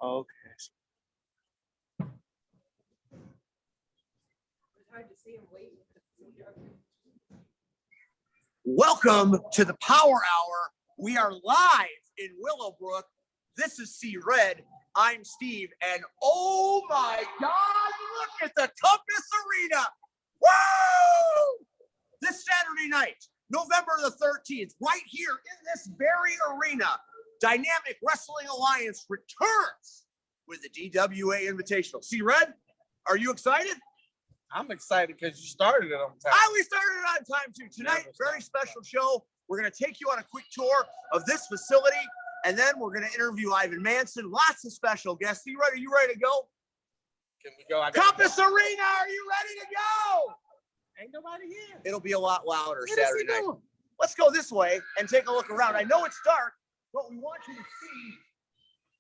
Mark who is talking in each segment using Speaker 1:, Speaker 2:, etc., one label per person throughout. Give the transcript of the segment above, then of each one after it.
Speaker 1: Okay. Welcome to the Power Hour. We are live in Willowbrook. This is C Red. I'm Steve, and oh my God, look at the Compass Arena! Woo! This Saturday night, November the 13th, right here in this very arena, Dynamic Wrestling Alliance returns with the DWA Invitational. C Red, are you excited?
Speaker 2: I'm excited because you started it on time.
Speaker 1: We started it on time too. Tonight, very special show. We're going to take you on a quick tour of this facility, and then we're going to interview Ivan Manson. Lots of special guests. Are you ready to go?
Speaker 2: Can we go?
Speaker 1: Compass Arena, are you ready to go?
Speaker 2: Ain't nobody here.
Speaker 1: It'll be a lot louder Saturday night. Let's go this way and take a look around. I know it's dark, but we want you to see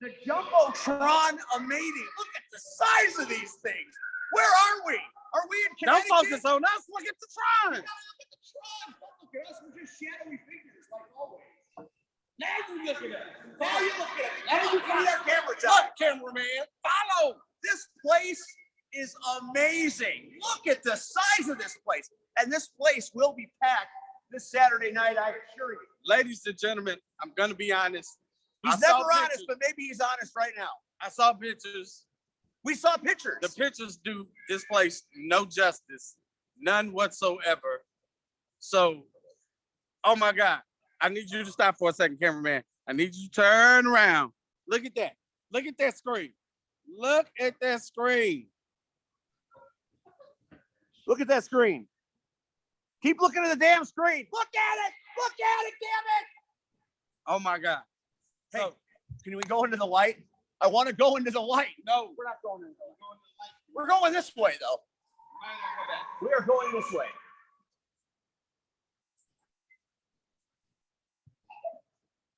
Speaker 1: the Jumbotron amazing. Look at the size of these things. Where are we? Are we in Connecticut?
Speaker 2: Don't focus on us. Look at the Tron.
Speaker 1: Look at the Tron. Don't look at us. We're just shadowy figures, like always.
Speaker 2: Now you look at us.
Speaker 1: Now you look at it. Now you got our camera down.
Speaker 2: Look, cameraman. Follow.
Speaker 1: This place is amazing. Look at the size of this place. And this place will be packed this Saturday night, I assure you.
Speaker 2: Ladies and gentlemen, I'm going to be honest.
Speaker 1: He's never honest, but maybe he's honest right now.
Speaker 2: I saw pictures.
Speaker 1: We saw pictures.
Speaker 2: The pictures do this place no justice, none whatsoever. So, oh my God, I need you to stop for a second, cameraman. I need you to turn around. Look at that. Look at that screen. Look at that screen.
Speaker 1: Look at that screen. Keep looking at the damn screen. Look at it. Look at it, damn it.
Speaker 2: Oh my God.
Speaker 1: Hey, so, can we go into the light? I want to go into the light.
Speaker 2: No, we're not going into the
Speaker 1: light. We're going this way, though. We are going this way.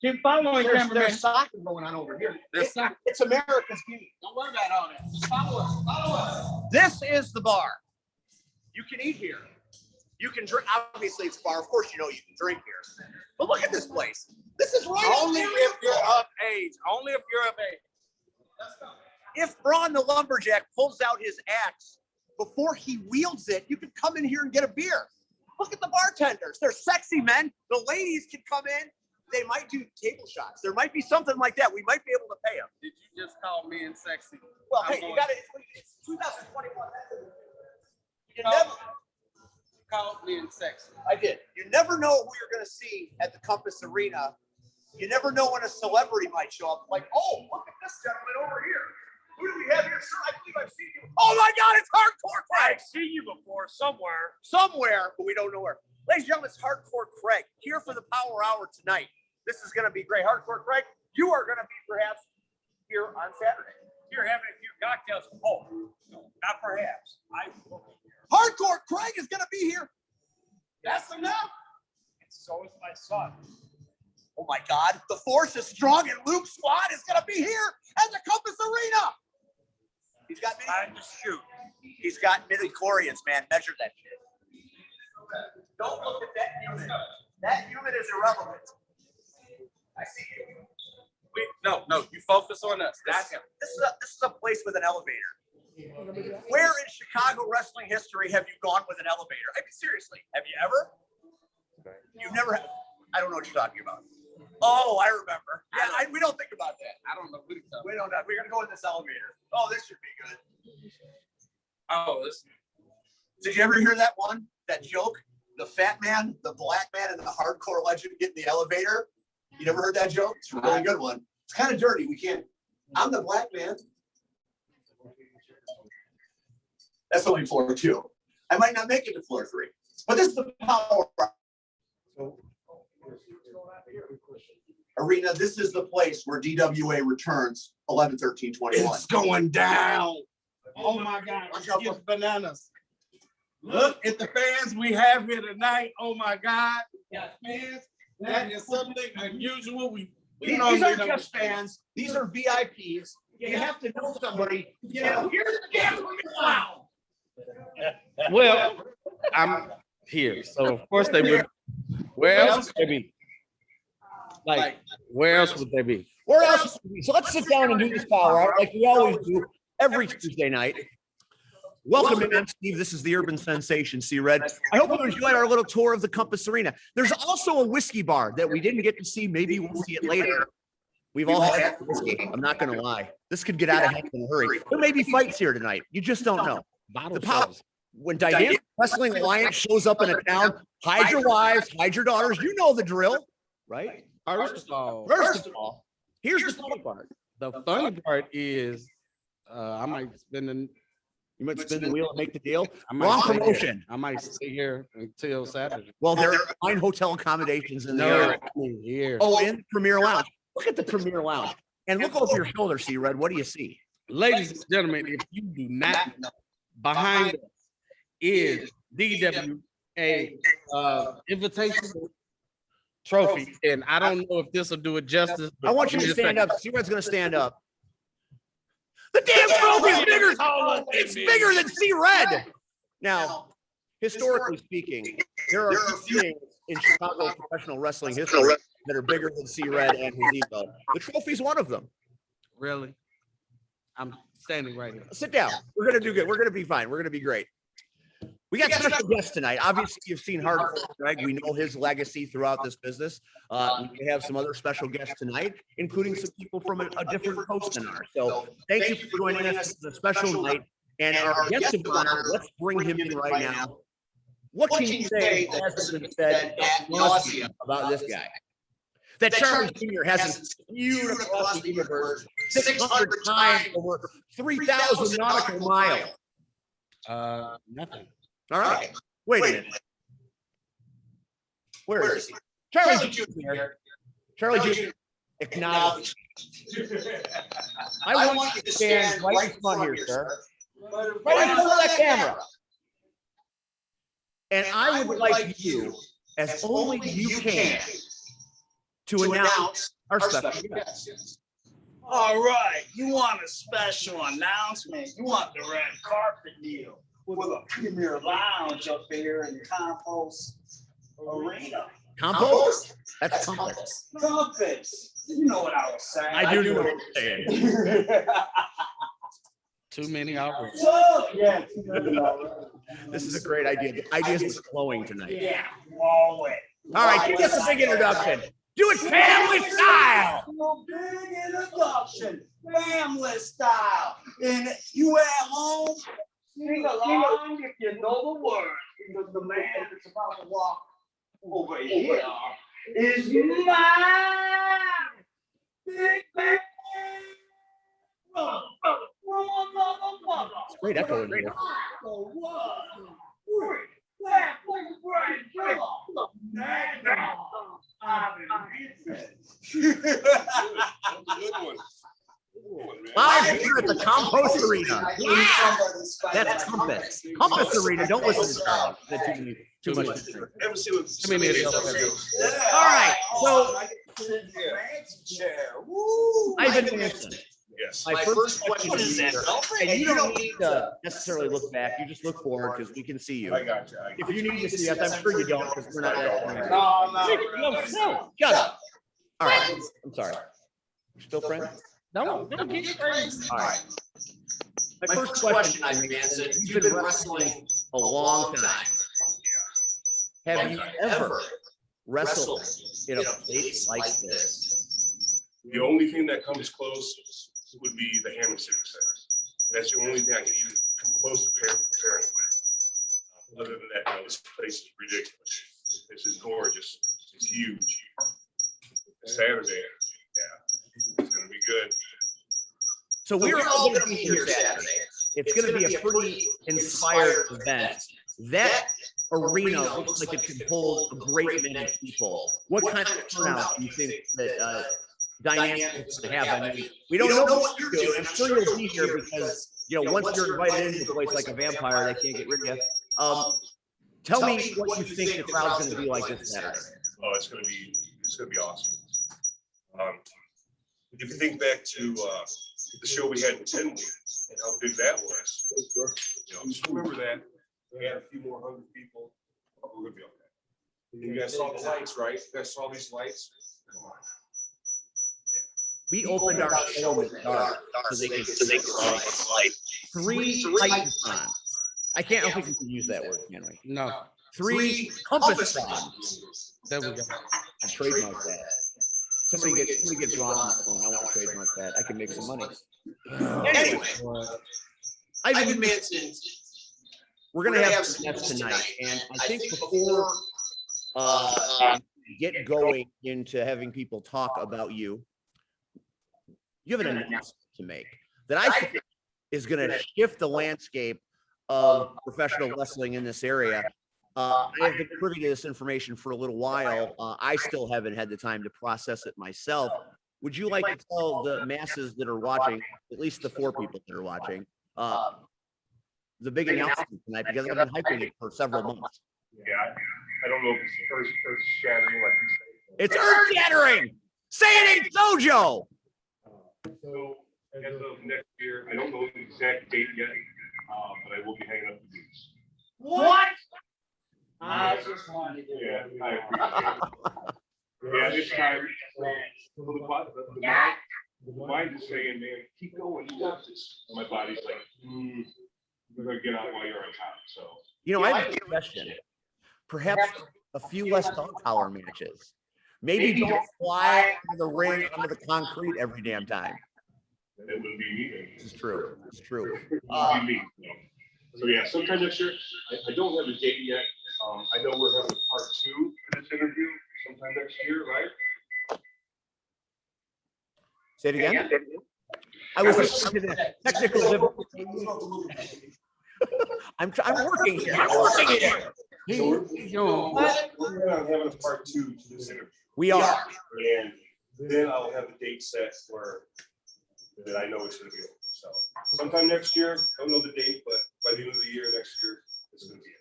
Speaker 2: Keep following, cameraman.
Speaker 1: There's soccer going on over here. It's America's game.
Speaker 2: Don't worry about all that. Just follow us. Follow us.
Speaker 1: This is the bar. You can eat here. You can drink. Obviously, it's a bar. Of course, you know you can drink here. But look at this place. This is right
Speaker 2: only if you're of age. Only if you're of age.
Speaker 1: If Braun the Lumberjack pulls out his axe before he wields it, you can come in here and get a beer. Look at the bartenders. They're sexy men. The ladies can come in. They might do table shots. There might be something like that. We might be able to pay them.
Speaker 2: Did you just call me and sexy?
Speaker 1: Well, hey, you got it. It's 2021. You never
Speaker 2: called me and sexy.
Speaker 1: I did. You never know who you're going to see at the Compass Arena. You never know when a celebrity might show up. Like, oh, look at this gentleman over here. Who do we have here, sir? I believe I've seen you. Oh my God, it's Hardcore Craig.
Speaker 3: I've seen you before somewhere.
Speaker 1: Somewhere, but we don't know where. Ladies and gentlemen, it's Hardcore Craig here for the Power Hour tonight. This is going to be great. Hardcore Craig, you are going to be perhaps here on Saturday.
Speaker 3: You're having a few cocktails. Oh, no, not perhaps. I will be here.
Speaker 1: Hardcore Craig is going to be here. That's enough.
Speaker 3: And so is my son.
Speaker 1: Oh my God, the force is strong and Luke Swan is going to be here at the Compass Arena. He's got
Speaker 3: time to shoot.
Speaker 1: He's got midi-chlorians, man. Measure that shit. Don't look at that unit. That unit is irrelevant. I see you.
Speaker 2: No, you focus on us.
Speaker 1: That's him. This is a place with an elevator. Where in Chicago wrestling history have you gone with an elevator? I mean, seriously, have you ever? You've never. I don't know what you're talking about. Oh, I remember. Yeah, we don't think about that.
Speaker 2: I don't know what you're talking about.
Speaker 1: We don't know. We're gonna go in this elevator. Oh, this should be good.
Speaker 2: Oh, this.
Speaker 1: Did you ever hear that one? That joke? The fat man, the black man, and the hardcore legend get in the elevator. You never heard that joke? It's a really good one. It's kind of dirty. We can't. I'm the black man. That's only floor 2. I might not make it to floor 3. But this is the Power Arena. This is the place where DWA returns 11/13/21.
Speaker 2: It's going down. Oh my God. It's bananas. Look at the fans we have here tonight. Oh my God. Yeah, fans. That is something unusual.
Speaker 1: These aren't just fans. These are VIPs. You have to know somebody. You know, here's the damn wow.
Speaker 4: Well, I'm here, so of course they would. Where else would they be? Like, where else would they be?
Speaker 5: Where else? So let's sit down and do this power hour like we always do every Tuesday night. Welcome in, I'm Steve. This is the Urban Sensation, C-Red. I hope you enjoyed our little tour of the Compass Arena. There's also a whiskey bar that we didn't get to see. Maybe we'll see it later. We've all had whiskey. I'm not going to lie. This could get out of hand in a hurry. There may be fights here tonight. You just don't know. The power. When Dynamic Wrestling Alliance shows up in a town, hide your wives, hide your daughters. You know the drill, right?
Speaker 4: First of all,
Speaker 5: here's the funny part.
Speaker 4: the funny part is I might spend
Speaker 5: You might spin the wheel and make the deal.
Speaker 4: I might
Speaker 5: Wrong
Speaker 4: stay here.
Speaker 5: promotion.
Speaker 4: I might stay here until Saturday.
Speaker 5: Well, there are fine hotel accommodations in the
Speaker 4: No,
Speaker 5: area.
Speaker 4: I mean here.
Speaker 5: Oh, in the Premier Lounge. Look at the Premier Lounge. And look over your shoulder, C-Red. What do you see?
Speaker 4: Ladies and gentlemen, if you do not know, behind us is DWA invitation trophy. And I don't know if this will do it justice. but
Speaker 5: I want you
Speaker 4: give
Speaker 5: to
Speaker 4: me a
Speaker 5: stand
Speaker 4: second.
Speaker 5: up. C-Red's going to stand up. The damn trophy is bigger. It's bigger than C-Red. Now, historically speaking, there are a few things in Chicago professional wrestling history that are bigger than C-Red and his ego. The trophy's one of them.
Speaker 4: Really? I'm standing right here.
Speaker 5: Sit down. We're going to do good. We're going to be fine. We're going to be great. We got special guests tonight. Obviously, you've seen Hardcore Greg. We know his legacy throughout this business. We have some other special guests tonight, including some people from a different coast than ours. So thank you for joining us. It's a special night. And our guest of honor, let's bring him in right now. What can you say that hasn't been said ad nauseam about this guy? That Charlie Jr. hasn't spewed across the universe 600 times over 3,000 nautical miles.
Speaker 4: Nothing.
Speaker 5: All right. Wait a minute. Where is he? Charlie Jr. Charlie Jr. Acknowledge. I want you to stand right in front here, sir. Right in front of that camera. And I would like you, as only you can, to announce our special guest.
Speaker 6: All right, you want a special announcement? You want the red carpet deal with a premier lounge up there in the Compost Arena.
Speaker 5: Compost? That's compass.
Speaker 6: Compass. You know what I was saying.
Speaker 5: I do know what you're saying.
Speaker 4: Too many already.
Speaker 6: So, yeah, too many already.
Speaker 5: This is a great idea. The ideas are flowing tonight.
Speaker 6: Yeah, long way.
Speaker 5: All right, give us a big introduction. Do it family style.
Speaker 6: Big introduction, family style. And you at home, sing along if you know the words. Because the man that's about to walk over here is my big man.
Speaker 5: It's great echo in here. Live here at the Compost Arena. That's Compass. Compass Arena. Don't listen to Charlie. That's too much.
Speaker 4: Too many of these over there.
Speaker 5: All right. So Ivan Manson.
Speaker 7: Yes.
Speaker 5: My first question is, and you don't need to necessarily look back. You just look forward because we can see you.
Speaker 7: I got you.
Speaker 5: If you need to see us, I'm sure you don't because we're not that.
Speaker 6: No.
Speaker 5: Shut up. All right. I'm sorry. Still friends?
Speaker 4: Don't get crazy.
Speaker 5: All right. My first question, Ivan Manson, you've been wrestling a long time. Have you ever wrestled in a place like this?
Speaker 7: The only thing that comes close would be the Hammond Civic Center. That's the only thing I can even come close to pairing with. Other than that, no, this place is ridiculous. This is gorgeous. It's huge. Saturday, yeah, it's gonna be good.
Speaker 5: So we're all going to be here Saturday. It's going to be a pretty inspired event. That arena looks like it could hold a great many people. What kind of turnout do you think that Dynamic is going to have? I mean, we don't know what you're doing. I'm sure you'll be here because, you know, once you're invited into a place like a vampire, they can't get rid of you. Tell me what you think the crowd's going to be like this Saturday.
Speaker 7: Oh, it's gonna be awesome. If you think back to the show we had in Tinley and how big that was, you know, just remember that we had a few more hundred people. We're gonna be okay. And you guys saw the lights, right? You guys saw these lights? Come on.
Speaker 5: We opened our show in the dark so they could see the light. 3 Titan. I can't. I don't think we can use that word, can we?
Speaker 4: No.
Speaker 5: 3 compass bonds.
Speaker 4: There we go.
Speaker 5: I trademark that. Somebody gets drawn on the phone. I want to trademark that. I can make some money. Anyway, Ivan Manson. We're gonna have some guests tonight, and I think before get going into having people talk about you, you have an announcement to make that I think is going to shift the landscape of professional wrestling in this area. I have been privy to this information for a little while. I still haven't had the time to process it myself. Would you like to tell the masses that are watching, at least the 4 people that are watching, the big announcement tonight? Because I've been hyping it for several months.
Speaker 7: Yeah, I don't know if it's earth shattering, like you say.
Speaker 5: It's earth shattering. Say it ain't Sojo.
Speaker 7: So as of next year, I don't know the exact date yet, but I will be hanging up the boots.
Speaker 6: What? I just wanted to.
Speaker 7: Yeah, I appreciate it. Yeah, this time, the mind is saying, man, keep going, you got this. My body's like, we're gonna get out while you're on top. So,
Speaker 5: You know, I have a suggestion. Perhaps a few less dog collar matches. Maybe don't fly out of the ring onto the concrete every damn time.
Speaker 7: that wouldn't be me then.
Speaker 5: This is true. It's true.
Speaker 7: It would be me, you know. So yeah, sometime next year, I don't have a date yet. I know we're having a part 2 for this interview sometime next year, right?
Speaker 5: Say it again. I was listening to the technical difficulty. I'm working here. I'm working here.
Speaker 7: So we're having a part 2 to this interview.
Speaker 5: We are.
Speaker 7: And then I'll have a date set where that I know it's gonna be open. So sometime next year, don't know the date, but by the end of the year, next year, it's gonna be it.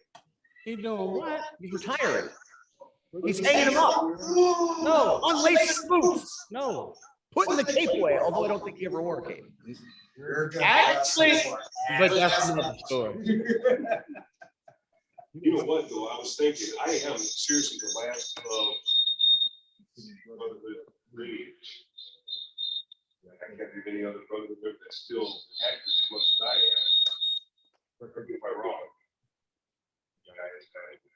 Speaker 4: He doing what?
Speaker 5: He's retiring. He's hanging him up. No, unlacing the boots.
Speaker 4: No.
Speaker 5: Putting the cape away, although I don't think he ever wore a cape.
Speaker 4: Actually, but that's another story.
Speaker 7: You know what, though? I was thinking, I am seriously the last of brotherhood lineage. I can't think of any other brotherhood that's still active as much as I am. Correct me if I'm wrong.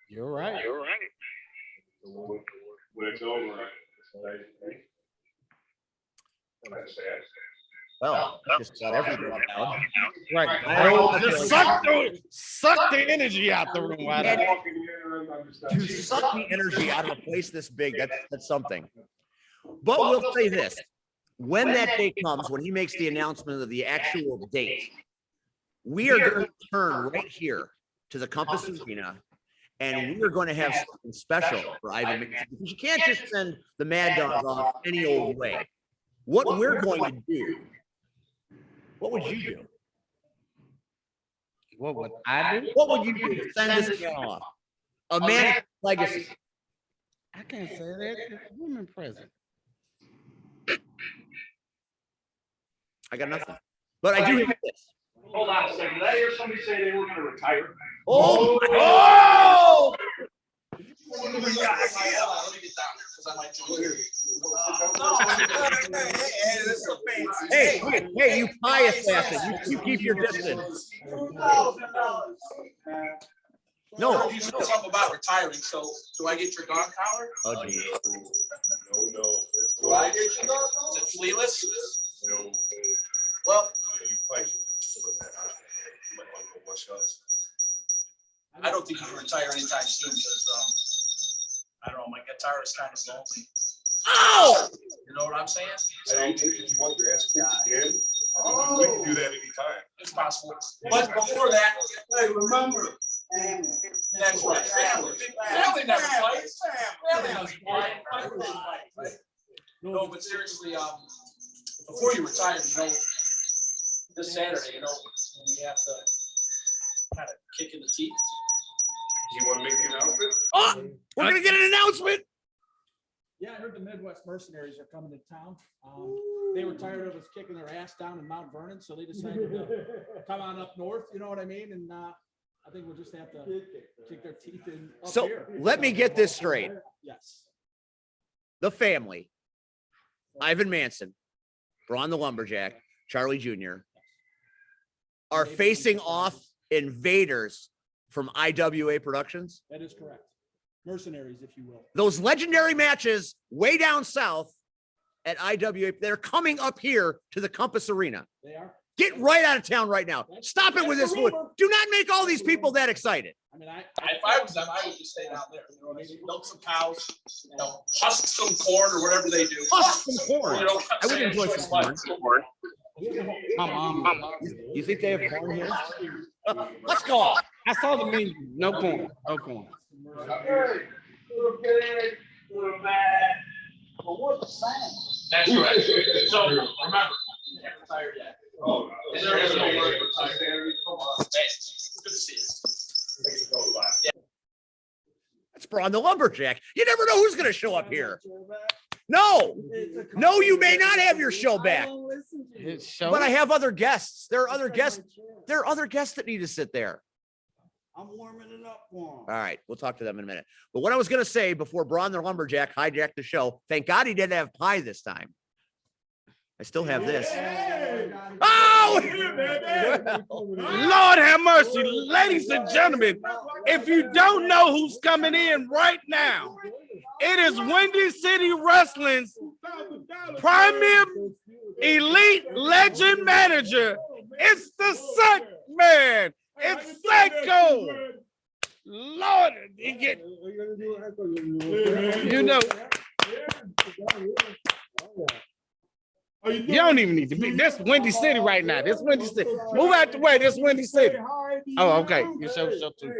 Speaker 4: You're right.
Speaker 7: You're right. When it's over, that's sad.
Speaker 5: Well, just got everything out.
Speaker 4: Right. Just suck the energy out the room.
Speaker 5: To suck the energy out of a place this big, that's something. But we'll say this. When that day comes, when he makes the announcement of the actual date, we are going to turn right here to the Compass Arena, and we are going to have something special for Ivan Manson, because you can't just send the Mad Dog off any old way. What we're going to do, what would you do?
Speaker 4: What would I do?
Speaker 5: What would you do to send this guy off? A man legacy.
Speaker 4: I can't say that. It's a woman present.
Speaker 5: I got nothing. But I do have this.
Speaker 3: Hold on a second. Did I hear somebody say they were gonna retire?
Speaker 5: Oh! Oh!
Speaker 6: Let me get down there because I might join you.
Speaker 5: Hey, you pie assassin. You keep your distance. No.
Speaker 6: You said something about retiring, so do I get your dog collar?
Speaker 5: Oh, geez.
Speaker 7: No.
Speaker 6: Do I get your dog collar? Is it flealess?
Speaker 7: No.
Speaker 6: Well,
Speaker 7: You probably should put that on. You might want to go wash up.
Speaker 6: I don't think you can retire anytime soon because, I don't know, my guitar is kind of lonely.
Speaker 5: Ow!
Speaker 6: You know what I'm saying?
Speaker 7: Hey, if you want your ass kicked again, we can do that anytime.
Speaker 6: It's possible. But before that, hey, remember, that's right. Family never fights. Family doesn't fight. No, but seriously, before you retire, this Saturday, we have to kind of kick in the teeth.
Speaker 7: Do you want to make the announcement?
Speaker 5: Oh, we're going to get an announcement.
Speaker 8: Yeah, I heard the Midwest Mercenaries are coming to town. They were tired of us kicking their ass down in Mount Vernon, so they decided to come on up north, you know what I mean? And I think we'll just have to kick their teeth in up
Speaker 5: So
Speaker 8: here.
Speaker 5: let me get this straight.
Speaker 8: Yes.
Speaker 5: The family, Ivan Manson, Braun the Lumberjack, Charlie Jr. are facing off invaders from IWA Productions.
Speaker 8: That is correct. Mercenaries, if you will.
Speaker 5: Those legendary matches way down south at IWA, they're coming up here to the Compass Arena.
Speaker 8: They are.
Speaker 5: Get right out of town right now. Stop it with this. Do not make all these people that excited.
Speaker 8: I mean,
Speaker 3: If I was them, I would just stay down there. You know what I mean? Milk some cows, you know, husk some corn or whatever they do.
Speaker 5: Husk some corn.
Speaker 3: You know,
Speaker 5: I would enjoy some corn. You think they have corn here? Let's go.
Speaker 4: I saw the menu. No corn. No corn.
Speaker 6: Little good, little bad. But what's the same?
Speaker 3: That's right. So remember, you haven't retired yet. Oh, there is no word for retired. Come on. Good to see you.
Speaker 5: That's Braun the Lumberjack. You never know who's going to show up here. No, you may not have your show back. But I have other guests. There are other guests. There are other guests that need to sit there.
Speaker 6: I'm warming it up for him.
Speaker 5: All right, we'll talk to them in a minute. But what I was going to say before Braun the Lumberjack hijacked the show, thank God he didn't have pie this time. I still have this. Oh!
Speaker 4: Lord have mercy, ladies and gentlemen. If you don't know who's coming in right now, it is Windy City Wrestling's premier elite legend manager. It's the Suck Man. It's Psycho. Lord, you know. You don't even need to be. This Windy City right now. This Windy City. Move out the way. This Windy City. Oh, okay. You show too.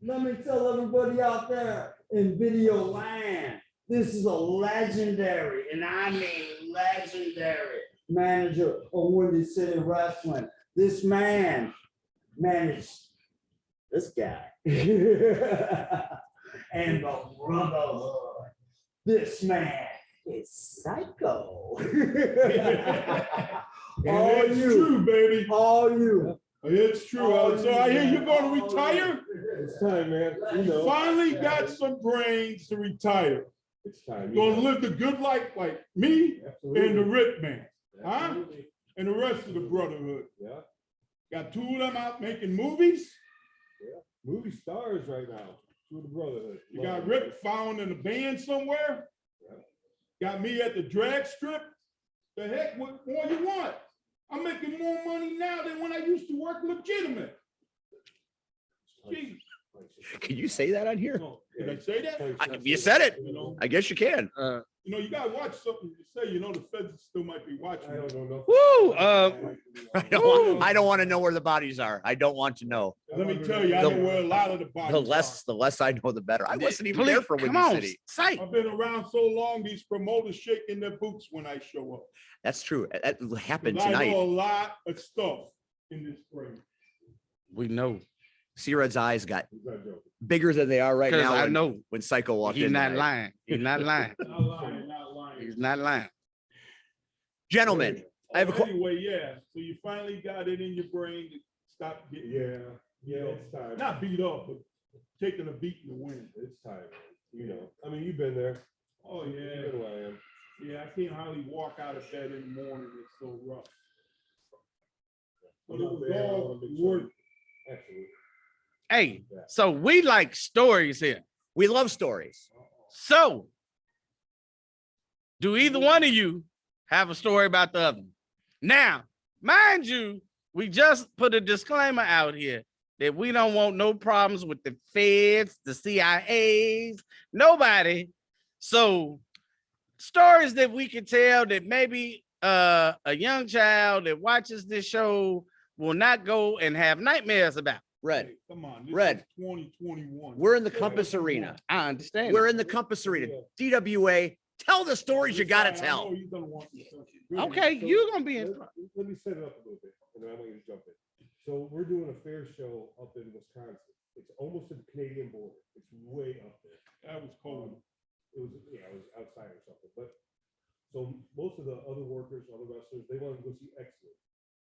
Speaker 6: Let me tell everybody out there in video land, this is a legendary, and I mean legendary, manager of Windy City Wrestling. This man managed this guy and the Brotherhood. This man is Psycho.
Speaker 9: All you, true, baby.
Speaker 6: All you.
Speaker 9: It's true. So I hear you're going to retire.
Speaker 10: It's time, man. You know.
Speaker 9: Finally got some brains to retire.
Speaker 10: It's time.
Speaker 9: Going to live the good life like me.
Speaker 10: Absolutely.
Speaker 9: And the Rip Man,
Speaker 10: Absolutely.
Speaker 9: huh? And the rest of the Brotherhood.
Speaker 10: Yeah.
Speaker 9: Got two of them out making movies.
Speaker 10: Yeah. Movie stars right now. Two of the Brotherhood.
Speaker 9: You got Rip found in a band somewhere.
Speaker 10: Yeah.
Speaker 9: Got me at the drag strip. The heck, what more you want? I'm making more money now than when I used to work legitimate. Jeez.
Speaker 5: Can you say that on here?
Speaker 9: Did I say that?
Speaker 5: You said it.
Speaker 9: You know,
Speaker 5: I guess you can.
Speaker 9: you gotta watch something you say. You know, the feds still might be watching.
Speaker 10: I don't know.
Speaker 5: Woo! I don't want to know where the bodies are. I don't want to know.
Speaker 9: Let me tell you, I know where a lot of the bodies
Speaker 5: The less I know, the better. I wasn't even there for Windy City.
Speaker 9: are. I've been around so long, these promoters shaking their boots when I show up.
Speaker 5: That's true. That happened
Speaker 9: 'Cause I
Speaker 5: tonight.
Speaker 9: know a lot of stuff in this frame.
Speaker 4: We know.
Speaker 5: Sierra's eyes got
Speaker 10: He's not joking.
Speaker 5: bigger than they are right
Speaker 4: Because
Speaker 5: now.
Speaker 4: I know
Speaker 5: when Psycho walked
Speaker 4: he's
Speaker 5: in.
Speaker 4: not
Speaker 5: tonight.
Speaker 4: lying. He's not lying.
Speaker 9: Not lying, not lying.
Speaker 4: He's not lying.
Speaker 5: Gentlemen, I have a
Speaker 9: Anyway, yeah. So you finally got it in your brain to stop getting,
Speaker 10: Yeah, it's time.
Speaker 9: not beat up, but taking a beat in the wind.
Speaker 10: It's time, man. You know, I mean, you've been there.
Speaker 9: Oh,
Speaker 10: You
Speaker 9: yeah.
Speaker 10: know who I am.
Speaker 9: Yeah, I can't hardly walk out of bed in the morning. It's so rough. But it was all worth.
Speaker 10: Absolutely.
Speaker 4: Hey, so we like stories here.
Speaker 5: we love stories.
Speaker 4: So, do either one of you have a story about the other? Now, mind you, we just put a disclaimer out here that we don't want no problems with the feds, the CIAs, nobody. So, stories that we can tell that maybe a young child that watches this show will not go and have nightmares about.
Speaker 5: Red,
Speaker 9: Hey, come on. This
Speaker 5: Red.
Speaker 9: is 2021.
Speaker 5: we're in the Compass Arena.
Speaker 4: I understand.
Speaker 5: We're in the Compass Arena. DWA, tell the stories you got to
Speaker 9: I
Speaker 5: tell.
Speaker 9: know you're gonna want this.
Speaker 4: Okay, you're gonna be in.
Speaker 10: Let me set it up a little bit, and then I want you to jump in. So we're doing a fair show up in Wisconsin. It's almost at the Canadian border. It's way up there.
Speaker 9: That was cold.
Speaker 10: It was outside or something. But so most of the other workers, other wrestlers, they wanted to go see Excellent.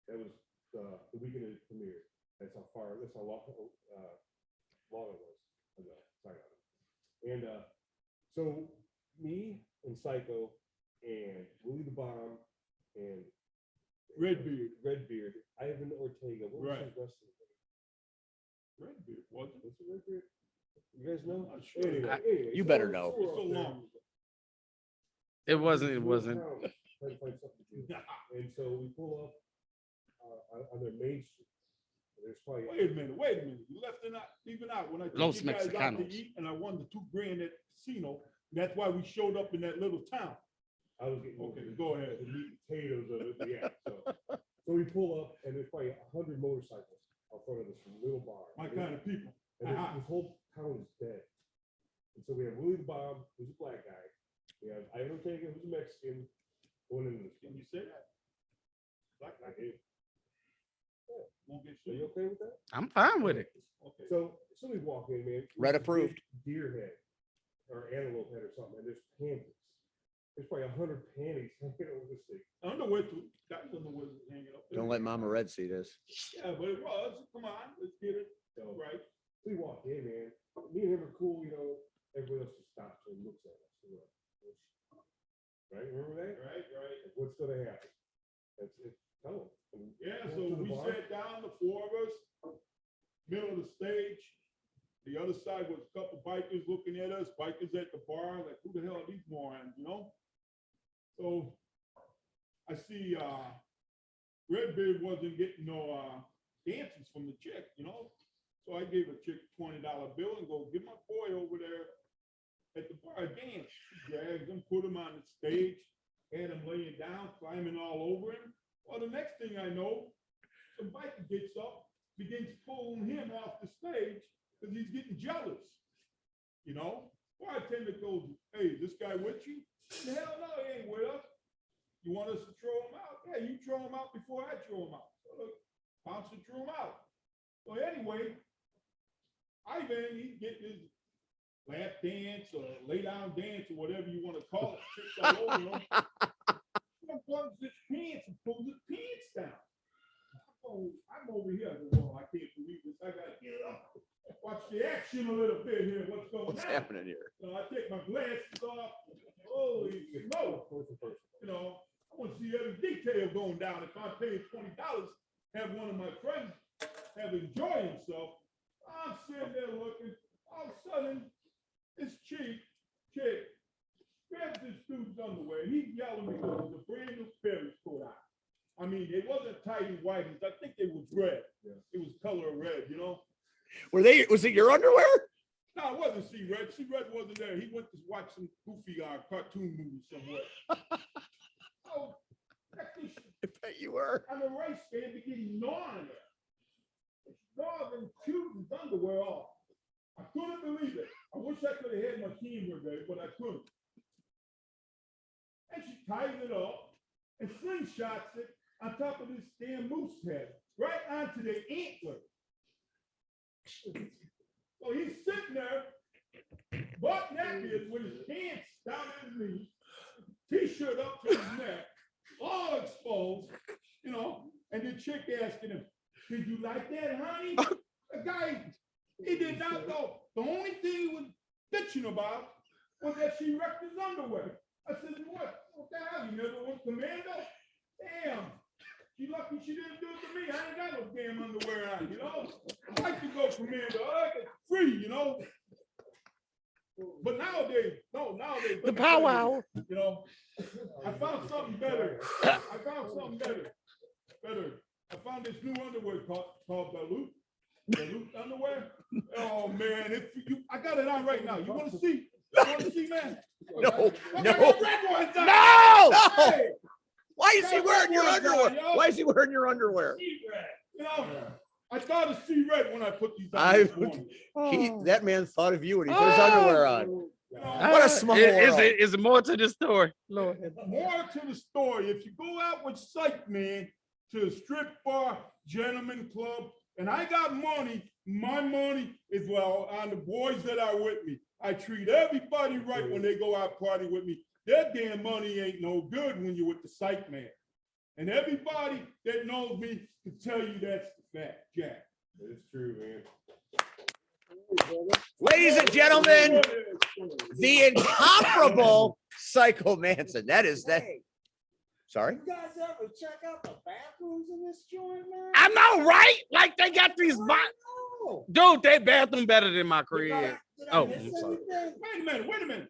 Speaker 10: That was the weekend of the premiere. That's how long it was ago. And so me and Psycho and Willie the Bomb and
Speaker 9: Redbeard.
Speaker 10: Ivan Ortega. What was
Speaker 9: Right.
Speaker 10: his wrestling name?
Speaker 9: Redbeard, wasn't it?
Speaker 10: What's it, Redbeard? You guys know?
Speaker 9: I'm sure.
Speaker 10: Anyway,
Speaker 5: You better know.
Speaker 10: we're
Speaker 9: So
Speaker 10: up there.
Speaker 9: long.
Speaker 4: It wasn't. It
Speaker 10: Little
Speaker 4: wasn't.
Speaker 10: town, trying to find something to do. And so we pull up on their main street. There's probably
Speaker 9: Wait a minute. You left it out, leave it out. When I took
Speaker 4: Los
Speaker 9: you guys out to
Speaker 4: Mexicanos.
Speaker 9: eat and I won the $2,000 at the casino, that's why we showed up in that little town.
Speaker 10: I was getting
Speaker 9: Okay, go ahead.
Speaker 10: the meat and potatoes of it. Yeah. So we pull up and there's probably 100 motorcycles out front of this little bar.
Speaker 9: My kind of people.
Speaker 10: And this whole town is dead. And so we have Willie the Bomb, who's a black guy. We have Ivan Ortega, who's a Mexican, going into this.
Speaker 9: Can you say that?
Speaker 10: Black guy.
Speaker 9: Won't get
Speaker 10: Are you
Speaker 9: sued.
Speaker 10: okay with that?
Speaker 4: I'm fine with it.
Speaker 9: Okay.
Speaker 10: So we walk in, man.
Speaker 5: Red
Speaker 10: with this big
Speaker 5: approved.
Speaker 10: Deer head or antelope head or something, and there's panties. There's probably 100 panties hanging over this thing.
Speaker 9: Underwear too. That was underwear was hanging up. there.
Speaker 5: Don't let Mama Red see this.
Speaker 9: Yeah, but it was. Come on, let's get it.
Speaker 10: So
Speaker 9: Right.
Speaker 10: we walk in, man. Me and him are cool, you know. Everybody else just stops and looks at us. We're like, right? Remember that?
Speaker 9: Right.
Speaker 10: Like, what's gonna happen? That's it. Tell them. And
Speaker 9: Yeah,
Speaker 10: go
Speaker 9: so
Speaker 10: to the
Speaker 9: we
Speaker 10: bar.
Speaker 9: sat down, the four of us, middle of the stage. The other side was a couple bikers looking at us, bikers at the bar, like, who the hell are these morons, you know? So I see Redbeard wasn't getting no dances from the chick, you know? So I gave a chick a $20 bill and go, get my boy over there at the bar dance. She dragged him, put him on the stage, had him laying down, climbing all over him. Well, the next thing I know, some biker gets up, begins pulling him off the stage because he's getting jealous. You know, bartender goes, "Hey, is this guy with you?" "Hell no, he ain't with us." "You want us to throw him out?" "Yeah, you throw him out before I throw him out." So look, bouncer threw him out. So anyway, Ivan, he's getting his lap dance or lay down dance or whatever you want to call it. Chicks all over him. He unbuttons his pants and pulls his pants down. I'm over here. I go, "Well, I can't believe this. I gotta get up. Watch the action a little bit here. What's going
Speaker 5: What's
Speaker 9: on?"
Speaker 5: happening here?
Speaker 9: So I take my glasses off. Holy smoke. You know, I want to see every detail going down. If I'm paying $20, have one of my friends have enjoy himself. I'm sitting there looking. All of a sudden, this chick grabs this dude's underwear. He's yelling because it's a brand new pair he's put out. I mean, it wasn't tidy whities. I think it was red. It was color of red, you know?
Speaker 5: Was it your underwear?
Speaker 9: No, it wasn't C-Red. C-Red wasn't there. He went to watch some goofy cartoon movie somewhere. Oh, that fish
Speaker 5: I bet you were.
Speaker 9: on the right stand beginning gnawing it. It's gnawed and chewed his underwear off. I couldn't believe it. I wish I could have had my camera there, but I couldn't. And she ties it up and slingshots it on top of this damn moose head, right onto the antler. So he's sitting there, butt naked with his pants down at his knees, t-shirt up to his neck, all exposed, you know, and the chick asking him, "Did you like that, honey?" The guy, he did not know. The only thing he was bitching about was that she wrecked his underwear. I said, what the hell? You never went commando? Damn. She lucky she didn't do it to me. I ain't got no damn underwear on, you know? I like to go commando. I like it free, you know? But nowadays,
Speaker 4: The powwow.
Speaker 9: you know, I found something better. Better. I found this new underwear called Balut underwear. Oh man, I got it on right now. You want to see? Man?
Speaker 5: No.
Speaker 9: I got the red ones on.
Speaker 5: No!
Speaker 9: Hey,
Speaker 5: Why is he
Speaker 9: Got
Speaker 5: wearing your
Speaker 9: red ones on,
Speaker 5: underwear?
Speaker 9: yo.
Speaker 5: Why is he wearing your underwear?
Speaker 9: you know, I thought of C-Red when I put these on.
Speaker 5: I
Speaker 9: this morning.
Speaker 5: That man thought of you when he put his underwear on.
Speaker 9: You know,
Speaker 5: What a small world.
Speaker 4: Is it more to the story? Lord.
Speaker 9: more to the story. If you go out with Sight Man to a strip bar, gentleman club, and I got money, my money is on the boys that are with me. I treat everybody right when they go out party with me. Their damn money ain't no good when you're with the Sight Man. And everybody that knows me can tell you that's the fact, Jack.
Speaker 10: It's true, man.
Speaker 5: Ladies and gentlemen, the incomparable Psycho Manson. That is that. Sorry.
Speaker 6: You guys ever check out the bathrooms in this joint, man?
Speaker 4: I know, right? Like they got these
Speaker 6: No.
Speaker 4: dude, they bathroom better than my crib.
Speaker 6: Did I
Speaker 4: Oh,
Speaker 6: miss
Speaker 4: I'm sorry.
Speaker 6: anything?
Speaker 9: Wait a minute.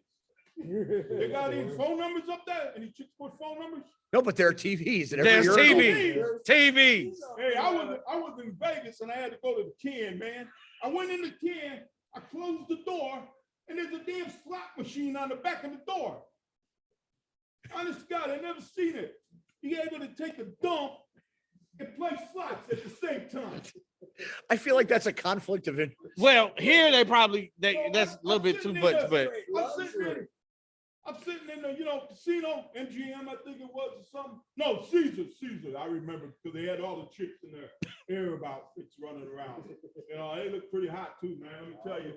Speaker 9: They got any phone numbers up there? Any chicks put phone numbers?
Speaker 5: No, but there are TVs. And
Speaker 4: There's
Speaker 5: every
Speaker 4: TV. TVs.
Speaker 9: Hey, I was in Vegas and I had to go to the Ken, man. I went in the Ken, I closed the door, and there's a damn slot machine on the back of the door. Honest to God, I never seen it. Be able to take a dump and play slots at the same time.
Speaker 5: I feel like that's a conflict of interest.
Speaker 4: Well, here that's a little bit too much, but
Speaker 9: I'm sitting in the, casino, MGM, I think it was, or something. No, Caesar. I remember because they had all the chicks in their hair outfits running around. They look pretty hot too, man. Let me tell you,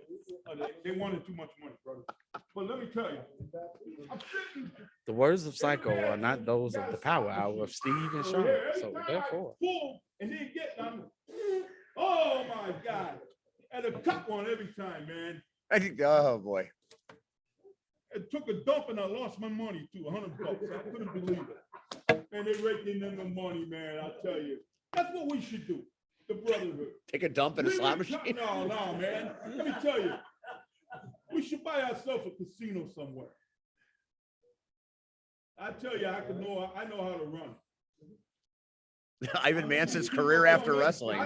Speaker 9: they wanted too much money, brother. But let me tell you, I'm sitting.
Speaker 4: the words of Psycho are not those of the Power Hour of Steve and Sean. So therefore,
Speaker 9: Pull and then get down. Oh my God! And a cut one every time, man.
Speaker 5: I think, oh boy.
Speaker 9: I took a dump and I lost my money too, $100. I couldn't believe it. And they raked in the money, man. I tell you, that's what we should do. The brotherhood.
Speaker 5: Take a dump in a slot machine.
Speaker 9: No, man. Let me tell you, we should buy ourselves a casino somewhere. I tell you, I know how to run.
Speaker 5: Ivan Manson's career after wrestling.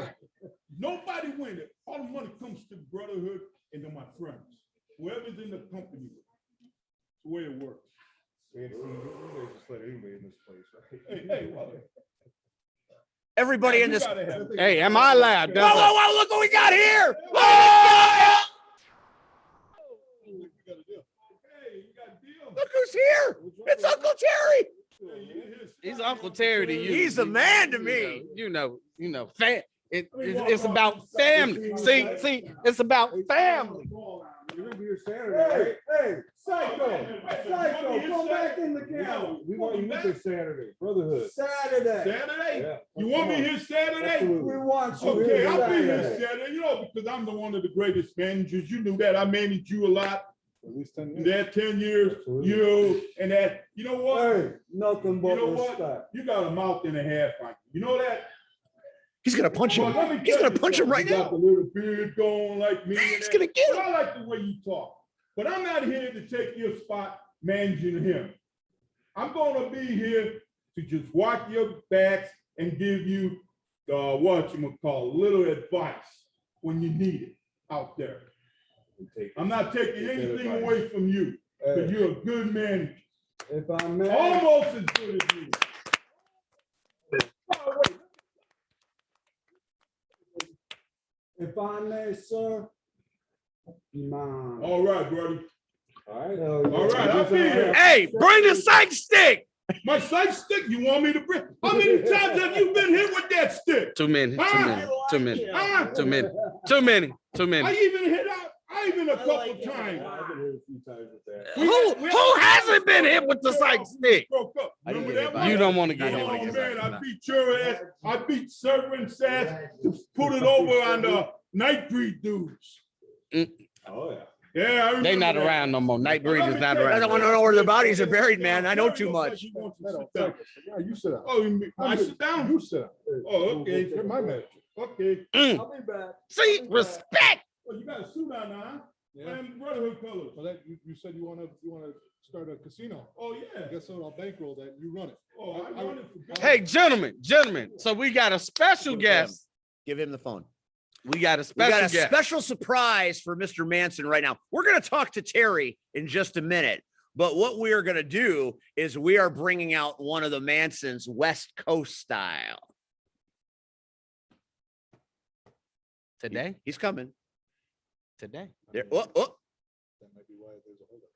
Speaker 9: Nobody wins it. All the money comes to the brotherhood and to my friends. Whoever's in the company. It's the way it works.
Speaker 10: Man, Steve, you guys just let anybody in this place, right?
Speaker 9: Hey, well,
Speaker 5: Everybody in this.
Speaker 4: hey, am I allowed?
Speaker 5: Whoa, look what we got here. Look who's here. It's Uncle Terry.
Speaker 4: He's Uncle Terry to you.
Speaker 5: He's a man to me.
Speaker 4: You know, it's about family. See, it's about family.
Speaker 10: You're gonna be here Saturday, right?
Speaker 6: Hey, Psycho, come back in the camera.
Speaker 10: We want you here Saturday, brotherhood.
Speaker 6: Saturday.
Speaker 9: Saturday?
Speaker 10: Yeah.
Speaker 9: You want me here Saturday?
Speaker 10: Absolutely.
Speaker 6: We want you
Speaker 9: Okay,
Speaker 6: here
Speaker 9: I'll be here
Speaker 6: Saturday.
Speaker 9: Saturday, because I'm one of the greatest managers. You knew that. I managed you a lot.
Speaker 10: At least 10
Speaker 9: In
Speaker 10: years.
Speaker 9: that 10 years,
Speaker 10: Absolutely.
Speaker 9: you and that, you know what?
Speaker 6: Hey, nothing but
Speaker 9: You know what?
Speaker 6: respect.
Speaker 9: You got a mouth and a half on you. You know that?
Speaker 5: He's gonna punch him.
Speaker 9: Well, let me
Speaker 5: He's
Speaker 9: tell
Speaker 5: gonna
Speaker 9: you
Speaker 5: punch him
Speaker 9: something.
Speaker 5: right
Speaker 9: You got
Speaker 5: now.
Speaker 9: the little beard going like me. and
Speaker 5: He's
Speaker 9: that.
Speaker 5: gonna get
Speaker 9: But
Speaker 5: him.
Speaker 9: I like the way you talk. But I'm not here to take your spot managing him. I'm going to be here to just watch your backs and give you little advice when you need it out there. I'm not taking anything away from you, because you're a good manager.
Speaker 6: If I may.
Speaker 9: Almost as good as me.
Speaker 6: If I may, sir. Mine.
Speaker 9: All right, buddy.
Speaker 10: All right.
Speaker 9: All right, I'll be here.
Speaker 4: Hey, bring the psych stick.
Speaker 9: My sight stick, you want me to bring? How many times have you been hit with that stick?
Speaker 4: Too many.
Speaker 9: Huh? I even a couple times.
Speaker 10: I've been here a few times with that.
Speaker 4: Who hasn't been hit with the psych stick?
Speaker 9: Broke up.
Speaker 5: I didn't
Speaker 9: Remember
Speaker 5: get
Speaker 9: that
Speaker 5: hit
Speaker 9: one?
Speaker 4: You don't want to get
Speaker 5: I
Speaker 4: hit
Speaker 5: don't
Speaker 9: Oh
Speaker 4: with
Speaker 5: wanna
Speaker 4: the
Speaker 5: get
Speaker 9: man,
Speaker 4: psych.
Speaker 9: I beat your ass. I beat Servant's ass to put it over on the Nightbreed dudes.
Speaker 10: Oh, yeah.
Speaker 9: Yeah, I remember
Speaker 4: They not
Speaker 9: that.
Speaker 4: around no more. Nightbreed is not
Speaker 5: I
Speaker 4: around.
Speaker 5: don't want to know where their bodies are buried, man. I know too much.
Speaker 9: You want to sit down.
Speaker 10: Yeah, you sit down.
Speaker 9: Oh, I sit down?
Speaker 10: You sit down.
Speaker 9: Oh, okay.
Speaker 10: You're my manager.
Speaker 9: Okay.
Speaker 6: I'll be back.
Speaker 4: See, respect.
Speaker 9: Well, you got a suit on now, huh?
Speaker 10: Yeah.
Speaker 9: And brotherhood colors.
Speaker 10: Well, that you said you want to start a casino.
Speaker 9: Oh, yeah.
Speaker 10: I guess so. I'll bankroll that. You run it.
Speaker 9: Oh, I want it for good.
Speaker 4: Hey, gentlemen. So we got a special guest.
Speaker 5: Give him the phone.
Speaker 4: We got a
Speaker 5: We
Speaker 4: special
Speaker 5: got a
Speaker 4: guest.
Speaker 5: special surprise for Mr. Manson right now. We're going to talk to Terry in just a minute. But what we are going to do is we are bringing out one of the Mansons West Coast style.
Speaker 4: Today.
Speaker 5: He's coming.
Speaker 4: Today.
Speaker 5: There.
Speaker 10: That might be why there's a holdup.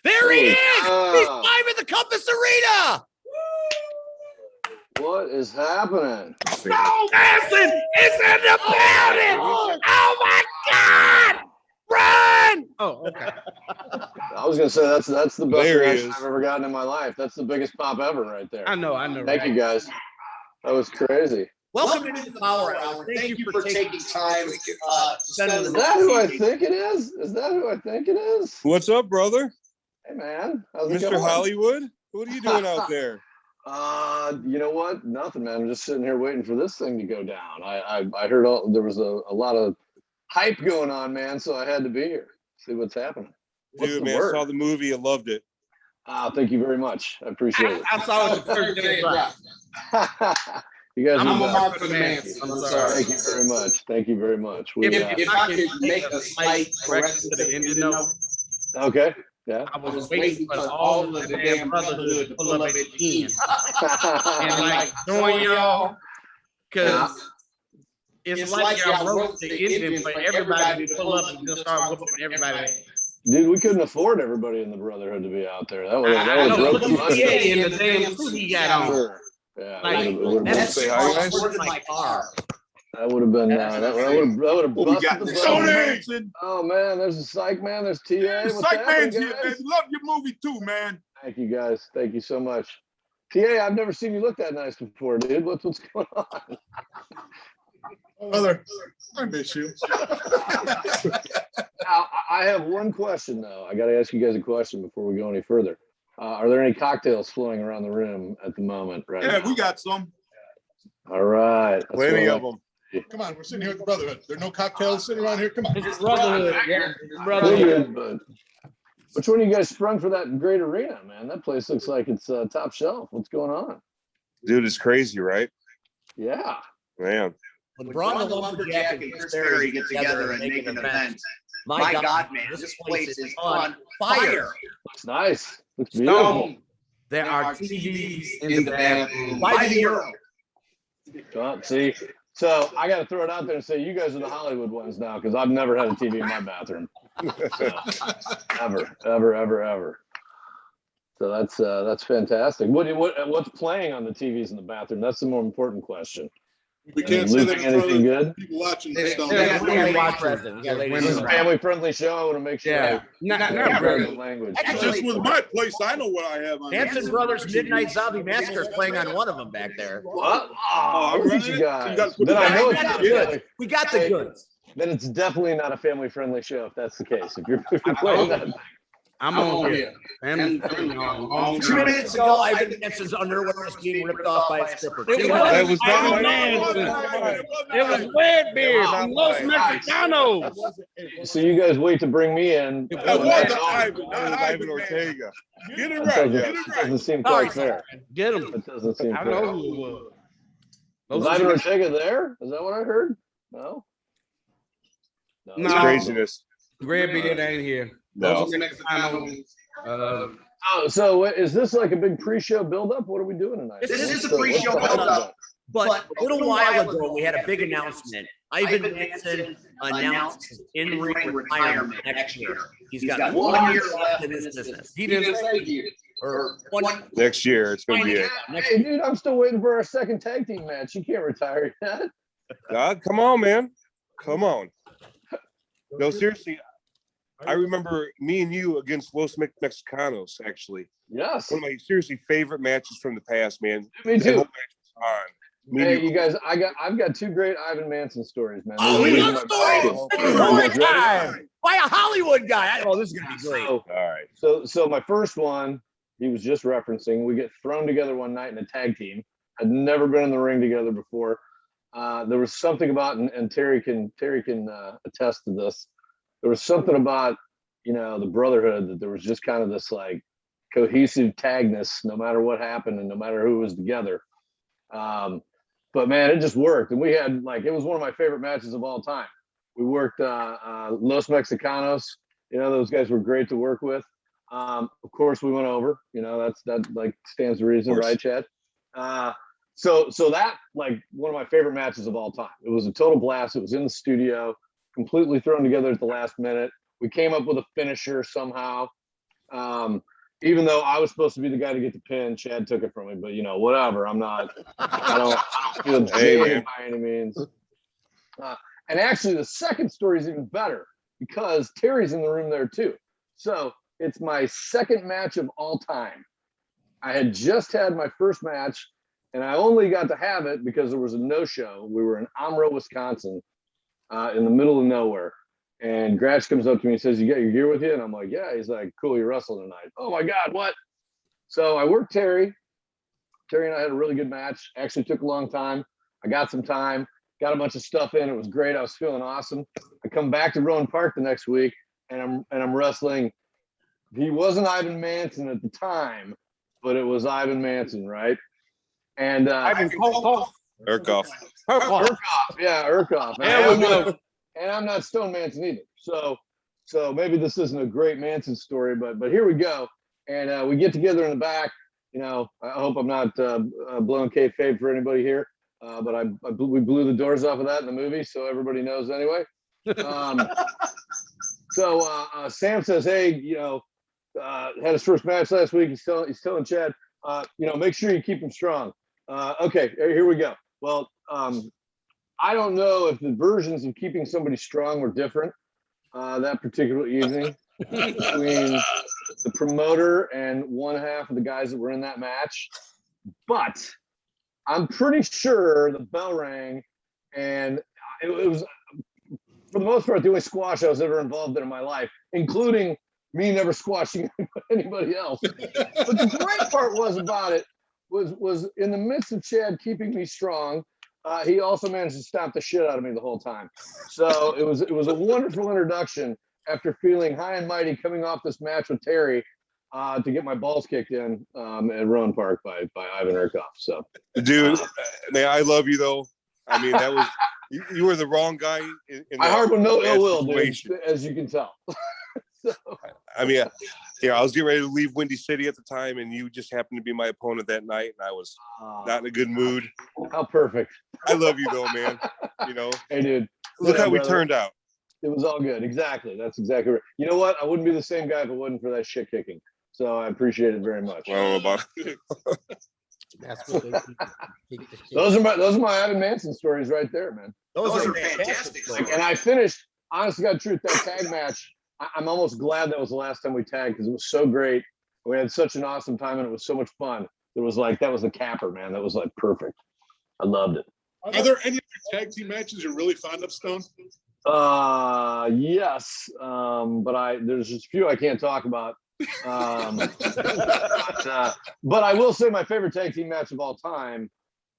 Speaker 5: There he is. He's
Speaker 11: cow.
Speaker 5: live at the Compass Arena.
Speaker 11: What is happening?
Speaker 4: No, Manson is in the building. Oh my God. Run. Oh, okay.
Speaker 11: I was gonna say that's the best
Speaker 2: There he
Speaker 11: reaction
Speaker 2: is.
Speaker 11: I've ever gotten in my life. That's the biggest pop ever right there.
Speaker 4: I know.
Speaker 11: Thank you guys. That was crazy.
Speaker 5: Welcome into the Power Hour. Thank you for taking time.
Speaker 11: Is that who I think it is? Is that who I think it is?
Speaker 12: What's up, brother?
Speaker 11: Hey, man. How's it
Speaker 12: Mr.
Speaker 11: going?
Speaker 12: Hollywood? What are you doing out there?
Speaker 11: You know what? Nothing, man. I'm just sitting here waiting for this thing to go down. I heard there was a lot of hype going on, man, so I had to be here. See what's happening. What's
Speaker 12: Dude,
Speaker 11: the
Speaker 12: man,
Speaker 11: word?
Speaker 12: I saw the movie. I loved it.
Speaker 11: Thank you very much. I appreciate it.
Speaker 4: I saw it the first day.
Speaker 11: You guys
Speaker 4: I'm
Speaker 11: are
Speaker 4: a
Speaker 11: the
Speaker 4: mark
Speaker 11: best.
Speaker 4: for the Manson. I'm sorry.
Speaker 11: Thank you very much. Thank you very much.
Speaker 4: If I could make a slight correction to the end note,
Speaker 11: Okay. Yeah.
Speaker 4: I was waiting for all of the damn brotherhood to pull up at the end and like join y'all, because it's like y'all wrote the ending for everybody to pull up and just start whooping everybody.
Speaker 11: Dude, we couldn't afford everybody in the Brotherhood to be out there. That would
Speaker 4: I
Speaker 11: have
Speaker 4: know,
Speaker 11: broke
Speaker 4: put
Speaker 11: the
Speaker 4: the
Speaker 11: budget.
Speaker 4: PA in the damn suit he got on.
Speaker 11: Sure. Yeah,
Speaker 4: Like,
Speaker 11: it would have
Speaker 5: That's
Speaker 11: been.
Speaker 5: my car.
Speaker 11: That would have been. That would have busted the
Speaker 9: Tony
Speaker 11: budget.
Speaker 9: Manson.
Speaker 11: Oh man, there's a psych man. There's TA. What's
Speaker 9: Psych
Speaker 11: happening,
Speaker 9: man's here,
Speaker 11: guys?
Speaker 9: baby. Love your movie too, man.
Speaker 11: Thank you, guys. Thank you so much. TA, I've never seen you look that nice before, dude. What's going on?
Speaker 9: Brother, I miss you.
Speaker 11: Now, I have one question though. I got to ask you guys a question before we go any further. Are there any cocktails flowing around the room at the moment? Right.
Speaker 9: Yeah,
Speaker 11: now?
Speaker 9: we got some.
Speaker 11: All right. That's
Speaker 12: Plenty
Speaker 11: what I
Speaker 12: of
Speaker 11: like.
Speaker 12: them.
Speaker 9: Come on, we're sitting here at the Brotherhood. There are no cocktails sitting around here. Come on.
Speaker 4: It's brotherhood, yeah. Brotherhood.
Speaker 11: Figured, but which one of you guys sprung for that great arena, man? That place looks like it's top shelf. What's going on?
Speaker 12: Dude, it's crazy, right?
Speaker 11: Yeah.
Speaker 12: Man.
Speaker 5: When Braun the Lumberjack and Chris Berry get together and make an event, my God, man, this place is on fire.
Speaker 11: Looks nice. Looks beautiful.
Speaker 4: Stone. There are TVs in the bathroom.
Speaker 5: By the euro.
Speaker 11: Well, see, so I got to throw it out there and say you guys are the Hollywood ones now because I've never had a TV in my bathroom. So, ever. So that's fantastic. What's playing on the TVs in the bathroom? That's the more important question.
Speaker 9: We
Speaker 11: I mean,
Speaker 9: can't sit
Speaker 11: losing
Speaker 9: in front
Speaker 11: anything
Speaker 9: of
Speaker 11: good.
Speaker 9: people watching
Speaker 4: Yeah,
Speaker 9: stuff.
Speaker 4: yeah,
Speaker 5: We gotta
Speaker 4: watch
Speaker 5: watch it. We gotta lay
Speaker 11: This is
Speaker 5: it
Speaker 11: a
Speaker 5: down.
Speaker 11: family-friendly show. I want to make sure
Speaker 4: Yeah. Not
Speaker 11: I
Speaker 4: really.
Speaker 11: read the language.
Speaker 9: This was my place. I know what I have on.
Speaker 5: Manson Brothers Midnight Zombie Massacre is playing on one of them back there.
Speaker 11: What?
Speaker 9: Oh,
Speaker 11: Oh,
Speaker 9: I'm
Speaker 11: look at
Speaker 9: running
Speaker 11: you
Speaker 9: it. You
Speaker 11: guys.
Speaker 9: gotta put
Speaker 11: Then
Speaker 9: it
Speaker 11: I
Speaker 9: back.
Speaker 11: know
Speaker 5: We
Speaker 11: it's
Speaker 5: got
Speaker 11: not
Speaker 5: the
Speaker 11: family.
Speaker 5: goods. We got the goods.
Speaker 11: Then it's definitely not a family-friendly show if that's the case. If you're playing that.
Speaker 4: I'm on here. And
Speaker 5: 2 minutes ago, Ivan Manson's underwear was being ripped off by a stripper.
Speaker 12: That was not
Speaker 4: Ivan
Speaker 12: my
Speaker 4: Manson. It was Redbeard from Los Mexicanos.
Speaker 11: So you guys wait to bring me in.
Speaker 9: That
Speaker 11: That
Speaker 9: was
Speaker 11: doesn't-
Speaker 9: Ivan,
Speaker 12: That was
Speaker 9: not
Speaker 12: Ivan
Speaker 9: Ivan
Speaker 12: Ortega.
Speaker 9: Get it
Speaker 11: that
Speaker 9: right.
Speaker 11: doesn't,
Speaker 9: Get it
Speaker 11: that
Speaker 9: right.
Speaker 11: doesn't seem
Speaker 5: Sorry,
Speaker 11: quite fair.
Speaker 4: Get him.
Speaker 11: It doesn't seem
Speaker 4: I
Speaker 11: fair.
Speaker 4: know who it was.
Speaker 11: Is Ivan Ortega there? Is that what I heard? No.
Speaker 4: No.
Speaker 12: It's craziness.
Speaker 4: Redbeard ain't here.
Speaker 12: No.
Speaker 4: Los Mexicanos.
Speaker 11: Oh, so is this like a big pre-show build-up? What are we doing tonight?
Speaker 5: This is a
Speaker 11: What's
Speaker 5: pre-show
Speaker 11: the hype
Speaker 5: build-up.
Speaker 11: about?
Speaker 5: But a little while ago, we had a big announcement. Ivan Manson announced his in-ring retirement next year. He's got 1 year left in his business.
Speaker 4: He didn't say here.
Speaker 5: Or one
Speaker 12: Next year, it's going to be it.
Speaker 11: Hey, dude, I'm still waiting for our second tag team match. You can't retire yet.
Speaker 12: God, come on, man. Come on. No, seriously. I remember me and you against Los Mexicanos, actually.
Speaker 11: Yes.
Speaker 12: One of my seriously favorite matches from the past, man.
Speaker 11: Me
Speaker 12: That
Speaker 11: too.
Speaker 12: whole match was on. Me
Speaker 11: Hey,
Speaker 12: and
Speaker 11: you guys, I've got two great Ivan Manson stories, man.
Speaker 5: Oh,
Speaker 11: These
Speaker 5: we
Speaker 11: are
Speaker 5: love
Speaker 11: my
Speaker 5: stories.
Speaker 11: favorites.
Speaker 5: It's
Speaker 11: You
Speaker 5: story
Speaker 11: guys ready?
Speaker 5: time by a Hollywood guy. Oh, this is gonna be great.
Speaker 11: So,
Speaker 12: all right.
Speaker 11: so my first one, he was just referencing. We get thrown together one night in a tag team. I'd never been in the ring together before. There was something about, and Terry can attest to this. There was something about, the brotherhood, that there was just kind of this like cohesive tagness, no matter what happened and no matter who was together. But man, it just worked, and we had it was one of my favorite matches of all time. We worked Los Mexicanos. Those guys were great to work with. Of course, we went over. That stands to reason, right, Chad? So that one of my favorite matches of all time. It was a total blast. It was in the studio, completely thrown together at the last minute. We came up with a finisher somehow. Even though I was supposed to be the guy to get the pin, Chad took it from me. But whatever. I don't feel jaded by any means. And actually, the second story is even better because Terry's in the room there too. So it's my second match of all time. I had just had my first match And I only got to have it because there was a no-show. We were in Amro, Wisconsin, in the middle of nowhere. And Gratch comes up to me and says, "You got your gear with you?" And I'm like, "Yeah." He's like, "Cool, you're wrestling tonight." Oh my God, what? So I worked Terry. Terry and I had a really good match. Actually took a long time. I got some time, got a bunch of stuff in. It was great. I was feeling awesome. I come back to Rowan Park the next week, and I'm wrestling. He wasn't Ivan Manson at the time, but it was Ivan Manson, right? And
Speaker 12: Urkoff.
Speaker 11: Urkoff, yeah, Urkoff. And I'm not Stone Manson either. So maybe this isn't a great Manson story, but here we go. And we get together in the back. You know, I hope I'm not blowing kayfabe for anybody here, but we blew the doors off of that in the movie, so everybody knows anyway. So Sam says, "Hey, you know, had his first match last week. He's telling Chad, you know, make sure you keep him strong." Okay, here we go. Well, I don't know if the versions of keeping somebody strong were different that particular evening between the promoter and one half of the guys that were in that match, but I'm pretty sure the bell rang, and it was, for the most part, the only squash I was ever involved in my life, including me never squashing anybody else. But the great part about it was in the midst of Chad keeping me strong, he also managed to stomp the shit out of me the whole time. So it was a wonderful introduction after feeling high and mighty coming off this match with Terry to get my balls kicked in at Rowan Park by Ivan Urkoff. So,
Speaker 12: dude, man, I love you though. I mean, that was you were the wrong guy in
Speaker 11: I harbor no ill will, dude,
Speaker 12: situation.
Speaker 11: as you can tell. So.
Speaker 12: I mean, yeah, I was getting ready to leave Windy City at the time, and you just happened to be my opponent that night, and I was not in a good mood.
Speaker 11: How perfect.
Speaker 12: I love you though, man. You know.
Speaker 11: Hey, dude.
Speaker 12: Look how we
Speaker 11: brother.
Speaker 12: turned out.
Speaker 11: It was all good. Exactly. That's exactly right. You know what? I wouldn't be the same guy if it wasn't for that shit kicking. So I appreciate it very much.
Speaker 12: I don't know about
Speaker 4: That's what they
Speaker 11: those are my Ivan Manson stories right there, man.
Speaker 1: Those are fantastic.
Speaker 11: And I finished, honest to God truth, that tag match. I'm almost glad that was the last time we tagged because it was so great. We had such an awesome time and it was so much fun. It was like, that was the capper, man. That was like perfect. I loved it.
Speaker 9: Are there any tag team matches you're really fond of, Stone?
Speaker 11: Yes. But there's just a few I can't talk about. But I will say my favorite tag team match of all time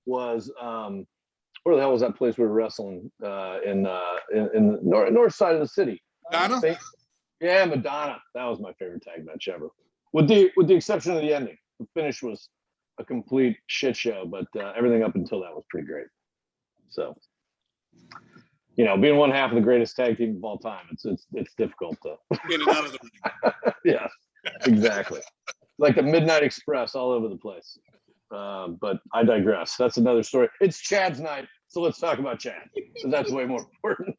Speaker 11: was where the hell was that place we were wrestling in the north side of the city?
Speaker 9: Madonna?
Speaker 11: Yeah, Madonna. That was my favorite tag match ever. With the exception of the ending. The finish was a complete shit show, but everything up until that was pretty great. So, you know, being one half of the greatest tag team of all time, it's difficult to
Speaker 9: In and out of the ring.
Speaker 11: yeah, exactly. Like the Midnight Express all over the place. But I digress. That's another story. It's Chad's night, so let's talk about Chad. So that's way more important.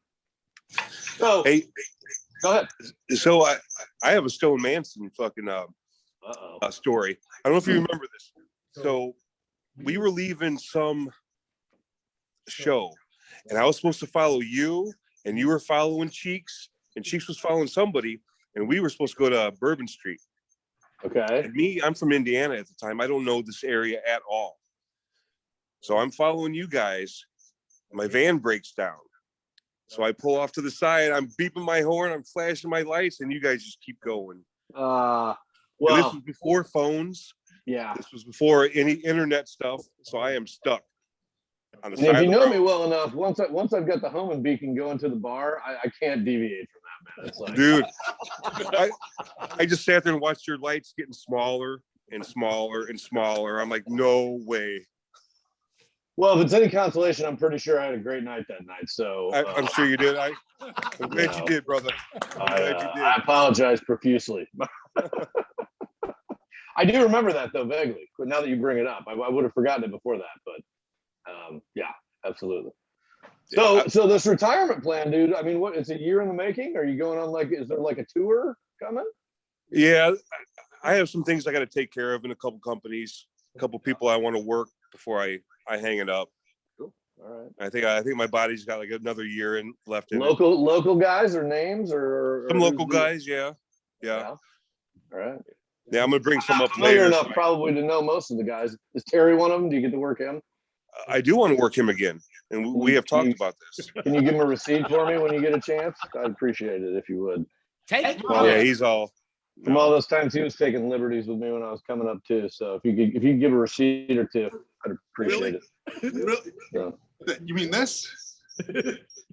Speaker 11: So,
Speaker 12: hey,
Speaker 11: go ahead.
Speaker 12: So I have a Stone Manson fucking story. I don't know if you remember this. So we were leaving some show, and I was supposed to follow you, and you were following Cheeks, and Cheeks was following somebody, and we were supposed to go to Bourbon Street.
Speaker 11: Okay.
Speaker 12: And I'm from Indiana at the time. I don't know this area at all. So I'm following you guys. My van breaks down. So I pull off to the side. I'm beeping my horn. I'm flashing my lights, and you guys just keep going.
Speaker 11: Well,
Speaker 12: and this was before phones.
Speaker 11: Yeah.
Speaker 12: This was before any internet stuff. So I am stuck on the
Speaker 11: And
Speaker 12: side.
Speaker 11: if you know me well enough, once I've got the Homan beacon going to the bar, I can't deviate from that, man. It's like,
Speaker 12: dude, I just sat there and watched your lights getting smaller and smaller and smaller. I'm like, no way.
Speaker 11: Well, if it's any consolation, I'm pretty sure I had a great night that night. So
Speaker 12: I'm sure you did. I'm glad you did, brother.
Speaker 11: I apologize profusely. I do remember that though vaguely. But now that you bring it up, I would have forgotten it before that. But yeah, absolutely. So this retirement plan, dude. I mean, what? It's a year in the making. Are you going on is there like a tour coming?
Speaker 12: Yeah, I have some things I got to take care of in a couple companies, a couple people I want to work before I hang it up.
Speaker 11: Cool. All right.
Speaker 12: I think my body's got like another year left in
Speaker 11: local guys or names or
Speaker 12: some local guys. Yeah.
Speaker 11: All right.
Speaker 12: Yeah, I'm gonna bring some up
Speaker 11: Familiar
Speaker 12: later.
Speaker 11: enough probably to know most of the guys. Is Terry one of them? Do you get to work him?
Speaker 12: I do want to work him again, and we have talked about this.
Speaker 11: Can you give him a receipt for me when you get a chance? I'd appreciate it if you would.
Speaker 12: Yeah, he's all.
Speaker 11: From all those times he was taking liberties with me when I was coming up too. So if you could give a receipt or two, I'd appreciate it.
Speaker 3: Really?
Speaker 11: So,
Speaker 3: You mean this?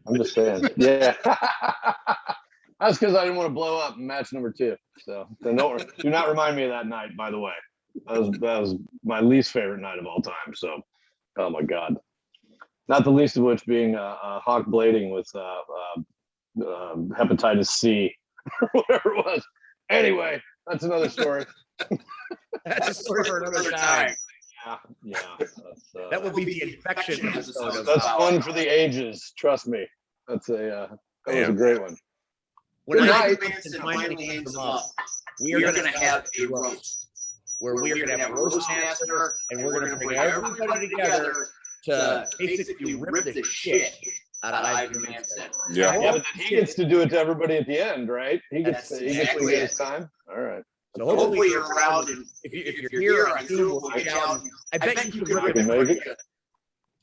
Speaker 11: I'm just saying. Yeah. That's because I didn't want to blow up in match number 2. So do not remind me of that night, by the way. That was my least favorite night of all time. So, oh my God. Not the least of which being hawk blading with hepatitis C or whatever it was. Anyway, that's another story.
Speaker 5: That's a story for another time.
Speaker 11: Yeah.
Speaker 5: That would be the infection episode of
Speaker 11: That's one for the ages. Trust me. That's that was a great one.
Speaker 5: When
Speaker 11: Good
Speaker 5: I
Speaker 11: night.
Speaker 5: Manson finally hangs them up, we are going to have a roast where we are going to have a roast master, and we're going to bring everybody together to basically rip the shit out of Ivan Manson.
Speaker 12: Yeah.
Speaker 11: Yeah, but then he gets to do it to everybody at the end, right? He gets to get his time. All right.
Speaker 5: So hopefully you're around, and if you're here on Zoom, we'll reach out. I bet you
Speaker 11: I
Speaker 5: can
Speaker 11: can make it.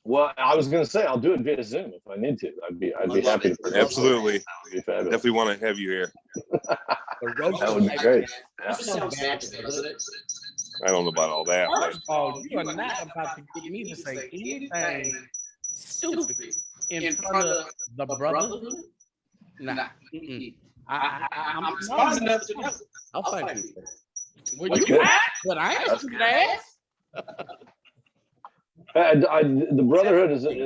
Speaker 11: Well, I was gonna say I'll do it via Zoom if I need to. I'd be happy to participate.
Speaker 12: Absolutely.
Speaker 11: That would be fabulous.
Speaker 12: Definitely want to have you here.
Speaker 11: That would be great.
Speaker 5: That sounds magic, doesn't it?
Speaker 12: I don't know about all that. But
Speaker 4: First of all, you are not about to get me to say anything stupid in front of the brotherhood. Nah. I'm smart enough to know.
Speaker 5: I'll find people.
Speaker 4: Well, you asked, but I ain't stupid ass.
Speaker 11: The Brotherhood is it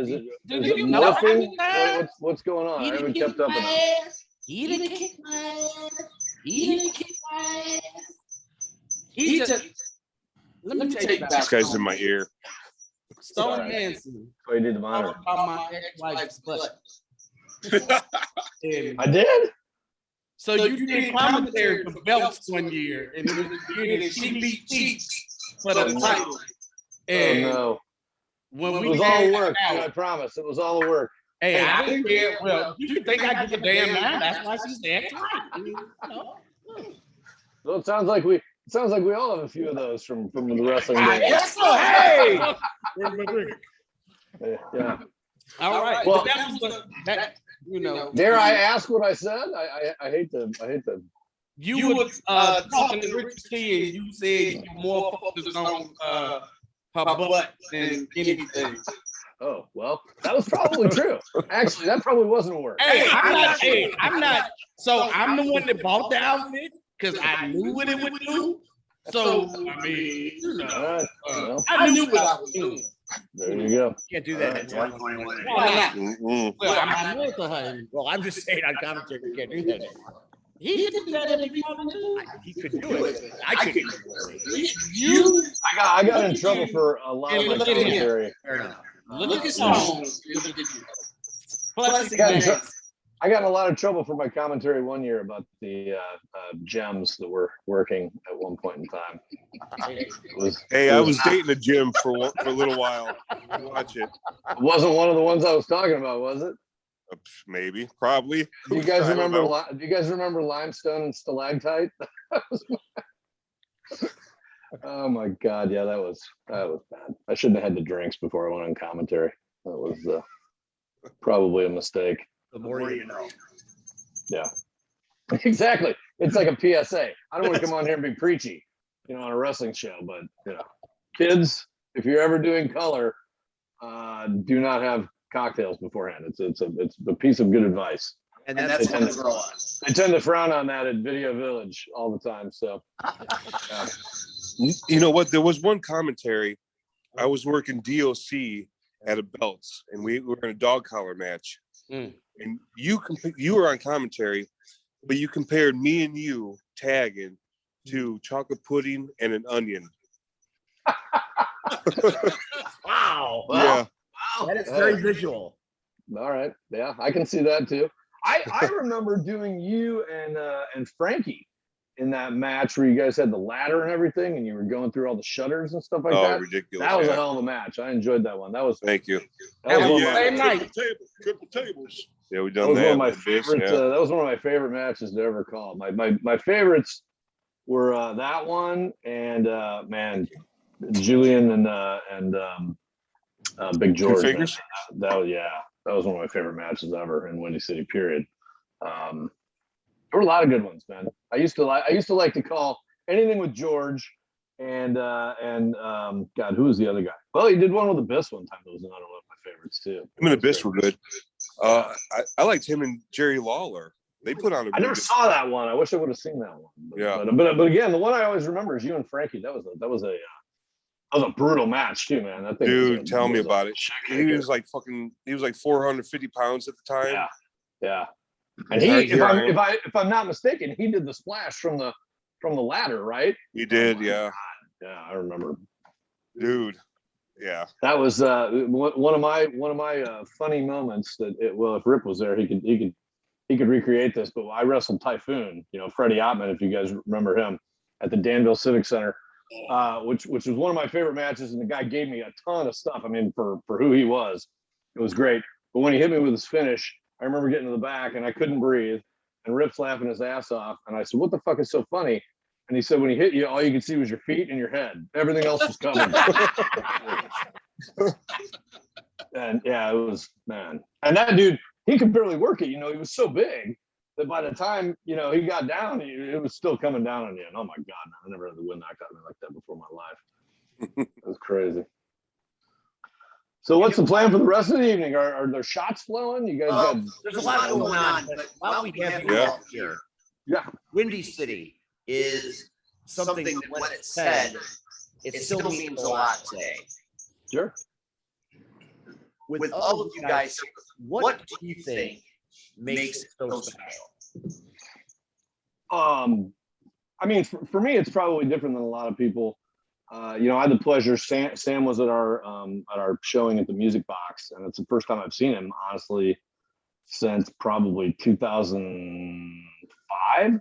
Speaker 4: know
Speaker 11: morphing? What's going on? I haven't kept up enough.
Speaker 4: He didn't kick my ass. He didn't kick my ass. He just. Let me tell you about
Speaker 12: this guy's in my ear.
Speaker 4: Stone Manson.
Speaker 11: Oh, you did the monitor.
Speaker 4: Talked about my ex-wife's butt.
Speaker 11: I did.
Speaker 4: So you did commentary for belts one year, and it was getting she cheeks for the title. And
Speaker 11: Oh no.
Speaker 4: when
Speaker 11: It
Speaker 4: we
Speaker 11: was all
Speaker 4: had
Speaker 11: work.
Speaker 4: out,
Speaker 11: I promise. It was all work.
Speaker 4: hey, I didn't care. Well, you think I give a damn now? That's why she's there.
Speaker 11: So it sounds like we all have a few of those from the wrestling days.
Speaker 4: Yes, sir. Hey.
Speaker 11: Yeah.
Speaker 4: All right.
Speaker 11: Well,
Speaker 4: That was that. You know.
Speaker 11: Dare I ask what I said? I hate to.
Speaker 4: You were talking to Richard T, and you said you were more focused on her butt than anything.
Speaker 11: Oh well, that was probably true. Actually, that probably wasn't a word.
Speaker 4: Hey, I'm not. So I'm the one that bought the outfit because I knew what it would do. So I mean, you know,
Speaker 11: All right. Well,
Speaker 4: I knew what I was doing.
Speaker 11: there you go.
Speaker 5: Can't do that.
Speaker 11: All right.
Speaker 4: Why not?
Speaker 12: Mm-mm.
Speaker 4: Well, I'm not to her.
Speaker 5: Well, I'm just saying on commentary, you can't do that anymore.
Speaker 4: He did that every time too.
Speaker 5: He could do it. I couldn't.
Speaker 4: You
Speaker 11: I got in trouble for a lot of my
Speaker 4: Look at him.
Speaker 11: commentary.
Speaker 4: look at songs. Plus,
Speaker 11: I got in a lot of trouble for my commentary one year about the gems that were working at one point in time.
Speaker 12: I was dating a gym for a little while. Watch it.
Speaker 11: It wasn't one of the ones I was talking about, was it?
Speaker 12: Maybe, probably.
Speaker 11: Do you guys
Speaker 12: I don't
Speaker 11: remember?
Speaker 12: know.
Speaker 11: Do you guys remember Limestone and Stalactite? Oh my God! Yeah, that was bad. I shouldn't have had the drinks before I went on commentary. That was probably a mistake.
Speaker 5: The more you know.
Speaker 11: Yeah, exactly. It's like a PSA. I don't want to come on here and be preachy, on a wrestling show, but kids, if you're ever doing color, do not have cocktails beforehand. It's a piece of good advice.
Speaker 5: And that's what the girl on.
Speaker 11: I tend to frown on that at Video Village all the time. So,
Speaker 12: You know what? There was one commentary. I was working DOC at a belts, and we were in a dog collar match.
Speaker 4: Mm.
Speaker 12: And you were on commentary, but you compared me and you tagging to chocolate pudding and an onion.
Speaker 5: Wow.
Speaker 12: Yeah.
Speaker 5: That is very visual.
Speaker 11: All right. Yeah, I can see that too. I remember doing you and Frankie in that match where you guys had the ladder and everything, and you were going through all the shutters and stuff like that.
Speaker 12: Oh, ridiculous!
Speaker 11: That was a hell of a match. I enjoyed that one. That was.
Speaker 12: Thank you.
Speaker 11: That was one of my-
Speaker 4: Same night.
Speaker 3: Triple tables.
Speaker 12: Yeah, we
Speaker 11: That
Speaker 12: done
Speaker 11: was
Speaker 12: that.
Speaker 11: one of my
Speaker 12: with this,
Speaker 11: favorite.
Speaker 12: yeah.
Speaker 11: That was one of my favorite matches to ever call. My favorites were that one and man, Julian and Big George. Man,
Speaker 12: Figures?
Speaker 11: that was that was one of my favorite matches ever in Windy City. Period. There were a lot of good ones, man. I used to like to call anything with George and God, who was the other guy? Well, he did one with Abyss one time. That was another one of my favorites too.
Speaker 12: Him and Abyss were good. I liked him and Jerry Lawler. They put on a
Speaker 11: I never saw that one. I wish I would have seen that one. But again, the one I always remember is you and Frankie. That was a brutal match too, man. That thing
Speaker 12: dude, tell me about it. He was like 450 pounds at the time.
Speaker 11: Yeah. And if I'm not mistaken, he did the splash from the ladder, right?
Speaker 12: He did, yeah.
Speaker 11: Yeah, I remember.
Speaker 12: Dude, yeah.
Speaker 11: That was one of my funny moments. If Rip was there, he could recreate this. But I wrestled Typhoon, Freddie Ottman, if you guys remember him, at the Danville Civic Center, which was one of my favorite matches. And the guy gave me a ton of stuff. I mean, for who he was, it was great. But when he hit me with his finish, I remember getting to the back and I couldn't breathe. And Rip's laughing his ass off. And I said, "What the fuck is so funny?" And he said, "When he hit you, all you could see was your feet and your head. Everything else was covered." And yeah, it was, man. And that dude, he could barely work it. He was so big that by the time, he got down, it was still coming down on you. And oh my God, man, I never had the wind knocked out of me like that before in my life. It was crazy. So what's the plan for the rest of the evening? Are there shots flowing? You guys got...
Speaker 5: There's a lot going on, but while we have you all here, Windy City is something that when it's said, it still means a lot today.
Speaker 11: Sure.
Speaker 5: With all of you guys, what do you think makes it so special?
Speaker 11: I mean, for me, it's probably different than a lot of people. I had the pleasure. Sam was at our showing at the Music Box, and it's the first time I've seen him, honestly, since probably 2005.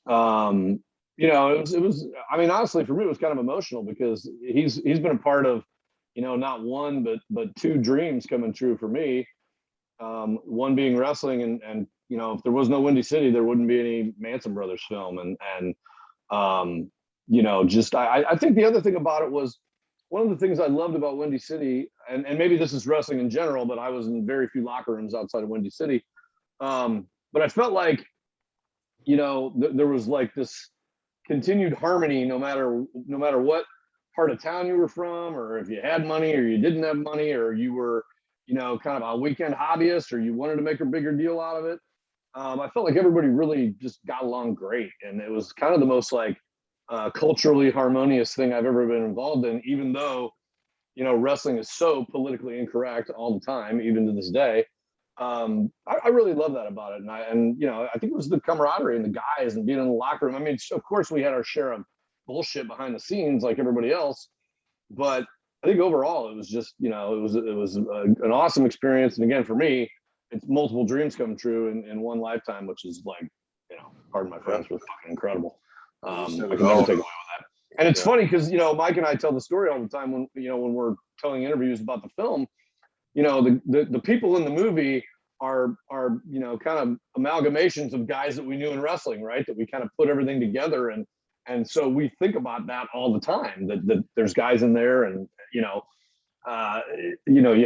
Speaker 11: It was. I mean, honestly, for me, it was kind of emotional because he's been a part of, not one but two dreams coming true for me. One being wrestling, and if there was no Windy City, there wouldn't be any Manson Brothers film, I think the other thing about it was one of the things I loved about Windy City, and maybe this is wrestling in general, but I was in very few locker rooms outside of Windy City. But I felt like, there was like this continued harmony, no matter what part of town you were from, or if you had money or you didn't have money, or you were, kind of a weekend hobbyist, or you wanted to make a bigger deal out of it. I felt like everybody really just got along great. And it was kind of the most culturally harmonious thing I've ever been involved in, even though, wrestling is so politically incorrect all the time, even to this day. I really love that about it. And I think it was the camaraderie and the guys and being in the locker room. I mean, of course we had our share of bullshit behind the scenes like everybody else, but I think overall it was just, it was an awesome experience. And again, for me, it's multiple dreams come true in one lifetime, which is pardon my French, was fucking incredible. I can never take away with that. And it's funny because, Mike and I tell the story all the time when we're telling interviews about the film, the people in the movie are kind of amalgamations of guys that we knew in wrestling, right? That we kind of put everything together. And so we think about that all the time, that there's guys in there and, you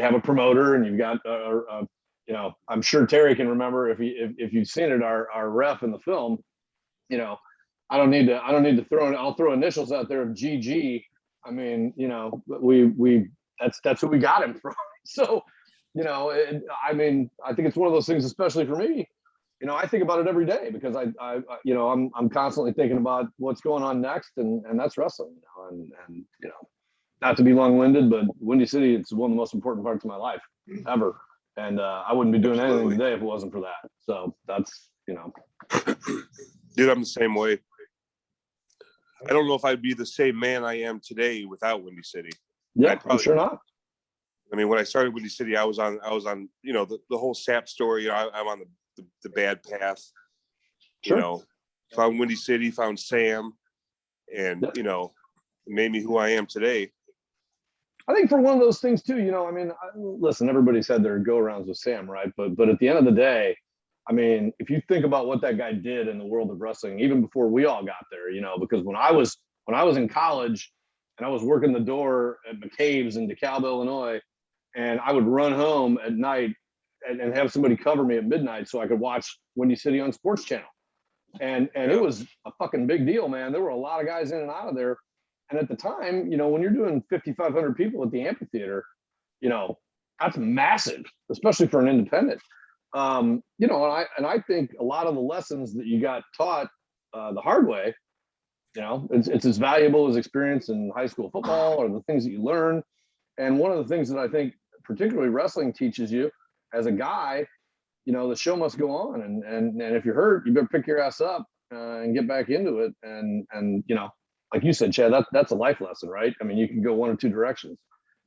Speaker 11: have a promoter and you've got, I'm sure Terry can remember if you've seen it, our ref in the film, I don't need to I'll throw initials out there of GG. I mean, that's who we got him from. So, I mean, I think it's one of those things, especially for me, I think about it every day because I'm constantly thinking about what's going on next, and that's wrestling, and not to be long-winded, but Windy City, it's one of the most important parts of my life ever. And I wouldn't be doing anything today if it wasn't for that. So that's,
Speaker 12: Dude, I'm the same way. I don't know if I'd be the same man I am today without Windy City.
Speaker 11: Yeah, I'm sure not.
Speaker 12: I mean, when I started Windy City, I was on, the whole SAP story. I'm on the bad path.
Speaker 11: Sure.
Speaker 12: Found Windy City, found Sam, and made me who I am today.
Speaker 11: I think for one of those things too, listen, everybody's had their go-arounds with Sam, right? But at the end of the day, I mean, if you think about what that guy did in the world of wrestling, even before we all got there, you know, because when I was in college and I was working the door at McCabe's in DeKalb, Illinois, and I would run home at night and have somebody cover me at midnight so I could watch Windy City on Sports Channel. And it was a fucking big deal, man. There were a lot of guys in and out of there. And at the time, you know, when you're doing 5,500 people at the amphitheater, you know, that's massive, especially for an independent. You know, and I think a lot of the lessons that you got taught the hard way, you know, it's as valuable as experience in high school football or the things that you learn. And one of the things that I think particularly wrestling teaches you as a guy, you know, the show must go on. And if you're hurt, you better pick your ass up and get back into it. And you know, like you said, Chad, that's a life lesson, right? I mean, you can go one or two directions.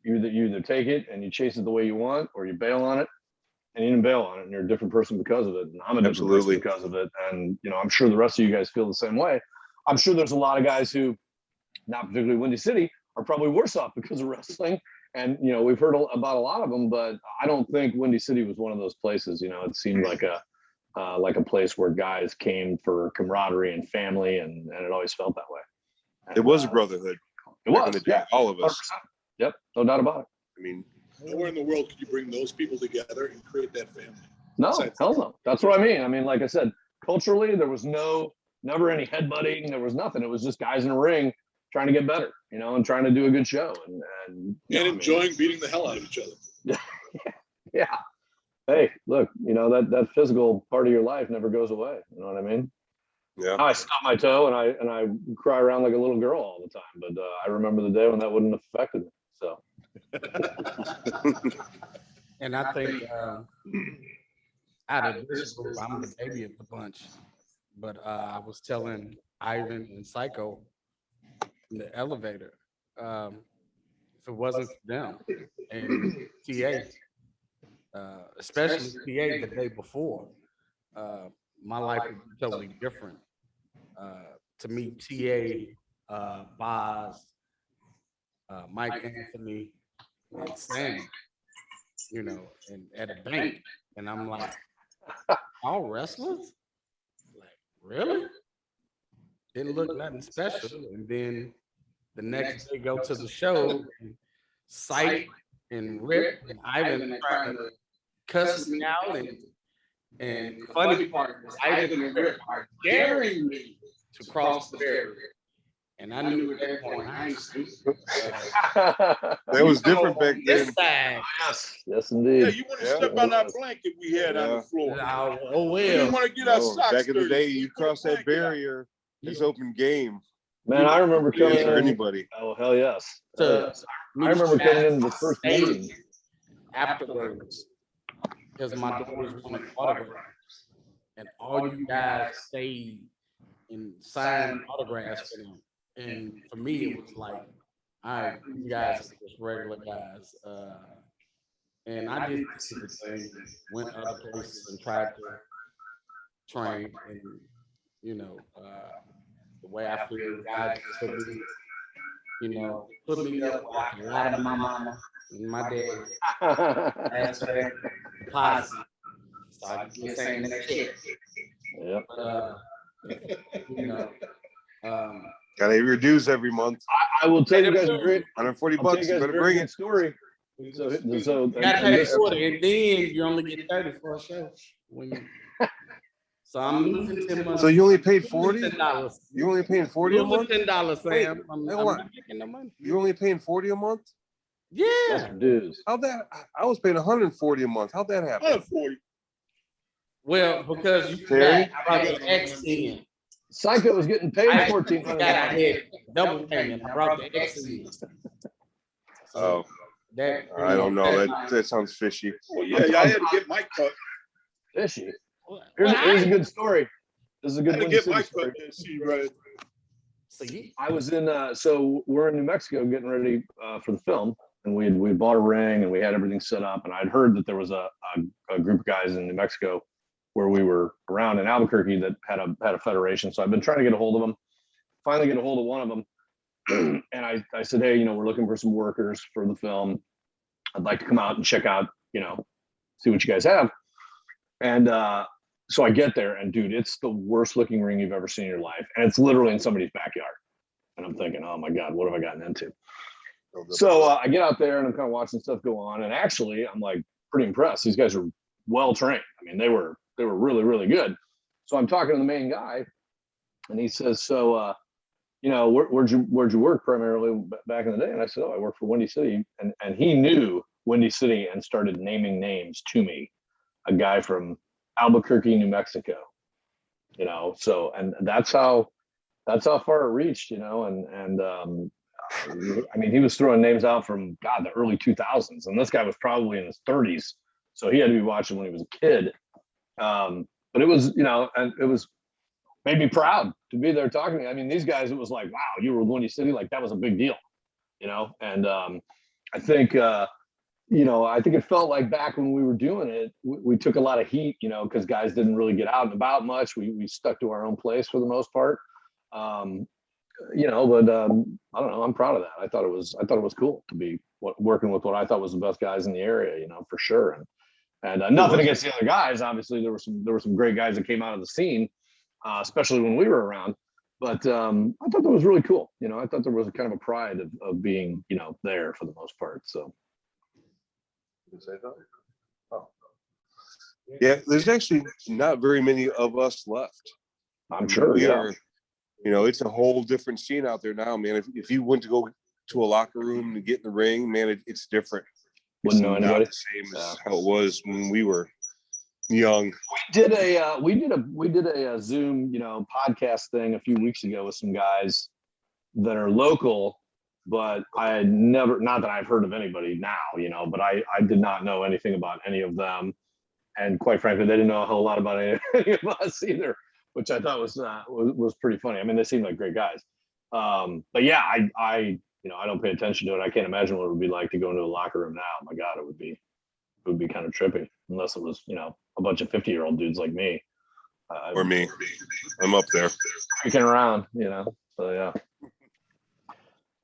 Speaker 11: You either take it and you chase it the way you want, or you bail on it and you didn't bail on it, and you're a different person because of it. And I'm a different person because of it. And you know, I'm sure the rest of you guys feel the same way. I'm sure there's a lot of guys who, not particularly Windy City, are probably worse off because of wrestling. And you know, we've heard about a lot of them, but I don't think Windy City was one of those places. You know, it seemed like a place where guys came for camaraderie and family, and it always felt that way. And,
Speaker 12: It was a brotherhood.
Speaker 11: It was, yeah,
Speaker 12: all of us.
Speaker 11: 100%. Yep, no doubt about it.
Speaker 12: I mean,
Speaker 3: Nowhere in the world could you bring those people together and create that family.
Speaker 11: No,
Speaker 3: Besides-
Speaker 11: hell no. That's what I mean. I mean, like I said, culturally, there was never any headbutting. There was nothing. It was just guys in a ring trying to get better, you know, and trying to do a good show and
Speaker 3: enjoying beating the hell out of each other.
Speaker 11: Yeah. Hey, look, you know, that physical part of your life never goes away. You know what I mean?
Speaker 12: Yeah.
Speaker 11: I stub my toe and I cry around like a little girl all the time, but I remember the day when that wouldn't have affected me. So.
Speaker 4: And I think out of this group, I'm the baby of the bunch. But I was telling Ivan and Psycho in the elevator, if it wasn't for them and TA, especially TA the day before, my life would be totally different. To meet TA, Boz, Mike Anthony, and Sam, you know, and at a bank, and I'm like, all wrestlers? Like, really? Didn't look nothing special. And then the next day, go to the show, and Sight and Rip and Ivan trying to cuss me out, and the funny part is Ivan and Rip are daring me to cross the barrier. And I knew at that point I ain't stupid.
Speaker 12: That was different back then.
Speaker 11: Yes, indeed.
Speaker 3: Yeah, you want to step on that blanket we had on the floor.
Speaker 4: Oh well.
Speaker 3: We didn't want to get our
Speaker 12: No,
Speaker 3: socks
Speaker 12: back in the
Speaker 3: dirty.
Speaker 12: day, you cross that barrier, it's open game.
Speaker 11: Man, I remember coming
Speaker 12: For
Speaker 11: in.
Speaker 12: anybody.
Speaker 11: Oh, hell yes.
Speaker 4: So,
Speaker 11: I remember coming into the first meeting.
Speaker 4: afterwards, because my daughters wanted autographs, and all you guys stayed and signed autographs for them. And for me, it was like, all right, you guys are just regular guys. And I did the thing, went other places and tried to train. And, you know, the way I feel, God put me, you know, put me up where I can lie to my mama and my dad. Ask for that deposit. So I can get saying that shit.
Speaker 11: Yep.
Speaker 4: You know,
Speaker 12: Gotta have your dues every month.
Speaker 11: I will tell you guys a great
Speaker 12: 140
Speaker 11: I'll tell
Speaker 12: bucks.
Speaker 11: you
Speaker 12: You
Speaker 11: guys a
Speaker 12: better
Speaker 11: very
Speaker 12: bring
Speaker 11: good
Speaker 12: it.
Speaker 11: story. So
Speaker 4: you gotta pay 40, and then you only get 30 for a show. When you, so I'm losing 10 months.
Speaker 12: So you only paid 40?
Speaker 4: $10.
Speaker 12: You only paying 40 a month?
Speaker 4: $10, Sam. I'm
Speaker 12: Hey,
Speaker 4: not
Speaker 12: what?
Speaker 4: making no money.
Speaker 12: You only paying 40 a month?
Speaker 4: Yeah.
Speaker 11: dues.
Speaker 12: How'd that? I was paying 140 a month. How'd that happen?
Speaker 3: 140.
Speaker 4: Well, because you
Speaker 12: Terry?
Speaker 4: forgot, I brought the X in.
Speaker 11: Psycho was getting paid
Speaker 4: I
Speaker 11: $1,400.
Speaker 4: forgot I had double payment. I brought the X in.
Speaker 12: Oh,
Speaker 4: That,
Speaker 12: I don't know. That sounds fishy.
Speaker 3: Well, yeah, I had to get my cut.
Speaker 11: Fishy.
Speaker 4: Well,
Speaker 11: Here's a good story. This is a
Speaker 3: I
Speaker 11: good
Speaker 3: had to
Speaker 11: one.
Speaker 3: get my cut and see right.
Speaker 4: See,
Speaker 11: I was in so we're in New Mexico getting ready for the film, and we bought a ring and we had everything set up, and I'd heard that there was a group of guys in New Mexico where we were around in Albuquerque that had a federation. So I've been trying to get a hold of them. Finally get a hold of one of them, and I said, hey, you know, we're looking for some workers for the film. I'd like to come out and check out, you know, see what you guys have. And So I get there and dude, it's the worst looking ring you've ever seen in your life. And it's literally in somebody's backyard. And I'm thinking, oh my God, what have I gotten into? So I get out there and I'm kind of watching stuff go on. And actually I'm like pretty impressed. These guys are well trained. I mean, they were really, really good. So I'm talking to the main guy and he says, so, you know, where'd you work primarily back in the day? And I said, oh, I work for Windy City. And he knew Windy City and started naming names to me. A guy from Albuquerque, New Mexico, you know, so, and that's how far it reached, you know, and I mean, he was throwing names out from God, the early 2000s, and this guy was probably in his 30s. So he had to be watching when he was a kid. But it was, you know, and it was made me proud to be there talking to me. I mean, these guys, it was like, wow, you were with Windy City, like that was a big deal, you know. And I think you know, I think it felt like back when we were doing it, we took a lot of heat, you know, because guys didn't really get out and about much. We stuck to our own place for the most part. You know, but I don't know. I'm proud of that. I thought it was cool to be working with what I thought was the best guys in the area, you know, for sure. And nothing against the other guys. Obviously, there were some great guys that came out of the scene, especially when we were around. But I thought that was really cool. You know, I thought there was a kind of a pride of being, you know, there for the most part. So.
Speaker 12: Oh. Yeah, there's actually not very many of us left.
Speaker 11: I'm sure.
Speaker 12: We
Speaker 11: Yeah.
Speaker 12: are, you know, it's a whole different scene out there now, man. If you went to go to a locker room to get in the ring, man, it's different.
Speaker 11: Wouldn't
Speaker 12: it's
Speaker 11: know anybody.
Speaker 12: Not the same as how it was when we were young.
Speaker 11: We did a Zoom, you know, podcast thing a few weeks ago with some guys that are local, but I had never, not that I've heard of anybody now, you know, but I did not know anything about any of them. And quite frankly, they didn't know a whole lot about any of us either, which I thought was pretty funny. I mean, they seemed like great guys. But yeah, I you know, I don't pay attention to it. I can't imagine what it would be like to go into a locker room now. My God, it would be kind of trippy, unless it was, you know, a bunch of 50-year-old dudes like me.
Speaker 12: Or me. I'm up there.
Speaker 11: Kicking around, you know. So yeah.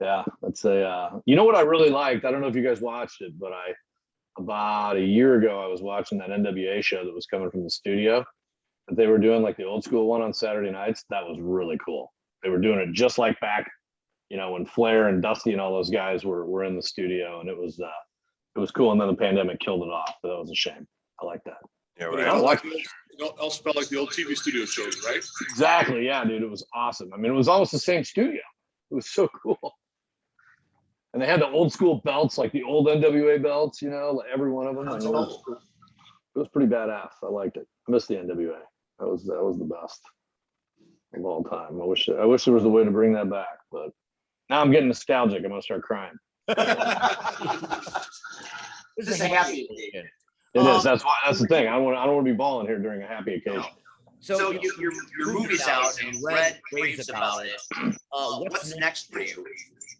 Speaker 11: Yeah, that's you know what I really liked? I don't know if you guys watched it, but about a year ago, I was watching that NWA show that was coming from the studio that they were doing, like the old school one on Saturday nights. That was really cool. They were doing it just like back, you know, when Flair and Dusty and all those guys were in the studio, and it was cool. And then the pandemic killed it off, but that was a shame. I like that.
Speaker 12: Yeah,
Speaker 7: But it
Speaker 12: right.
Speaker 7: also felt like the old TV studio shows, right?
Speaker 11: Exactly. Yeah, dude, it was awesome. I mean, it was almost the same studio. It was so cool. And they had the old school belts, like the old NWA belts, you know, like every one of them. I mean, it was pretty badass. I liked it. I miss the NWA. That was the best of all time. I wish there was a way to bring that back, but now I'm getting nostalgic. I'm gonna start crying.
Speaker 5: This is a happy occasion.
Speaker 11: It is. That's the thing. I don't want to be balling here during a happy occasion.
Speaker 5: So your movie's out and Red raves about it. What's next for you?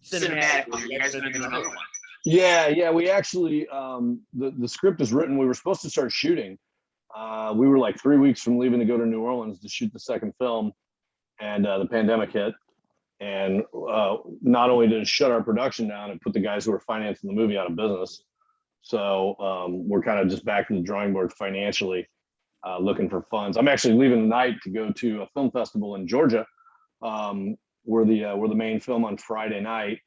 Speaker 5: Cinematically, you guys gonna do another one?
Speaker 11: Yeah. We actually the script is written. We were supposed to start shooting. We were like 3 weeks from leaving to go to New Orleans to shoot the second film, and the pandemic hit. And not only did it shut our production down, it put the guys who were financing the movie out of business. So we're kind of just back to the drawing board financially, looking for funds. I'm actually leaving tonight to go to a film festival in Georgia. We're the main film on Friday night.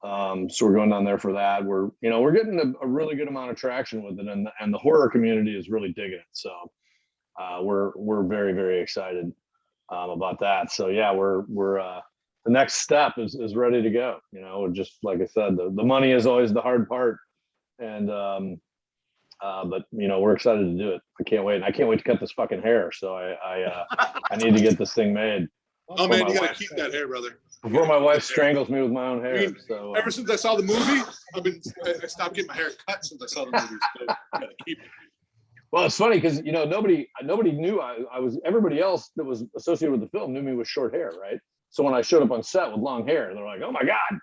Speaker 11: So we're going down there for that. We're getting a really good amount of traction with it, and the horror community is really digging it. So we're very, very excited about that. So yeah, we're the next step is ready to go. You know, just like I said, the money is always the hard part, and but you know, we're excited to do it. I can't wait, and I can't wait to cut this fucking hair. So I need to get this thing made.
Speaker 7: Oh man, you gotta keep that hair, brother.
Speaker 11: Before my wife strangles me with my own hair. So
Speaker 7: ever since I saw the movie, I stopped getting my hair cut since I saw the movie. So I gotta keep it.
Speaker 11: Well, it's funny because, you know, nobody knew I was, everybody else that was associated with the film knew me with short hair, right? So when I showed up on set with long hair, they're like, oh my God.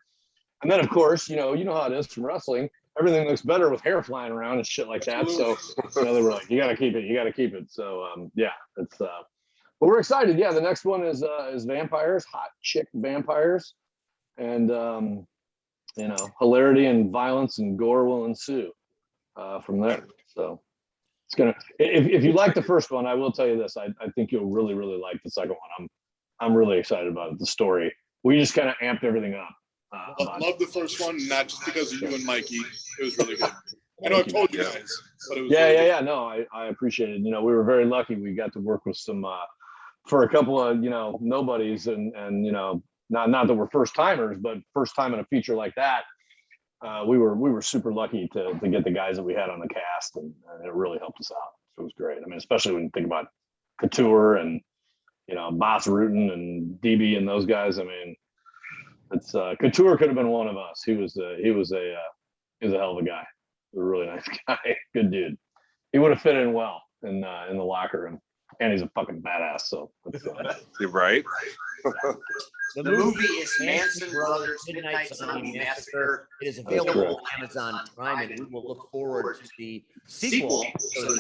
Speaker 11: And then of course, you know how it is from wrestling. Everything looks better with hair flying around and shit like that. So, you know, they were like, you gotta keep it. So yeah, it's but we're excited. Yeah, the next one is vampires, hot chick vampires. And you know, hilarity and violence and gore will ensue from there. So it's gonna. If you like the first one, I will tell you this. I think you'll really like the second one. I'm really excited about it. The story. We just kind of amped everything up.
Speaker 13: Love the first one, not just because of you and Mikey. It was really good. I know I told you guys, but it was
Speaker 11: yeah. No, I appreciate it. You know, we were very lucky. We got to work with some for a couple of nobodies, and not that we're first timers, but first time in a feature like that. We were super lucky to get the guys that we had on the cast, and it really helped us out. So it was great. I mean, especially when you think about Couture and Boss Rutan and DB and those guys. I mean, it's Couture could have been one of us. He was a hell of a guy. A really nice guy, good dude. He would have fit in well in the locker room, and he's a fucking badass. So
Speaker 12: You're right.
Speaker 5: The movie is Manson Brothers Midnight Zombie Massacre. It is available on Amazon Prime, and we will look forward to the sequel.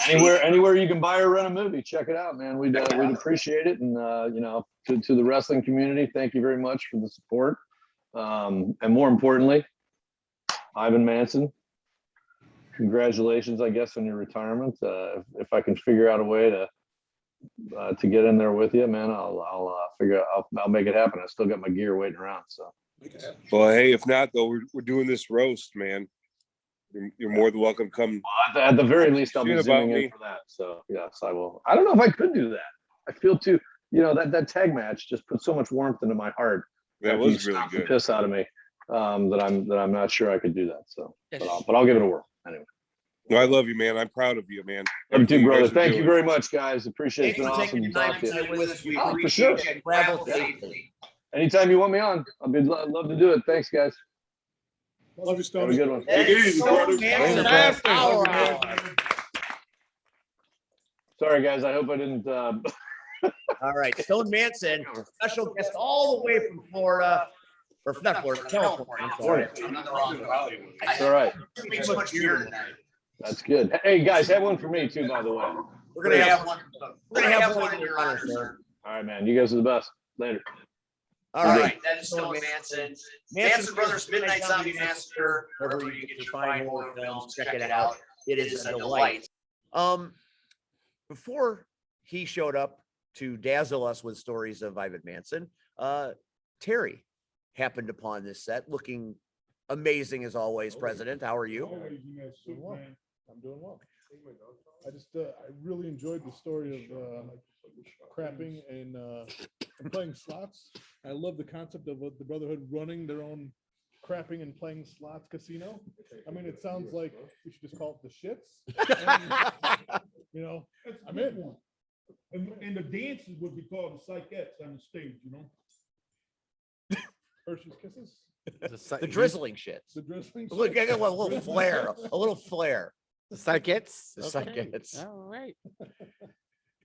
Speaker 11: Anywhere you can buy or rent a movie, check it out, man. We'd appreciate it, and to the wrestling community, thank you very much for the support, and more importantly, Ivan Manson, congratulations, I guess, on your retirement. If I can figure out a way to get in there with you, man, I'll figure out. I'll make it happen. I still got my gear waiting around. So,
Speaker 12: well, hey, if not though, we're doing this roast, man. You're more than welcome to come.
Speaker 11: At the very least, I'll be zooming in for that. So yes, I will. I don't know if I could do that. I feel too. That tag match just put so much warmth into my heart.
Speaker 12: That was really good.
Speaker 11: The piss out of me. That I'm not sure I could do that. So, but I'll give it a whirl anyway.
Speaker 12: No, I love you, man. I'm proud of you, man.
Speaker 11: You too, brother. Thank you very much, guys. Appreciate it. It's been awesome to talk to you. Oh, for sure. Anytime you want me on, love to do it. Thanks, guys.
Speaker 13: Love you, Stone.
Speaker 11: Have a good one.
Speaker 13: Take it easy, brother.
Speaker 11: Sorry, guys. I hope I didn't.
Speaker 5: All right, Stone Manson, special guest all the way from Florida, or not Florida, California. Sorry.
Speaker 11: That's all right.
Speaker 5: Too much beer tonight.
Speaker 11: That's good. Hey, guys, have one for me too, by the way.
Speaker 5: We're gonna have one. We're gonna have one in your honor, sir.
Speaker 11: All right, man. You guys are the best. Later.
Speaker 5: All right, that is Stone Manson. Manson Brothers Midnight Zombie Massacre. Wherever you get your fine horror films, check it out. It is a delight. Before he showed up to dazzle us with stories of Ivan Manson, Terry happened upon this set, looking amazing as always. President, how are you?
Speaker 9: I'm doing well. I really enjoyed the story of crapping and playing slots. I love the concept of the Brotherhood running their own crapping and playing slots casino. I mean, it sounds like we should just call it the shits. And, I'm in one. And the dances would be called the psychettes on the stage, Hershey's Kisses.
Speaker 5: The drizzling shits.
Speaker 9: The drizzling shits.
Speaker 5: Look, I got a little flair. A little flair.
Speaker 4: The psychics.
Speaker 5: The psychics.
Speaker 4: All right.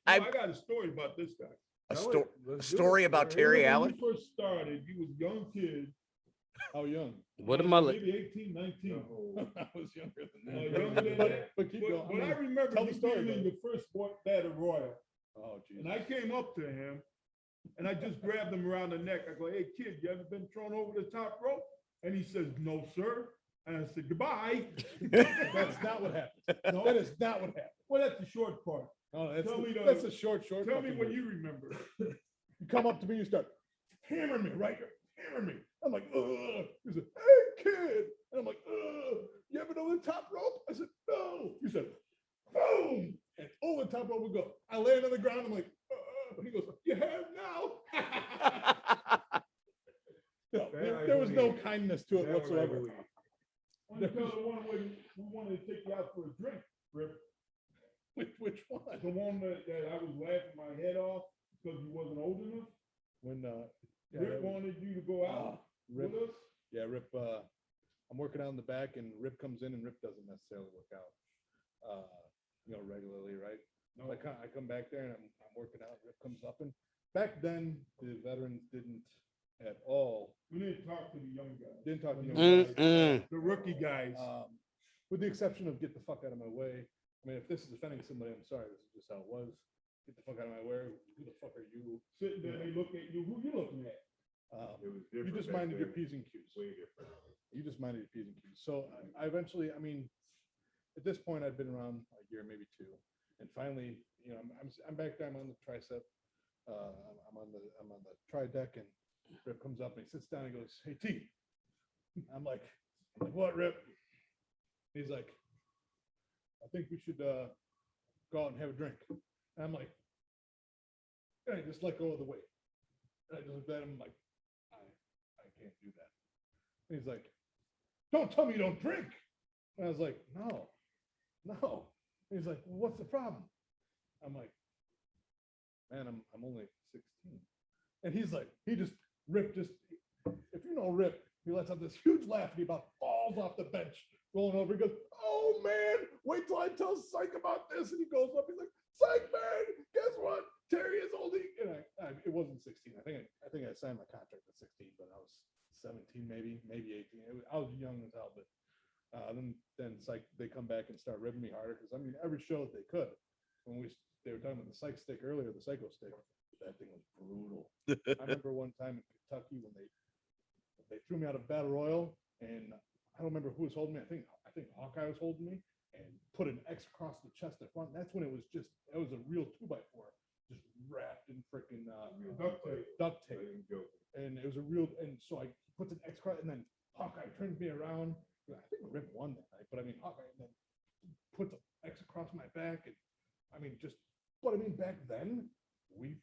Speaker 9: I got a story about this guy.
Speaker 5: A story about Terry Allen?
Speaker 9: When he first started, he was a young kid. How young?
Speaker 4: What a mullet.
Speaker 9: Maybe 18, 19. I was younger than that. Younger than that. But keep going. But I remember
Speaker 10: Tell the story,
Speaker 9: being in the first battle royal.
Speaker 10: Oh, geez.
Speaker 9: And I came up to him and I just grabbed him around the neck. I go, "Hey kid, you ever been thrown over the top rope?" And he says, "No, sir." And I said, "Goodbye."
Speaker 10: That's not what happened.
Speaker 9: No?
Speaker 10: That is not what happened.
Speaker 9: Well, that's the short part.
Speaker 10: Oh,
Speaker 9: That's
Speaker 10: a short.
Speaker 9: Tell me
Speaker 10: fucking
Speaker 9: what
Speaker 10: movie.
Speaker 9: you remember.
Speaker 10: You come up to me, you start hammering me, right? Hammer me. I'm like, ugh. He said, "Hey, kid." And I'm like, ugh. "You ever know the top rope?" I said, "No." You said, "Boom." And over the top rope would go. I land on the ground. I'm like, ugh. And he goes, "You have now." No, there was no kindness to it whatsoever.
Speaker 9: Until the one when we wanted to take you out for a drink, Rip.
Speaker 10: Which one?
Speaker 9: The one that I was laughing my head off because you wasn't old enough.
Speaker 10: When
Speaker 9: Rip wanted you to go out
Speaker 10: Rip,
Speaker 9: with us.
Speaker 10: yeah, Rip. I'm working out in the back, and Rip comes in, and Rip doesn't necessarily work out, regularly, right? No, I come back there, and I'm working out. Rip comes up, and back then the veterans didn't at all.
Speaker 9: We didn't talk to the young guys.
Speaker 10: Didn't talk to the young guys.
Speaker 9: The rookie guys.
Speaker 10: With the exception of "get the fuck out of my way." I mean, if this is offending somebody, I'm sorry. This is just how it was. Get the fuck out of my way. Who the fuck are you?
Speaker 9: Sitting there, they look at you. Who you looking at?
Speaker 10: You just minded your P's and Q's. Way different. You just minded your P's and Q's. So I eventually, I mean, at this point, I'd been around a year, maybe two. And finally, you know, I'm back there. I'm on the tricep. I'm on the tri deck, and Rip comes up and he sits down and goes, "Hey T." I'm like, "What, Rip?" He's like, "I think we should go out and have a drink." And I'm like, "Hey, just let go of the weight." And I just looked at him like, I can't do that. And he's like, "Don't tell me you don't drink." And I was like, no. And he's like, "Well, what's the problem?" I'm like, "Man, I'm only 16. And he's like, Rip, if you know Rip, he lets out this huge laugh and he about falls off the bench, rolling over. He goes, "Oh man, wait till I tell Psych about this." And he goes up, he's like, "Psych, man, guess what? Terry is only," and it wasn't 16. I think I signed my contract at 16, but I was 17, maybe 18. I was young as hell, but then Psych, they come back and start ripping me harder, because I mean, every show that they could. They were talking about the Psych stick earlier, the Psycho stick. That thing was brutal. I remember one time in Kentucky when they threw me out of Battle Royal, and I don't remember who was holding me. I think Hawkeye was holding me, and put an X across the chest at front. And that's when it was a real 2x4, just wrapped in freaking duct tape. And it was a real, and so I puts an X across, and then Hawkeye turns me around. I think Rip won that night, but I mean Hawkeye then puts an X across my back, and I mean back then we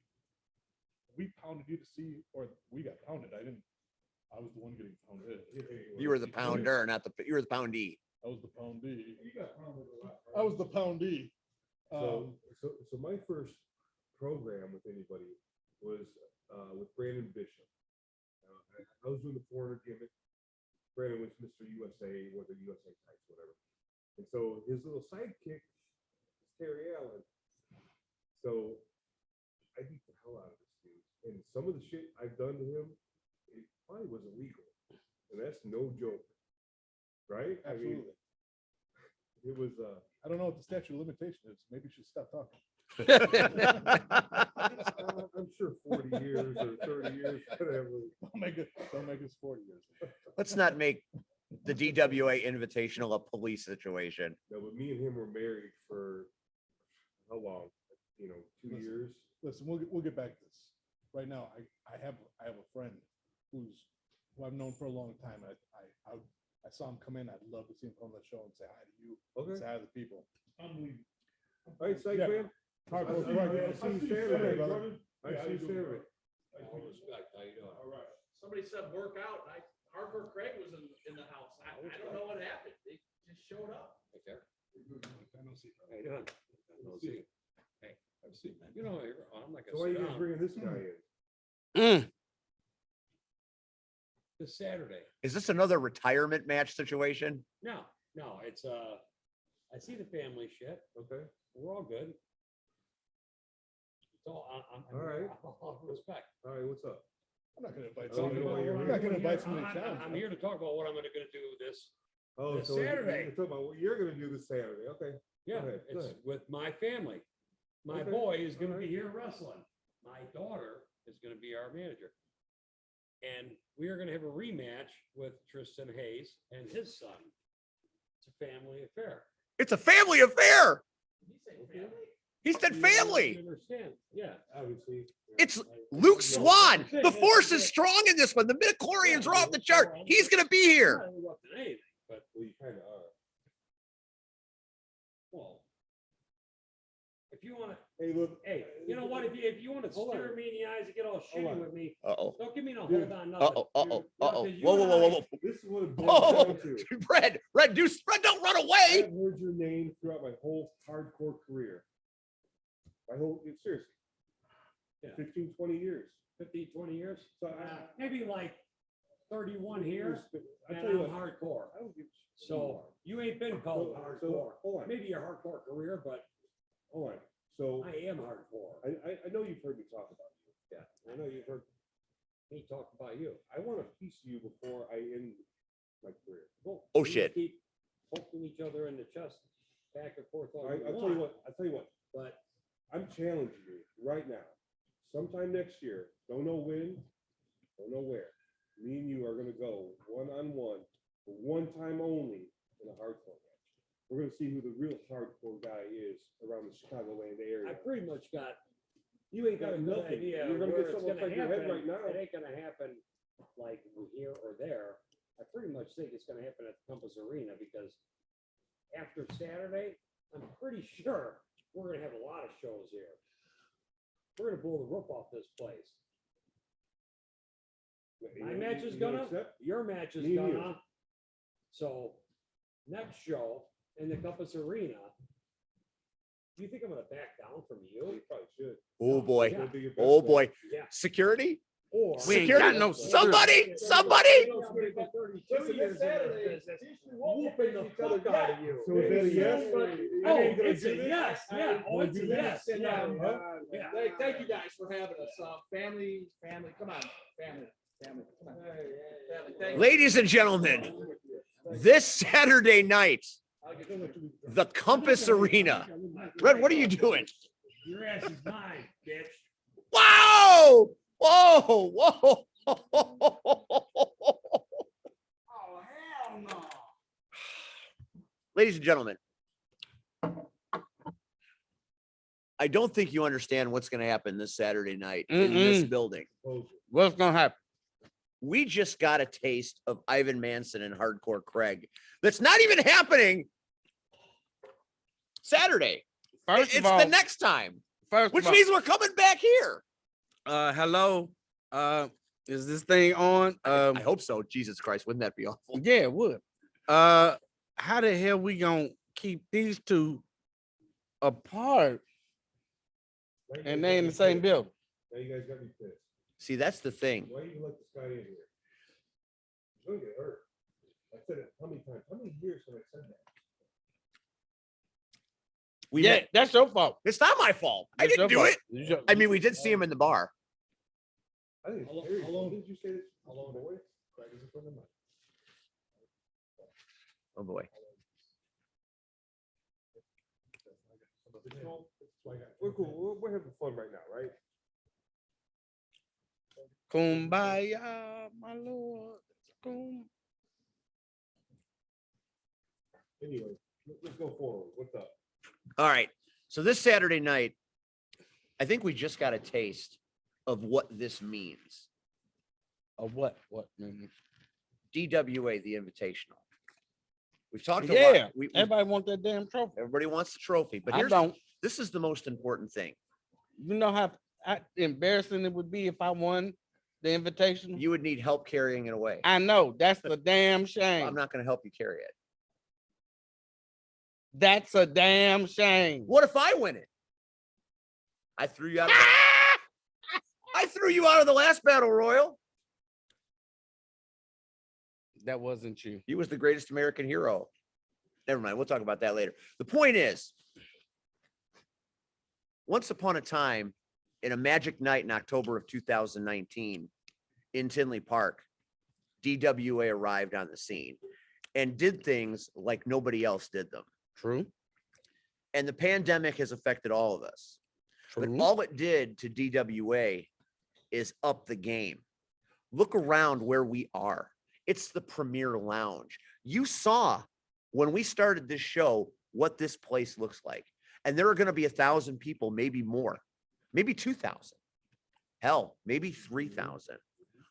Speaker 10: pounded you to see, or we got pounded. I was the one getting pounded.
Speaker 5: You were the pounder, you were the poundee.
Speaker 10: I was the poundee. I was the poundee.
Speaker 7: So my first program with anybody was with Brandon Bishop. I was doing the foreigner gimmick. Brandon was Mr. USA, or the USA types, whatever. And so his little sidekick is Terry Allen. So I beat the hell out of this dude. And some of the shit I've done to him, it probably was illegal. And that's no joke. Right?
Speaker 10: Absolutely.
Speaker 7: I mean, it was
Speaker 10: I don't know what the statute of limitation is. Maybe you should stop talking.
Speaker 7: I'm sure 40 years or 30 years, whatever.
Speaker 10: Don't make us 40 years.
Speaker 5: Let's not make the DWA Invitational a police situation.
Speaker 7: No, but me and him were married for how long? 2 years.
Speaker 10: Listen, we'll get back to this. Right now, I have a friend who I've known for a long time. I saw him come in. I'd love to see him come on the show and say hi to you.
Speaker 7: Okay.
Speaker 10: Say hi to the people. Unbelievable.
Speaker 7: All right, Psych man.
Speaker 10: I'll
Speaker 7: see you Saturday, brother. I see you Saturday.
Speaker 14: All respect. How you doing?
Speaker 10: All right.
Speaker 8: Somebody said work out. Hardcore Craig was in the house. I don't know what happened. They just showed up.
Speaker 14: Right there.
Speaker 10: I don't see.
Speaker 14: How you doing? No, see. Hey,
Speaker 10: Have a seat, man.
Speaker 14: you know, I'm not
Speaker 7: So why are
Speaker 14: gonna
Speaker 7: you
Speaker 14: sit
Speaker 7: guys
Speaker 14: down.
Speaker 7: bringing this guy in?
Speaker 14: This Saturday.
Speaker 5: Is this another retirement match situation?
Speaker 14: No, it's I see the family shit.
Speaker 7: Okay.
Speaker 14: We're all good. It's all I'm
Speaker 7: All right.
Speaker 14: all respect.
Speaker 7: All right, what's up?
Speaker 10: I'm not going to invite
Speaker 7: I don't know why you're
Speaker 10: I'm
Speaker 7: here.
Speaker 10: not going to invite somebody to town.
Speaker 14: I'm here to talk about what I'm gonna do this.
Speaker 7: Oh,
Speaker 14: This
Speaker 7: so
Speaker 14: Saturday.
Speaker 7: you're talking about what you're gonna do this Saturday. Okay.
Speaker 14: Yeah,
Speaker 7: Go ahead, go
Speaker 14: it's
Speaker 7: ahead.
Speaker 14: with my family. My
Speaker 7: Okay.
Speaker 14: boy is gonna
Speaker 7: All
Speaker 14: be
Speaker 7: right.
Speaker 14: here wrestling. My daughter is gonna be our manager. And we are gonna have a rematch with Tristan Hayes and his son. It's a family affair.
Speaker 5: It's a family affair.
Speaker 8: Did he say family?
Speaker 5: He said
Speaker 14: You
Speaker 5: family.
Speaker 14: understand? Yeah.
Speaker 7: Obviously.
Speaker 5: It's Luke Swan. The force is strong in this one. The midichlorians are off the chart. He's going to be
Speaker 14: I'm
Speaker 5: here.
Speaker 14: not interrupting anything, but
Speaker 7: Well, you kind of are.
Speaker 14: well. If you wanna,
Speaker 7: Hey, look.
Speaker 14: hey, you know what? If you wanna
Speaker 7: Hold on.
Speaker 14: stare me in the eyes and get all
Speaker 7: Hold
Speaker 14: shitty
Speaker 7: on.
Speaker 14: with me,
Speaker 5: Uh-oh.
Speaker 14: don't give me no
Speaker 7: Dude.
Speaker 14: hold on nothing.
Speaker 5: Uh-oh. Uh-oh.
Speaker 14: You know,
Speaker 5: Uh-oh.
Speaker 14: 'cause you
Speaker 5: Whoa, whoa,
Speaker 14: and
Speaker 5: whoa, whoa,
Speaker 14: I-
Speaker 5: whoa.
Speaker 7: This is what it boils
Speaker 5: Whoa.
Speaker 7: down to.
Speaker 5: Red, don't run away.
Speaker 7: I've heard your name throughout my whole hardcore career. Seriously.
Speaker 14: Yeah.
Speaker 7: 15, 20 years.
Speaker 14: 15, 20 years.
Speaker 7: So
Speaker 14: Maybe like 31 here,
Speaker 7: I
Speaker 14: and
Speaker 7: tell you
Speaker 14: I'm
Speaker 7: what.
Speaker 14: hardcore.
Speaker 7: I don't give a shit.
Speaker 14: So you ain't been called
Speaker 7: So,
Speaker 14: hardcore.
Speaker 7: hold on.
Speaker 14: Maybe your hardcore career, but
Speaker 7: Hold on. So
Speaker 14: I am hardcore.
Speaker 7: I know you've heard me talk about you.
Speaker 14: Yeah, I know you've heard me talk about you.
Speaker 7: I want a piece of you before I end my career.
Speaker 14: Well,
Speaker 5: Oh,
Speaker 14: we
Speaker 5: shit.
Speaker 14: Keep poking each other in the chest, back and forth. All
Speaker 7: I'll
Speaker 14: you
Speaker 7: tell you
Speaker 14: want,
Speaker 7: what. I'll tell you what.
Speaker 14: But
Speaker 7: I'm challenging you right now. Sometime next year, don't know when, don't know where. Me and you are going to go one-on-one for one time only in a hardcore match.
Speaker 9: we're gonna see who the real hardcore guy is around the Chicagoland area.
Speaker 14: I pretty much got.
Speaker 9: You ain't got
Speaker 14: a good
Speaker 9: nothing.
Speaker 14: idea
Speaker 9: You're gonna
Speaker 14: where
Speaker 9: get
Speaker 14: it's
Speaker 9: someone
Speaker 14: gonna
Speaker 9: upside your head
Speaker 14: happen.
Speaker 9: right now.
Speaker 14: It ain't gonna happen like here or there. I pretty much think it's gonna happen at the Compass Arena because after Saturday, I'm pretty sure we're gonna have a lot of shows here. We're gonna blow the roof off this place. My match is gonna, your match is
Speaker 9: Me and you.
Speaker 14: gonna. So next show in the Compass Arena, do you think I'm gonna back down from you?
Speaker 9: You probably should.
Speaker 5: Oh boy.
Speaker 14: Yeah.
Speaker 9: Be your best
Speaker 5: Oh
Speaker 9: bet.
Speaker 5: boy.
Speaker 14: Yeah.
Speaker 5: Security?
Speaker 14: Or
Speaker 4: We ain't got
Speaker 5: Security?
Speaker 4: no
Speaker 5: Somebody!
Speaker 14: Listen, this Saturday, whooping the fuck out of you.
Speaker 9: So is that a yes?
Speaker 14: Oh, it's a yes, yeah, oh, it's a yes,
Speaker 8: And,
Speaker 14: yeah.
Speaker 8: yeah, thank you guys for having us. Family, come on, family, come on. Family, thank you.
Speaker 5: Ladies and gentlemen, this Saturday night, the Compass Arena. Red, what are you doing?
Speaker 14: Your ass is mine, bitch.
Speaker 5: Wow! Whoa! Whoa!
Speaker 6: Oh, hell no.
Speaker 5: Ladies and gentlemen, I don't think you understand what's going to happen this Saturday night in this building.
Speaker 4: What's gonna happen?
Speaker 5: We just got a taste of Ivan Manson and Hardcore Craig. That's not even happening Saturday.
Speaker 4: First
Speaker 5: It's
Speaker 4: of all,
Speaker 5: the next time,
Speaker 4: first
Speaker 5: which
Speaker 4: of all,
Speaker 5: means we're coming back here.
Speaker 4: hello. Is this thing on?
Speaker 5: I hope so. Jesus Christ, wouldn't that be awful?
Speaker 4: Yeah, it would. How the hell we gonna keep these two apart and they in the same building?
Speaker 9: Now you guys got me pissed.
Speaker 5: See, that's the thing.
Speaker 9: Why you let this guy in here? He's gonna get hurt. I said it how many times? How many years have I said that?
Speaker 4: Yeah, that's your fault.
Speaker 5: It's not my fault. I
Speaker 4: It's
Speaker 5: didn't do
Speaker 4: your
Speaker 5: it.
Speaker 4: fault. It's your-
Speaker 5: I mean, we did see him in the bar.
Speaker 9: I think it's Terry. How long did you say this? How long boy? Craig is in front of me.
Speaker 5: Oh boy.
Speaker 9: We're cool. We're having fun right now, right?
Speaker 4: Kumbaya, my lord.
Speaker 9: Anyway, let's go forward. What's up?
Speaker 5: All right. So this Saturday night, I think we just got a taste of what this means.
Speaker 4: Of what? What?
Speaker 5: DWA, the Invitational. We've talked a
Speaker 4: Yeah,
Speaker 5: lot.
Speaker 4: everybody want that damn trophy.
Speaker 5: Everybody wants the trophy, but
Speaker 4: I
Speaker 5: here's
Speaker 4: don't.
Speaker 5: this is the most important thing.
Speaker 4: You know how embarrassing it would be if I won the invitation?
Speaker 5: You would need help carrying it away.
Speaker 4: I know. That's a damn shame.
Speaker 5: I'm not going to help you carry it.
Speaker 4: That's a damn shame.
Speaker 5: What if I win it? I threw you out of I threw you out of the last battle royal.
Speaker 4: That wasn't you.
Speaker 5: He was the greatest American hero. Never mind. We'll talk about that later. The point is, once upon a time, in a magic night in October of 2019 in Tinley Park, DWA arrived on the scene and did things like nobody else did them.
Speaker 4: True.
Speaker 5: And the pandemic has affected all of us. But
Speaker 4: True.
Speaker 5: all it did to DWA is up the game. Look around where we are. It's the premier lounge. You saw when we started this show what this place looks like. And there are going to be 1,000 people, maybe more, maybe 2,000. Hell, maybe 3,000.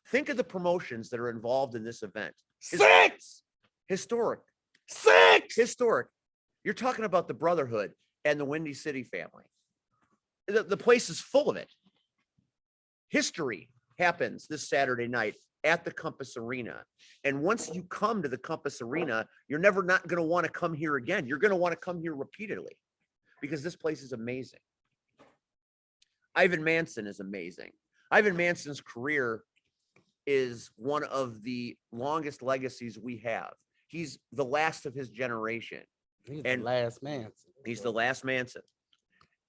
Speaker 5: Think of the promotions that are involved in this event.
Speaker 4: 6!
Speaker 5: Historic.
Speaker 4: 6!
Speaker 5: Historic. You're talking about the Brotherhood and the Windy City family. The place is full of it. History happens this Saturday night at the Compass Arena. And once you come to the Compass Arena, you're never not going to want to come here again. You're going to want to come here repeatedly because this place is amazing. Ivan Manson is amazing. Ivan Manson's career is one of the longest legacies we have. He's the last of his generation.
Speaker 4: He's
Speaker 5: And
Speaker 4: the last man.
Speaker 5: He's the last Manson.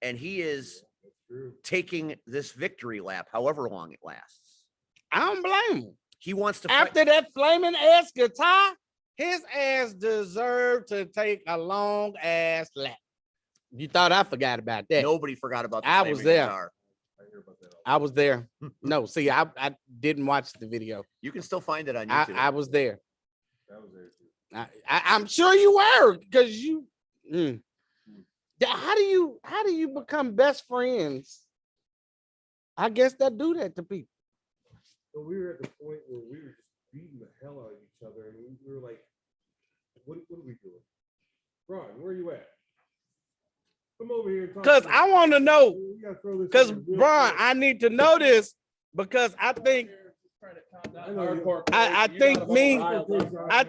Speaker 5: And he is taking this victory lap, however long it lasts.
Speaker 4: I don't blame him.
Speaker 5: He wants to fight.
Speaker 4: After that flaming ass guitar, his ass deserved to take a long ass lap. You thought I forgot about that?
Speaker 5: Nobody forgot about the
Speaker 4: I was
Speaker 5: flaming
Speaker 4: there.
Speaker 5: guitar.
Speaker 4: I was there. No, see, I didn't watch the video.
Speaker 5: You can still find it on YouTube.
Speaker 4: I was there.
Speaker 9: That was there too.
Speaker 4: I'm sure you were because Yeah, how do you become best friends? I guess that do that to people.
Speaker 15: So we were at the point where we were just beating the hell out of each other, and we were like, what are we doing? Ron, where are you at? Come over here.
Speaker 4: Because I want to know. Because
Speaker 15: in real
Speaker 4: Ron,
Speaker 15: quick.
Speaker 4: I need to know this because I think I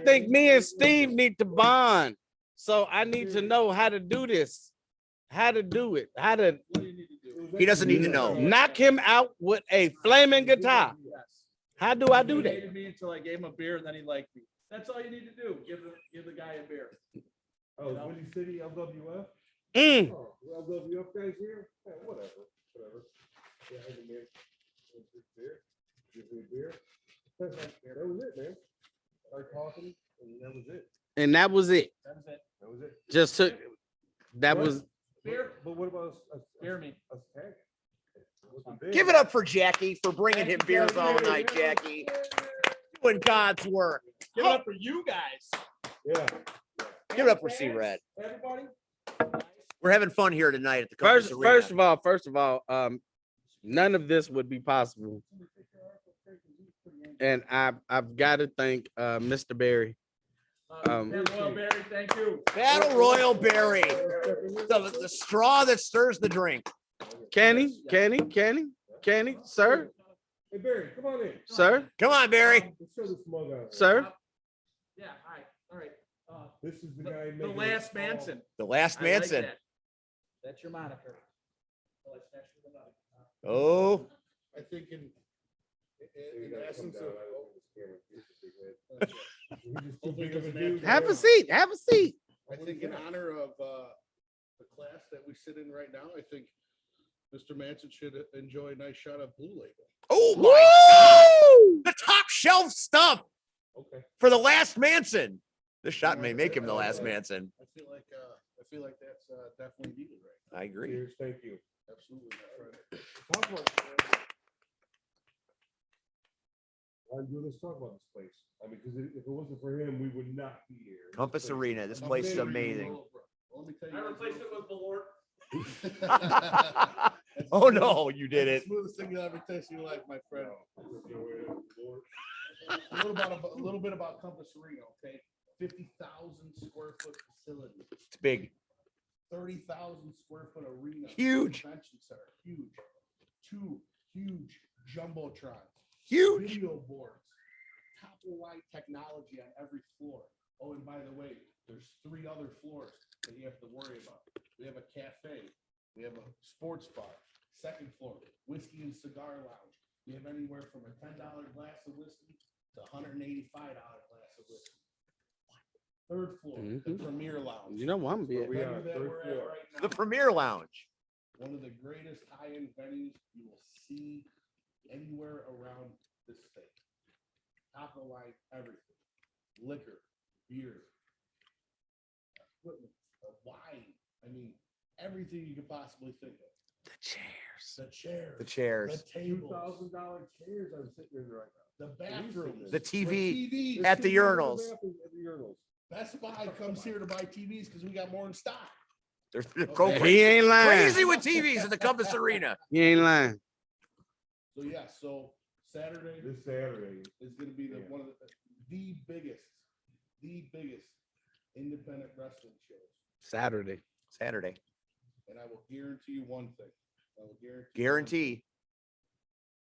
Speaker 4: think me and Steve need to bond. So I need to know how to do this. How to do it. How to
Speaker 5: He doesn't need to know.
Speaker 4: knock him out with a flaming guitar. How do I do
Speaker 8: He
Speaker 4: that?
Speaker 8: hated me until I gave him a beer and then he liked me. That's all you need to do. Give the guy a beer.
Speaker 15: Oh, Windy City, LWF?
Speaker 4: Mm.
Speaker 15: Oh, LWF guys here? Yeah, whatever. Yeah, I can man. Beer. Give me a beer. That was it, man. Started talking, and that was it.
Speaker 4: And that was it.
Speaker 15: That was it.
Speaker 4: Just took that was
Speaker 8: Beer.
Speaker 15: But what about us?
Speaker 8: Beer me.
Speaker 15: Us tag?
Speaker 5: Give it up for Jackie for bringing him beers all night, Jackie. Doing God's work.
Speaker 8: Give it up for you guys.
Speaker 15: Yeah.
Speaker 5: Give it up for C Red.
Speaker 8: Everybody.
Speaker 5: We're having fun here tonight at the Compass Arena.
Speaker 4: First of all, none of this would be possible. And I've got to thank Mr. Barry.
Speaker 8: Well, Barry, thank you.
Speaker 5: Battle Royal Barry. The straw that stirs the drink.
Speaker 4: Kenny, sir,
Speaker 15: Hey, Barry, come on in.
Speaker 4: sir,
Speaker 5: Come on, Barry.
Speaker 15: Let's show this mug out.
Speaker 4: sir.
Speaker 8: Yeah, all right.
Speaker 15: This is the guy
Speaker 8: The
Speaker 15: making
Speaker 8: last
Speaker 15: it
Speaker 8: Manson.
Speaker 5: The last
Speaker 8: I like
Speaker 5: Manson.
Speaker 8: that. That's your moniker.
Speaker 5: Oh,
Speaker 10: I think in essence of.
Speaker 4: Have a seat. Have a seat.
Speaker 10: I think in honor of the class that we sit in right now, I think Mr. Manson should enjoy a nice shot of Blue Label.
Speaker 5: oh my God. The top shelf stuff
Speaker 15: Okay.
Speaker 5: for the last Manson. This shot may make him the last Manson.
Speaker 10: I feel like that's definitely needed right
Speaker 5: I agree.
Speaker 15: Cheers, thank you.
Speaker 10: now. Absolutely.
Speaker 15: Talk about it. Let's talk about this place. I mean, because if it wasn't for him, we would not be here.
Speaker 5: Compass Arena. This place is amazing.
Speaker 10: Let me tell
Speaker 8: I
Speaker 10: you.
Speaker 8: replaced it with the Lord.
Speaker 5: Oh no, you did
Speaker 10: That's
Speaker 5: it.
Speaker 10: the smoothest thing you'll ever taste in your life, my friend. A little bit about Compass Arena, okay? 50,000 square foot facility,
Speaker 5: It's big.
Speaker 10: 30,000 square foot arena.
Speaker 5: Huge.
Speaker 10: Convention center, huge. 2 huge jumbotrons.
Speaker 5: Huge.
Speaker 10: Video boards. Top of line technology on every floor. Oh, and by the way, there's 3 other floors that you have to worry about. We have a cafe. We have a sports bar. Second floor, whiskey and cigar lounge. We have anywhere from a $10 glass of whiskey to $185 glass of whiskey. Third floor, the Premier Lounge.
Speaker 4: You know what I'm
Speaker 15: Where
Speaker 4: being.
Speaker 15: we
Speaker 10: Venue
Speaker 15: are,
Speaker 10: that
Speaker 15: third
Speaker 10: we're at
Speaker 15: floor.
Speaker 10: right now.
Speaker 5: The Premier Lounge.
Speaker 10: One of the greatest high-end venues you will see anywhere around this state. Top of the line, everything. Liquor, beer, equipment, wine. I mean, everything you could possibly think of.
Speaker 4: The chairs.
Speaker 10: The chairs.
Speaker 5: The chairs.
Speaker 10: The tables.
Speaker 15: $2,000 chairs I'm sitting in right now.
Speaker 10: The bathrooms.
Speaker 5: The TV
Speaker 10: TVs.
Speaker 5: at the urinals.
Speaker 15: At the urinals.
Speaker 10: Best Buy comes here to buy TVs because we got more in stock.
Speaker 5: They're go
Speaker 10: Okay.
Speaker 4: He ain't lying.
Speaker 5: crazy with TVs at the Compass Arena.
Speaker 4: He ain't lying.
Speaker 10: So yeah, so Saturday
Speaker 15: This Saturday.
Speaker 10: is going to be one of the biggest independent wrestling shows.
Speaker 4: Saturday.
Speaker 5: Saturday.
Speaker 10: And I will guarantee you one thing. I will guarantee.
Speaker 5: Guarantee.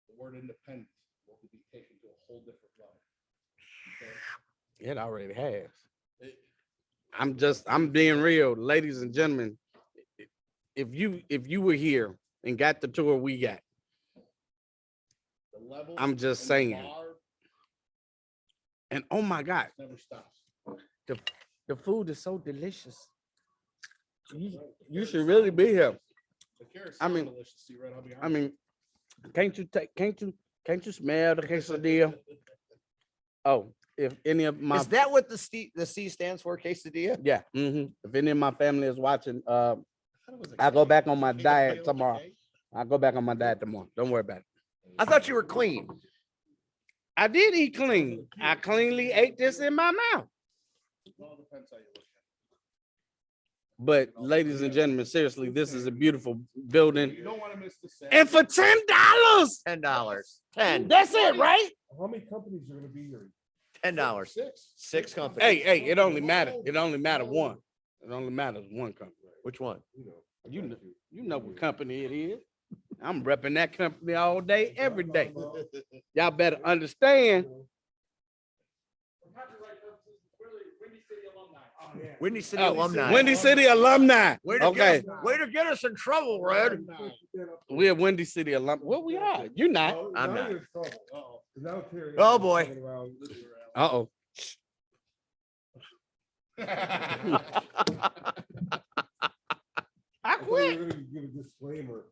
Speaker 10: The word independent will be taken to a whole different level. Okay?
Speaker 4: It already has. I'm being real, ladies and gentlemen. If you were here and got the tour we got,
Speaker 10: The level.
Speaker 4: I'm just
Speaker 10: and the
Speaker 4: saying.
Speaker 10: bar
Speaker 4: And oh my God,
Speaker 10: never stops.
Speaker 4: the food is so delicious. You should really be here.
Speaker 10: The carrots
Speaker 4: I
Speaker 10: sound
Speaker 4: mean-
Speaker 10: delicious, see, right? I'll be
Speaker 4: I
Speaker 10: honest.
Speaker 4: mean, can't you smell the quesadilla? Oh, if any of my
Speaker 5: Is that what the C stands for? Quesadilla?
Speaker 4: yeah, if any of my family is watching, I go back on my diet tomorrow. I go back on my diet tomorrow. Don't worry about it.
Speaker 5: I thought you were clean.
Speaker 4: I did eat clean. I cleanly ate this in my mouth.
Speaker 10: It all depends how you look
Speaker 4: But ladies and gentlemen, seriously, this is a beautiful building.
Speaker 8: You don't want to miss the set.
Speaker 4: And for $10,
Speaker 5: $10. 10.
Speaker 4: that's it, right?
Speaker 15: How many companies are gonna be here?
Speaker 5: $10.
Speaker 8: Six.
Speaker 5: 6 companies.
Speaker 4: Hey, it only matters. It only matters one. It only matters one company.
Speaker 5: Which one?
Speaker 4: You know what company it is. I'm repping that company all day, every day. Y'all better understand.
Speaker 5: Windy City
Speaker 4: Oh,
Speaker 5: alumni.
Speaker 4: Windy City alumni.
Speaker 5: Way to
Speaker 4: Okay,
Speaker 5: way to get us in trouble, Red.
Speaker 4: we're Windy City alumni. Well, we are. You're not.
Speaker 5: I'm not.
Speaker 15: Oh,
Speaker 5: boy.
Speaker 4: Uh-oh. I quit.
Speaker 15: Give a disclaimer.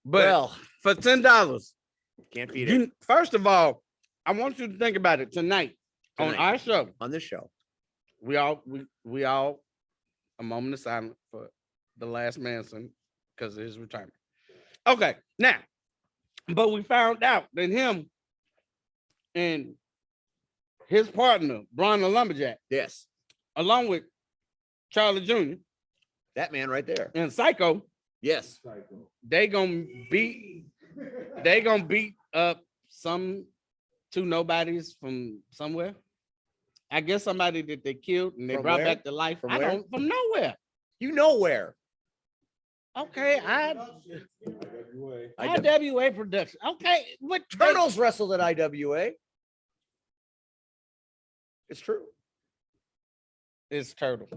Speaker 4: But
Speaker 5: Well,
Speaker 4: for $10,
Speaker 5: can't beat it
Speaker 4: first of all, I want you to think about it tonight. On
Speaker 5: Tonight.
Speaker 4: our show.
Speaker 5: on this show.
Speaker 4: We all a moment of silence for the last Manson because of his retirement. Okay, now, but we found out that him and his partner, Brian the Lumberjack,
Speaker 5: Yes.
Speaker 4: along with Charlie Jr.
Speaker 5: That man right there.
Speaker 4: and Psycho,
Speaker 5: Yes.
Speaker 4: they gonna beat up some two nobodies from somewhere. I guess somebody that they killed and they
Speaker 5: From
Speaker 4: brought
Speaker 5: where?
Speaker 4: back to life.
Speaker 5: From
Speaker 4: I
Speaker 5: where?
Speaker 4: don't from nowhere.
Speaker 5: You know where.
Speaker 4: Okay, IWA production. Okay, what
Speaker 5: Turtles wrestled at IWA. It's true.
Speaker 4: It's Turtle.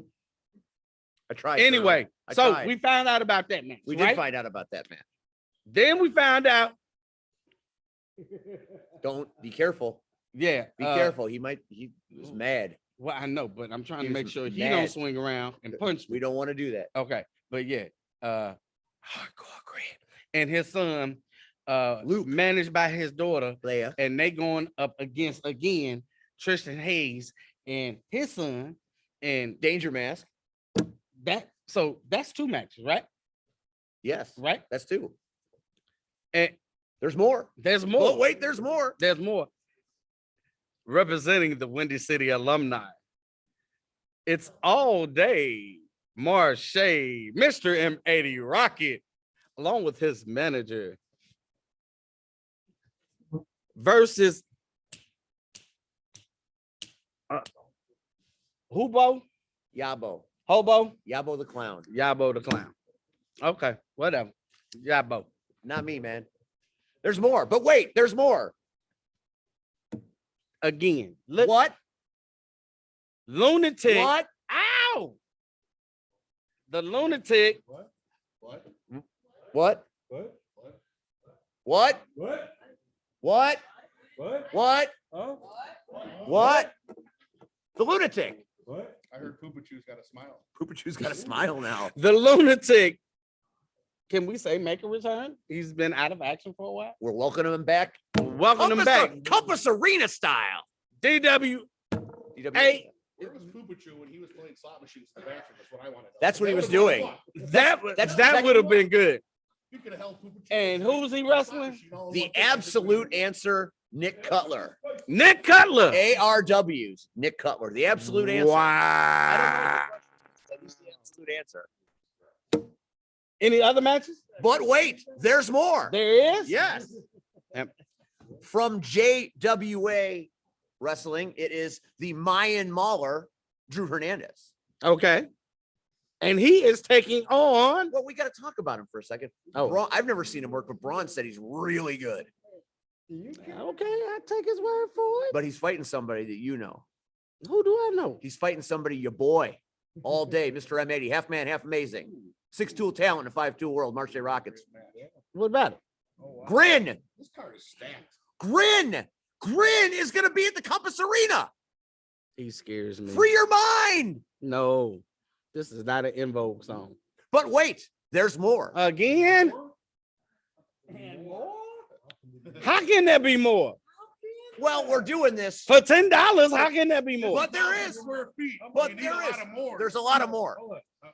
Speaker 5: I tried.
Speaker 4: Anyway,
Speaker 5: Turtle. I
Speaker 4: so
Speaker 5: tried.
Speaker 4: we found out about that match.
Speaker 5: We
Speaker 4: right?
Speaker 5: did find out about that man.
Speaker 4: Then we found out.
Speaker 5: Don't be careful.
Speaker 4: Yeah,
Speaker 5: Be careful. He was mad.
Speaker 4: Well, I know, but I'm trying
Speaker 5: He
Speaker 4: to make
Speaker 5: was
Speaker 4: sure he
Speaker 5: mad.
Speaker 4: don't swing around and punch me.
Speaker 5: We don't want to do that.
Speaker 4: Okay, but yeah, hardcore Grant and his son,
Speaker 5: Luke,
Speaker 4: managed by his daughter,
Speaker 5: Leia,
Speaker 4: and they going up against again Tristan Hayes and his son, and
Speaker 5: Danger Mask.
Speaker 4: So that's 2 matches, right?
Speaker 5: Yes,
Speaker 4: Right.
Speaker 5: that's 2.
Speaker 4: And
Speaker 5: there's more.
Speaker 4: There's more.
Speaker 5: Oh, wait, there's more.
Speaker 4: There's more. Representing the Windy City alumni, it's all day Marche, Mr. M80 Rocket, along with his manager, versus Hubo,
Speaker 5: Yabo.
Speaker 4: Hobo,
Speaker 5: Yabo the clown.
Speaker 4: Yabo the clown. Okay, whatever. Yabo.
Speaker 5: Not me, man. There's more. But wait, there's more.
Speaker 4: Again.
Speaker 5: What?
Speaker 4: Lunatic.
Speaker 5: What?
Speaker 4: Ow! The lunatic.
Speaker 15: What?
Speaker 5: What?
Speaker 15: What?
Speaker 5: What?
Speaker 15: What?
Speaker 5: What?
Speaker 15: What?
Speaker 5: What?
Speaker 15: Huh?
Speaker 5: What? The lunatic.
Speaker 15: What?
Speaker 13: I heard Poopachu's got a smile.
Speaker 5: Poopachu's got a smile now.
Speaker 4: The lunatic. Can we say make a return? He's been out of action for a while.
Speaker 5: We're welcoming him back.
Speaker 4: Welcome him back.
Speaker 5: Compass Arena style.
Speaker 4: DW.
Speaker 5: Hey.
Speaker 13: Where was Poopachu when he was playing slot machines in the bathroom? That's what I want to know.
Speaker 5: That's what he was doing.
Speaker 4: That would have been good.
Speaker 13: You could have held Poopachu.
Speaker 4: And who was he wrestling?
Speaker 5: The absolute answer, Nick Cutler.
Speaker 4: Nick Cutler.
Speaker 5: ARWs. Nick Cutler. The absolute answer.
Speaker 4: Wow.
Speaker 5: I don't know. That was the absolute answer.
Speaker 4: Any other matches?
Speaker 5: But wait, there's more.
Speaker 4: There is?
Speaker 5: Yes.
Speaker 4: Yep.
Speaker 5: From JWA Wrestling, it is the Mayan Mauler, Drew Hernandez.
Speaker 4: Okay. And he is taking on.
Speaker 5: Well, we got to talk about him for a second.
Speaker 4: Oh.
Speaker 5: Braun, I've never seen him work, but Braun said he's really good.
Speaker 4: Okay, I take his word for it.
Speaker 5: But he's fighting somebody that you know.
Speaker 4: Who do I know?
Speaker 5: He's fighting somebody, your boy, all day, Mr. M80, half man, half amazing. 6'2" talent in 5'2" world, Marche Rockets.
Speaker 4: What about it?
Speaker 5: Grin.
Speaker 13: This card is stacked.
Speaker 5: Grin. Grin is going to be at the Compass Arena.
Speaker 4: He scares me.
Speaker 5: Free your mind.
Speaker 4: No, this is not an In Vogue song.
Speaker 5: But wait, there's more.
Speaker 4: Again?
Speaker 8: And more?
Speaker 4: How can there be more?
Speaker 5: Well, we're doing this.
Speaker 4: For $10, how can there be more?
Speaker 5: But there is.
Speaker 13: Square feet.
Speaker 5: But
Speaker 13: You need
Speaker 5: there
Speaker 13: a
Speaker 5: is.
Speaker 13: lot of more.
Speaker 5: There's a lot of more.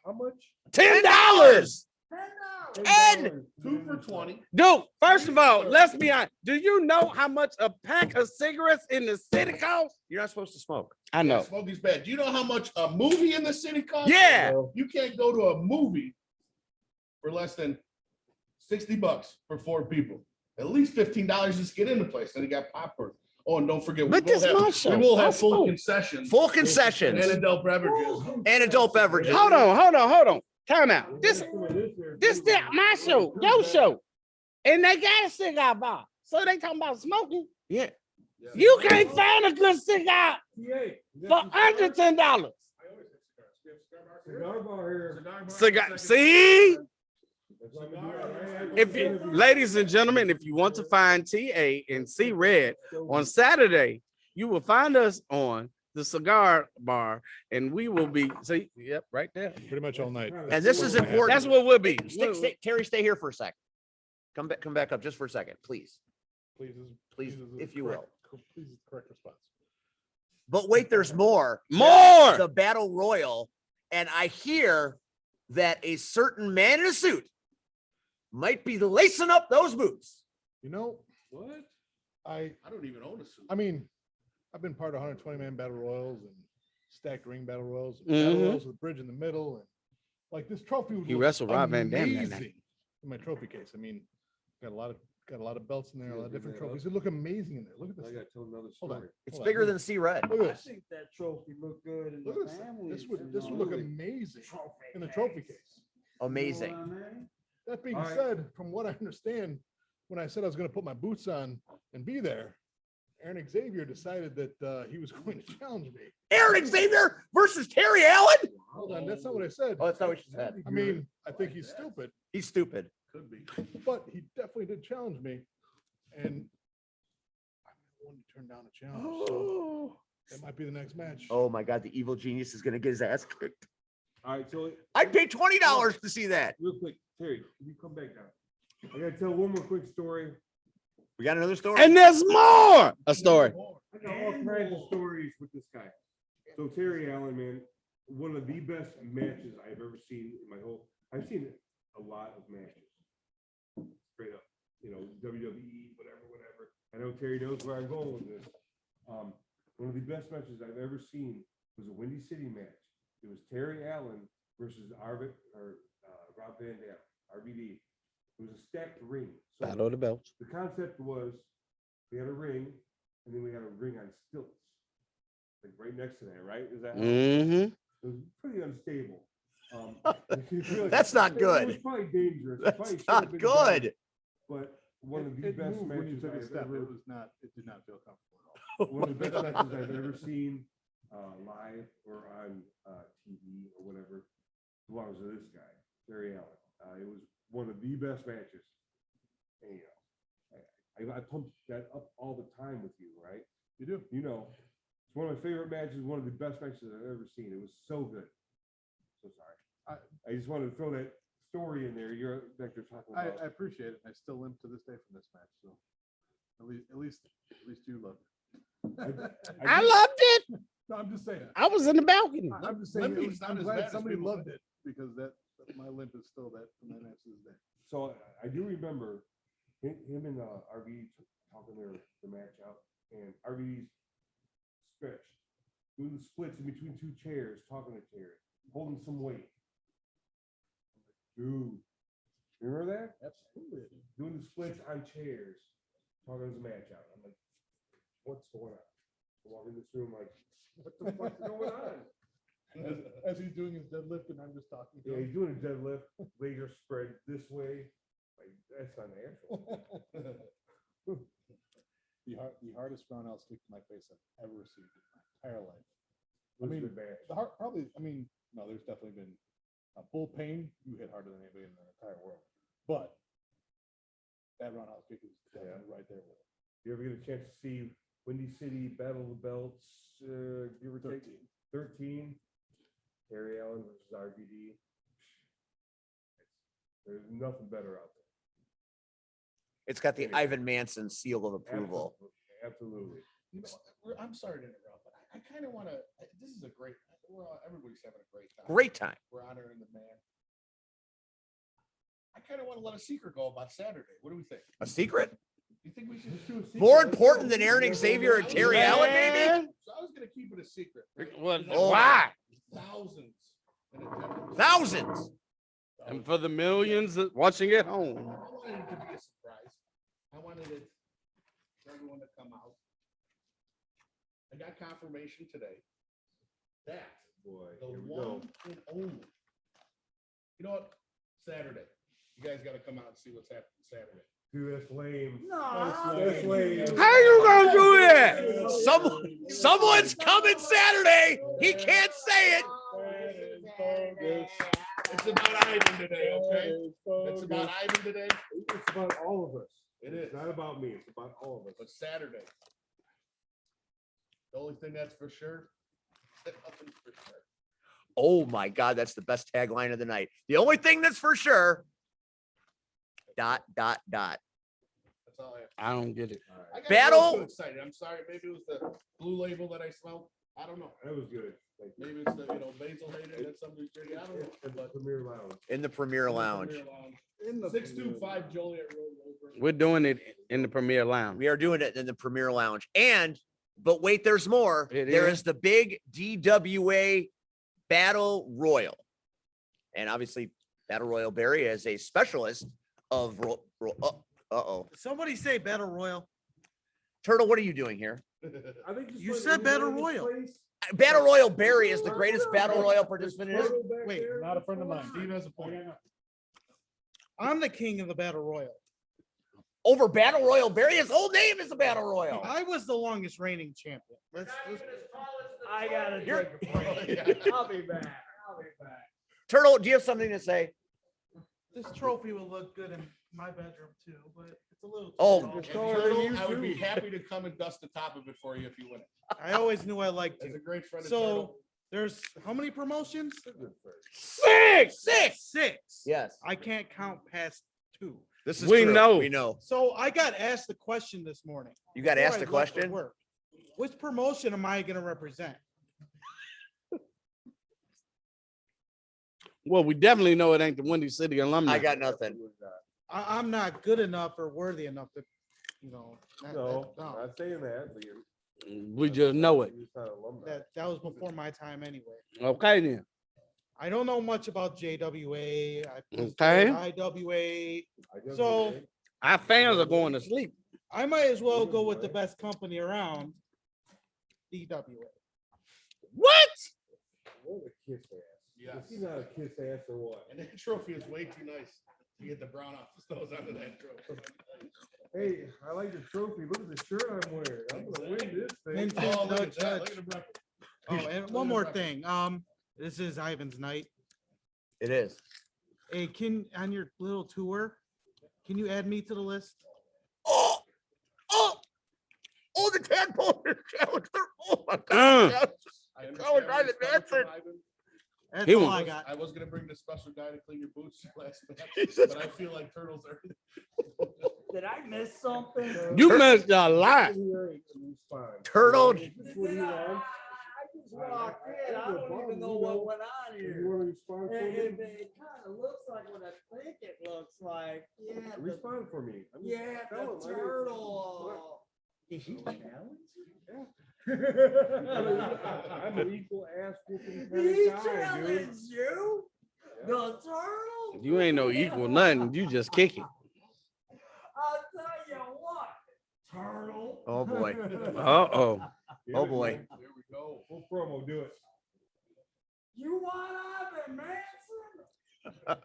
Speaker 15: How much?
Speaker 4: $10.
Speaker 5: 10.
Speaker 10: 2 for 20.
Speaker 4: Dude, first of all, let's be honest. Do you know how much a pack of cigarettes in the city costs?
Speaker 5: You're not supposed to smoke.
Speaker 4: I know.
Speaker 10: Yeah, smoking's bad. Do you know how much a movie in the city costs?
Speaker 4: Yeah.
Speaker 10: You can't go to a movie for less than $60 for 4 people. At least $15 just to get in the place. Then you got popcorn. Oh, and don't forget,
Speaker 4: But this my show.
Speaker 10: we will have
Speaker 4: I
Speaker 10: full
Speaker 4: smoke.
Speaker 10: concessions.
Speaker 5: Full concessions.
Speaker 10: And adult beverages.
Speaker 5: And adult beverages.
Speaker 4: Hold on. Time out. This my show, your show. And they got a cigar bar. So they talking about smoking.
Speaker 5: Yeah.
Speaker 4: You can't find a good cigar for under $10.
Speaker 15: Cigar bar here.
Speaker 4: Cigar. See? If you, ladies and gentlemen, if you want to find TA and C Red on Saturday, you will find us on the cigar bar, and we will be yep, right there.
Speaker 10: Pretty much all night.
Speaker 5: And this is important.
Speaker 4: That's what we'll be.
Speaker 5: Terry, stay here for a second. Come back up just for a second, please. Please, if you will.
Speaker 10: Please, correct response.
Speaker 5: But wait, there's more.
Speaker 4: More.
Speaker 5: The battle royal, and I hear that a certain man in a suit might be lacing up those boots.
Speaker 10: You know what? I don't even own a suit. I mean, I've been part of 120-man battle royals and stacked ring battle royals, battle royals with a bridge in the middle, and like this trophy would
Speaker 4: He
Speaker 10: look
Speaker 4: wrestled Rob Van Dam that night.
Speaker 10: amazing in my trophy case. I mean, got a lot of belts in there, a lot of different trophies. They look amazing in there. Look at this.
Speaker 15: I got to tell another
Speaker 10: Hold on.
Speaker 15: story.
Speaker 5: It's bigger than C Red.
Speaker 10: Look at
Speaker 6: I
Speaker 10: this.
Speaker 6: think that trophy looked good in
Speaker 10: Look
Speaker 6: the
Speaker 10: at this.
Speaker 6: family.
Speaker 10: This would look amazing in the trophy case.
Speaker 5: Amazing.
Speaker 10: That being
Speaker 15: All right.
Speaker 10: said, from what I understand, when I said I was going to put my boots on and be there, Aaron Xavier decided that he was going to challenge me.
Speaker 5: Aaron Xavier versus Terry Allen?
Speaker 10: Hold on, that's not what I said.
Speaker 5: Oh, that's not what you said.
Speaker 10: I mean, I think he's stupid.
Speaker 5: He's stupid.
Speaker 10: Could be. But he definitely did challenge me. And I'm the one to turn down a challenge. So that might be the next match.
Speaker 5: Oh my God, the evil genius is gonna get his ass kicked.
Speaker 15: All right, so
Speaker 5: I'd pay $20 to see that.
Speaker 15: real quick, Terry, can you come back down? I got to tell one more quick story.
Speaker 5: We got another story.
Speaker 4: And there's more. A story.
Speaker 15: I got all kinds of stories with this guy. So Terry Allen, man, one of the best matches I've ever seen in my whole. I've seen a lot of matches, straight up. You know, WWE, whatever. I know Terry knows where I'm going with this. One of the best matches I've ever seen was a Windy City match. It was Terry Allen versus Rob Van Dam, RVD. It was a stacked ring. So
Speaker 4: Battle of the belts.
Speaker 15: the concept was we had a ring, and then we had a ring on stilts, like right next to that, right? Is that how
Speaker 4: Mm-hmm.
Speaker 15: it was pretty unstable.
Speaker 5: That's not
Speaker 15: It
Speaker 5: good.
Speaker 15: was probably dangerous. It probably
Speaker 5: That's
Speaker 15: should have
Speaker 5: not
Speaker 15: been
Speaker 5: good.
Speaker 15: better, but one of the
Speaker 10: It
Speaker 15: best
Speaker 10: moved when you
Speaker 15: matches
Speaker 10: took a
Speaker 15: I've
Speaker 10: step.
Speaker 15: ever,
Speaker 10: It did not feel comfortable at all.
Speaker 15: one of the best matches I've ever seen live or on TV or whatever belongs to this guy, Terry Allen. It was one of the best matches. And, you know, I pump that up all the time with you, right?
Speaker 10: You do.
Speaker 15: You know, it's one of my favorite matches, one of the best matches I've ever seen. It was so good. So sorry. I just wanted to throw that story in there. You're back there talking
Speaker 10: I
Speaker 15: about.
Speaker 10: appreciate it. I still limp to this day from this match. So at least you love it.
Speaker 4: I loved it.
Speaker 10: No, I'm just saying.
Speaker 4: I was in the balcony.
Speaker 10: I'm just saying.
Speaker 15: Limping's not
Speaker 10: I'm
Speaker 15: as
Speaker 10: glad
Speaker 15: bad as
Speaker 10: somebody
Speaker 15: people
Speaker 10: loved
Speaker 15: think.
Speaker 10: it because that my limp is still that from that match to this day.
Speaker 15: So I do remember him and RV talking the match out, and RV's stretched, doing the splits in between two chairs, talking to Terry, holding some weight. Dude, remember that?
Speaker 10: Absolutely.
Speaker 15: Doing the splits on chairs, talking his match out. I'm like, what's going on? I walk in this room like, what the fuck's going on?
Speaker 10: As he's doing his deadlift and I'm just talking to
Speaker 15: Yeah,
Speaker 10: him.
Speaker 15: he's doing a deadlift, legs are spread this way. Like, that's not natural.
Speaker 10: The hardest roundhouse kick to my face I've ever received in my entire life. I
Speaker 15: What's
Speaker 10: mean,
Speaker 15: the match?
Speaker 10: no, there's definitely been a Bull Pain. You hit harder than anybody in the entire world. But that roundhouse kick is definitely right there with it.
Speaker 15: You ever get a chance to see Windy City Battle of the Belts? Give or take 13. Terry Allen versus RVD. There's nothing better out there.
Speaker 5: It's got the Ivan Manson seal of approval.
Speaker 15: Absolutely.
Speaker 10: I'm sorry to interrupt, but I kind of want to. This is a great. Everybody's having a great time.
Speaker 5: Great time.
Speaker 10: We're honoring the man.
Speaker 8: kind of want to let a secret go about Saturday. What do we think?
Speaker 5: A secret?
Speaker 8: You think we should?
Speaker 5: More important than Aaron Xavier and Terry Allen, maybe?
Speaker 8: So I was going to keep it a secret.
Speaker 4: Well,
Speaker 5: Oh.
Speaker 4: why?
Speaker 8: Thousands. in attendance.
Speaker 5: Thousands.
Speaker 4: And for the millions that watching at home.
Speaker 8: I wanted it to be a surprise. I wanted it for everyone to come out. I got confirmation today that the one and only. You know what? Saturday. You guys got to come out and see what's happening Saturday.
Speaker 15: Dude, that's lame.
Speaker 8: No,
Speaker 15: That's lame.
Speaker 4: How you gonna do that?
Speaker 5: Someone's coming Saturday. He can't say it.
Speaker 8: It's about Ivan today, okay? It's about Ivan today.
Speaker 15: It's about all of us.
Speaker 8: It is.
Speaker 15: It's not about me. It's about all of us.
Speaker 8: But Saturday. The only thing that's for sure. Nothing's for sure.
Speaker 5: Oh my God, that's the best tagline of the night. The only thing that's for sure. ...
Speaker 8: That's all I have.
Speaker 4: I don't get it.
Speaker 8: I got
Speaker 5: Battle-
Speaker 8: too excited. I'm sorry. Maybe it was the blue label that I smelled. I don't know.
Speaker 15: That was good. Thank you.
Speaker 8: Maybe it's the basil hater that somebody's drinking. I don't know.
Speaker 15: At the Premier Lounge.
Speaker 5: In the Premier Lounge.
Speaker 8: In the 625 Joliet Road.
Speaker 4: We're doing it in the Premier Lounge.
Speaker 5: We are doing it in the Premier Lounge. But wait, there's more.
Speaker 4: It
Speaker 5: There
Speaker 4: is.
Speaker 5: is the big DWA Battle Royal. And obviously, Battle Royal Barry is a specialist of uh-oh.
Speaker 16: Somebody say Battle Royal.
Speaker 5: Turtle, what are you doing here?
Speaker 15: I think
Speaker 16: You said Battle Royal.
Speaker 5: Battle Royal Barry is the greatest Battle Royal participant in it.
Speaker 16: Wait,
Speaker 10: Not a friend of mine.
Speaker 8: Steve has a point.
Speaker 16: I'm the king of the Battle Royal.
Speaker 5: Over Battle Royal Barry, his whole name is a Battle Royal.
Speaker 16: I was the longest reigning champion.
Speaker 14: I gotta
Speaker 5: You're-
Speaker 14: take a break. I'll be back.
Speaker 5: Turtle, do you have something to say?
Speaker 16: This trophy will look good in my bedroom too, but it's a little.
Speaker 5: Oh,
Speaker 16: tall.
Speaker 8: And Turtle, I would be happy to come and dust the top of it for you if you win it.
Speaker 16: I always knew I liked
Speaker 8: As a
Speaker 16: you.
Speaker 8: great friend of
Speaker 16: So
Speaker 8: Turtle.
Speaker 16: there's how many promotions?
Speaker 5: Six.
Speaker 16: Six.
Speaker 5: Yes.
Speaker 16: I can't count past two.
Speaker 5: This is
Speaker 4: We
Speaker 5: true.
Speaker 4: know.
Speaker 5: We know.
Speaker 16: So I got asked the question this morning.
Speaker 5: You got
Speaker 16: before
Speaker 5: asked
Speaker 16: I
Speaker 5: the
Speaker 16: left for
Speaker 5: question?
Speaker 16: work. Which promotion am I going to represent?
Speaker 4: Well, we definitely know it ain't the Windy City alumni.
Speaker 5: I got nothing.
Speaker 16: I'm not good enough or worthy enough to,
Speaker 15: No,
Speaker 16: no.
Speaker 15: not saying that, but you're.
Speaker 4: We just know it.
Speaker 15: You're not alumni.
Speaker 16: That was before my time anyway.
Speaker 4: Okay then.
Speaker 16: I don't know much about JWA.
Speaker 4: Okay.
Speaker 16: IWA.
Speaker 15: I
Speaker 16: So
Speaker 4: Our fans are going to sleep.
Speaker 16: I might as well go with the best company around, DWA.
Speaker 5: What?
Speaker 15: What a kiss ass.
Speaker 8: Yes.
Speaker 15: Is he not a kiss ass or what?
Speaker 8: And that trophy is way too nice. You get the brown off the nose onto that trophy.
Speaker 15: Hey, I like the trophy. Look at the shirt I'm wearing. I'm gonna win this thing.
Speaker 16: Nintendo
Speaker 8: Oh, look at that.
Speaker 16: Touch.
Speaker 8: Look at the record.
Speaker 16: Oh, and one more thing. This is Ivan's night.
Speaker 5: It is.
Speaker 16: Hey, on your little tour, can you add me to the list?
Speaker 5: Oh, the tadpole challenger. Oh my God.
Speaker 8: I understand
Speaker 5: Oh,
Speaker 8: where
Speaker 5: Ivan
Speaker 8: it's coming
Speaker 5: Manson.
Speaker 8: from, Ivan.
Speaker 16: That's
Speaker 4: He
Speaker 16: all
Speaker 4: was-
Speaker 16: I got.
Speaker 8: I was gonna bring the special guy to clean your boots last match,
Speaker 5: Jesus.
Speaker 8: but I feel like Turtles are.
Speaker 14: Did I miss something?
Speaker 4: You missed a lot.
Speaker 5: Turtle.
Speaker 15: This is what he wants.
Speaker 14: I just walked in. I don't even know what went on
Speaker 15: You
Speaker 14: here.
Speaker 15: want to respond for
Speaker 14: It
Speaker 15: me?
Speaker 14: kind of looks like what I think it looks like. Yeah, the,
Speaker 15: Respond for me. I'm just
Speaker 14: yeah,
Speaker 15: telling him,
Speaker 14: the
Speaker 15: I didn't-
Speaker 14: turtle.
Speaker 15: Did he challenge you? I'm an equal ass whooping kind
Speaker 14: He
Speaker 15: of guy, dude.
Speaker 14: challenged you? The turtle?
Speaker 4: You ain't no equal nothing. You just kicking.
Speaker 14: I'll tell you what, turtle.
Speaker 5: Oh boy.
Speaker 4: Uh-oh.
Speaker 5: Oh boy.
Speaker 8: Here we go.
Speaker 15: Full promo, do it.
Speaker 14: You want Ivan Manson?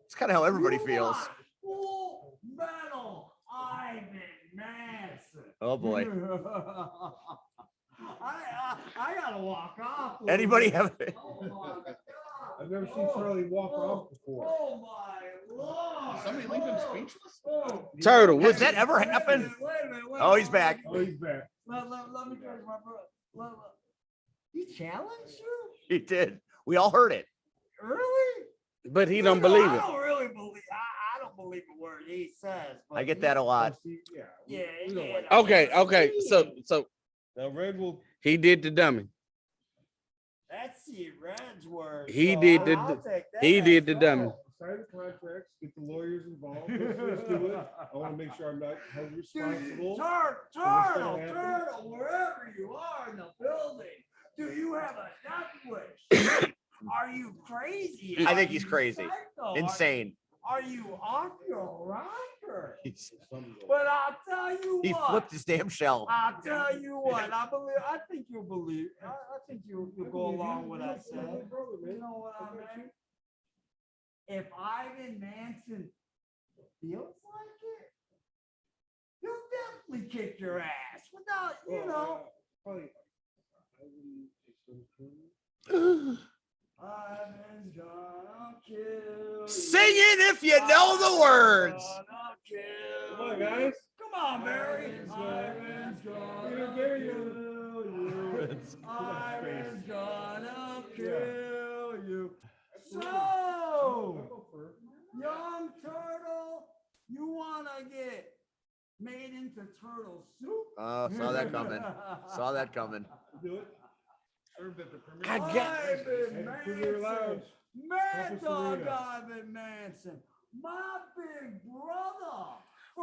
Speaker 5: It's kind of how everybody
Speaker 14: You
Speaker 5: feels.
Speaker 14: want Full metal Ivan Manson.
Speaker 5: Oh boy.
Speaker 14: I gotta walk off. a
Speaker 5: Anybody
Speaker 14: little
Speaker 5: have?
Speaker 14: bit. Oh my God.
Speaker 15: I've never seen Charlie walk off before.
Speaker 14: Oh my Lord.
Speaker 8: Did somebody leave him speechless?
Speaker 14: Oh.
Speaker 4: Turtle,
Speaker 5: Has
Speaker 4: what
Speaker 5: that ever happened?
Speaker 14: Wait a minute.
Speaker 5: Oh, he's back.
Speaker 15: Oh, he's back.
Speaker 14: Let me touch my brother. He challenged you?
Speaker 5: He did. We all heard it.
Speaker 14: Really?
Speaker 4: but he don't believe
Speaker 14: I
Speaker 4: it.
Speaker 14: don't really believe. I don't believe a word he says. But
Speaker 5: I get that a lot.
Speaker 15: Yeah.
Speaker 14: Yeah.
Speaker 15: We don't like
Speaker 4: Okay. So
Speaker 15: Now Red will.
Speaker 4: he did the dummy.
Speaker 14: That's the Red's word.
Speaker 4: He
Speaker 14: so
Speaker 4: did the-
Speaker 14: I'll take that
Speaker 4: He
Speaker 14: as
Speaker 4: did the
Speaker 14: well.
Speaker 4: dummy.
Speaker 15: sign the contracts, get the lawyers involved. Let's do it. I want to make sure I'm not held responsible.
Speaker 6: Turtle, wherever you are in the building, do you have a death wish? Are you crazy?
Speaker 5: I think
Speaker 6: Are
Speaker 5: he's
Speaker 6: you
Speaker 5: crazy.
Speaker 6: psycho?
Speaker 5: Insane.
Speaker 6: Are you off your rocker? But I'll tell you
Speaker 5: He
Speaker 6: what.
Speaker 5: flipped his damn shell.
Speaker 6: I'll tell you what. I think you'll believe. I think you'll go along with what I said. You know what I mean? If Ivan Manson feels like it, he'll definitely kick your ass without, you know. Ivan's gonna kill.
Speaker 5: Sing it if you know the words.
Speaker 15: Come on, guys.
Speaker 6: Come on, Barry. Ivan's gonna kill you. Ivan's gonna kill you. So, young turtle, you wanna get made into turtle soup?
Speaker 5: Oh, saw that coming. Saw that coming.
Speaker 15: Do it.
Speaker 6: I got Ivan
Speaker 15: Premier
Speaker 6: Manson.
Speaker 15: Lounge.
Speaker 6: Mad Dog
Speaker 15: Arena.
Speaker 6: Ivan Manson. My big brother.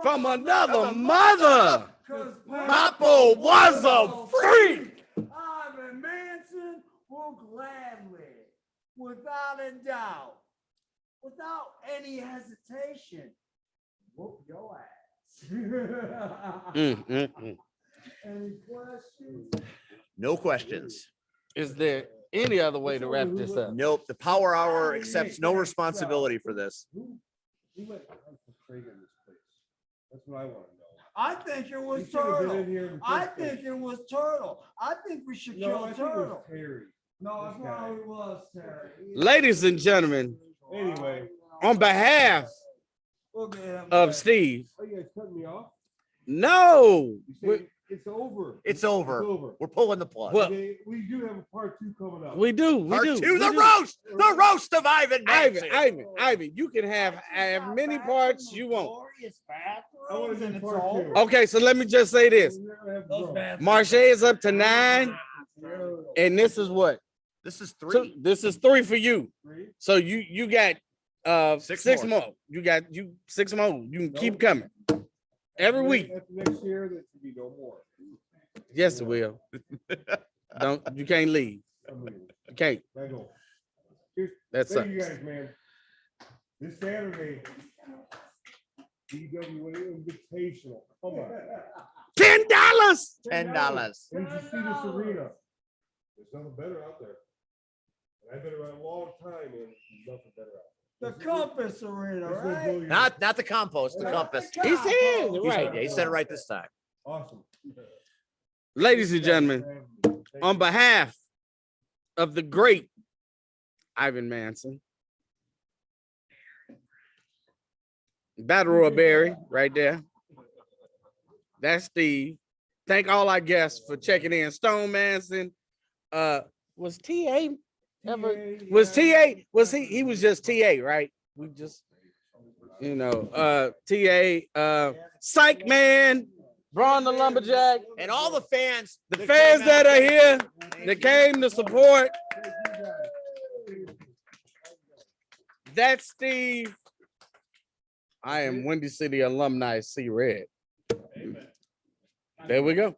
Speaker 4: From another mother.
Speaker 6: 'Cause
Speaker 4: Papa was a freak.
Speaker 6: Ivan Manson will gladly, without a doubt, without any hesitation, whoop your ass. Any questions?
Speaker 5: No questions.
Speaker 4: Is there any other way to wrap this up?
Speaker 5: Nope. The Power Hour accepts no responsibility for this.
Speaker 15: Who let Uncle Craig in this place? That's what I want to know.
Speaker 6: I think it was
Speaker 15: He should have been
Speaker 6: Turtle.
Speaker 15: in here in the
Speaker 6: I
Speaker 15: first place.
Speaker 6: think it was Turtle. I think we should
Speaker 15: No,
Speaker 6: kill
Speaker 15: I think it
Speaker 6: Turtle.
Speaker 15: was Terry.
Speaker 6: No,
Speaker 15: This
Speaker 6: it
Speaker 15: guy.
Speaker 6: probably was Terry.
Speaker 4: Ladies and gentlemen,
Speaker 15: Anyway.
Speaker 4: on behalf
Speaker 6: We'll get him
Speaker 4: of
Speaker 6: back.
Speaker 4: Steve,
Speaker 15: Are you guys cutting me off?
Speaker 4: no.
Speaker 15: You say it's over.
Speaker 5: It's over.
Speaker 15: It's over.
Speaker 5: We're pulling the plug.
Speaker 4: Well,
Speaker 15: Okay, we do have a part 2 coming up.
Speaker 4: we do. We
Speaker 5: Part
Speaker 4: do.
Speaker 5: two,
Speaker 4: we
Speaker 5: the
Speaker 4: do.
Speaker 5: roast of Ivan Manson.
Speaker 4: Ivan, you can have as many parts you want.
Speaker 6: Glorious
Speaker 15: I want
Speaker 6: bathrooms
Speaker 15: to
Speaker 6: and
Speaker 15: do
Speaker 6: it's
Speaker 15: part
Speaker 6: over.
Speaker 15: 2.
Speaker 4: Okay, so let me just say this.
Speaker 15: We're gonna have to
Speaker 6: Those
Speaker 15: go.
Speaker 6: bathrooms.
Speaker 4: Marche is up to 9, and this is what?
Speaker 5: This is
Speaker 4: So,
Speaker 5: 3.
Speaker 4: this is 3 for you.
Speaker 15: 3.
Speaker 4: So you got
Speaker 5: Six
Speaker 4: 6
Speaker 5: more.
Speaker 4: more. You got 6 more. You can keep coming. Every week.
Speaker 15: After next year, there should be no more.
Speaker 4: Yes, it will. You can't leave.
Speaker 15: I'm leaving.
Speaker 4: You can't.
Speaker 15: I go. Here's,
Speaker 4: That's
Speaker 15: thank you
Speaker 4: sucks.
Speaker 15: guys, man. This Saturday, DWA Invitational. Come on.
Speaker 4: $10.
Speaker 5: $10.
Speaker 15: When did you see this arena? There's nothing better out there. And I've been around a long time, and there's nothing better out
Speaker 6: The
Speaker 15: there.
Speaker 6: Compass Arena,
Speaker 15: It's gonna blow
Speaker 6: right?
Speaker 15: your-
Speaker 5: Not the compost, the compass.
Speaker 4: He said it
Speaker 5: He's-
Speaker 4: right.
Speaker 5: Yeah, he said it right this time.
Speaker 15: Awesome.
Speaker 4: Ladies and gentlemen,
Speaker 15: Thank
Speaker 4: on
Speaker 15: you.
Speaker 4: behalf of the great Ivan Manson, Battle Royal Barry right there. That's Steve. Thank all our guests for checking in. Stone Manson. Was TA ever? Was TA? Was he was just TA, right? We just, TA. Psych Man. Braun the Lumberjack.
Speaker 5: And all the fans.
Speaker 4: The fans that are here, that came to support. That's Steve. I am Windy City alumni C Red. There we go.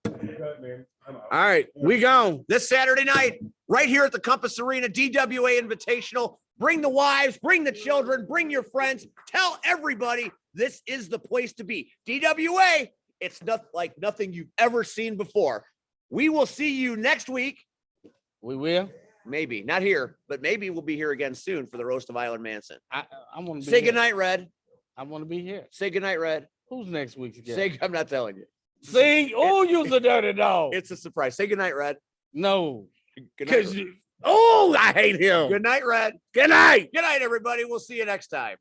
Speaker 4: All right, we gone.
Speaker 5: This Saturday night, right here at the Compass Arena, DWA Invitational. Bring the wives, bring the children, bring your friends. Tell everybody this is the place to be. DWA, it's not like nothing you've ever seen before. We will see you next week.
Speaker 4: We will.
Speaker 5: Maybe not here, but maybe we'll be here again soon for the roast of Ivan Manson.
Speaker 4: I want to
Speaker 5: Say goodnight, Red.
Speaker 4: I want to be here.
Speaker 5: Say goodnight, Red.
Speaker 4: Who's next week's guest?
Speaker 5: Say, I'm not telling you.
Speaker 4: See, oh, you's a dirty dog.
Speaker 5: It's a surprise. Say goodnight, Red.
Speaker 4: No.
Speaker 5: Good night.
Speaker 4: Oh, I hate him.
Speaker 5: Good night, Red.
Speaker 4: Good night.
Speaker 5: Good night, everybody. We'll see you next time.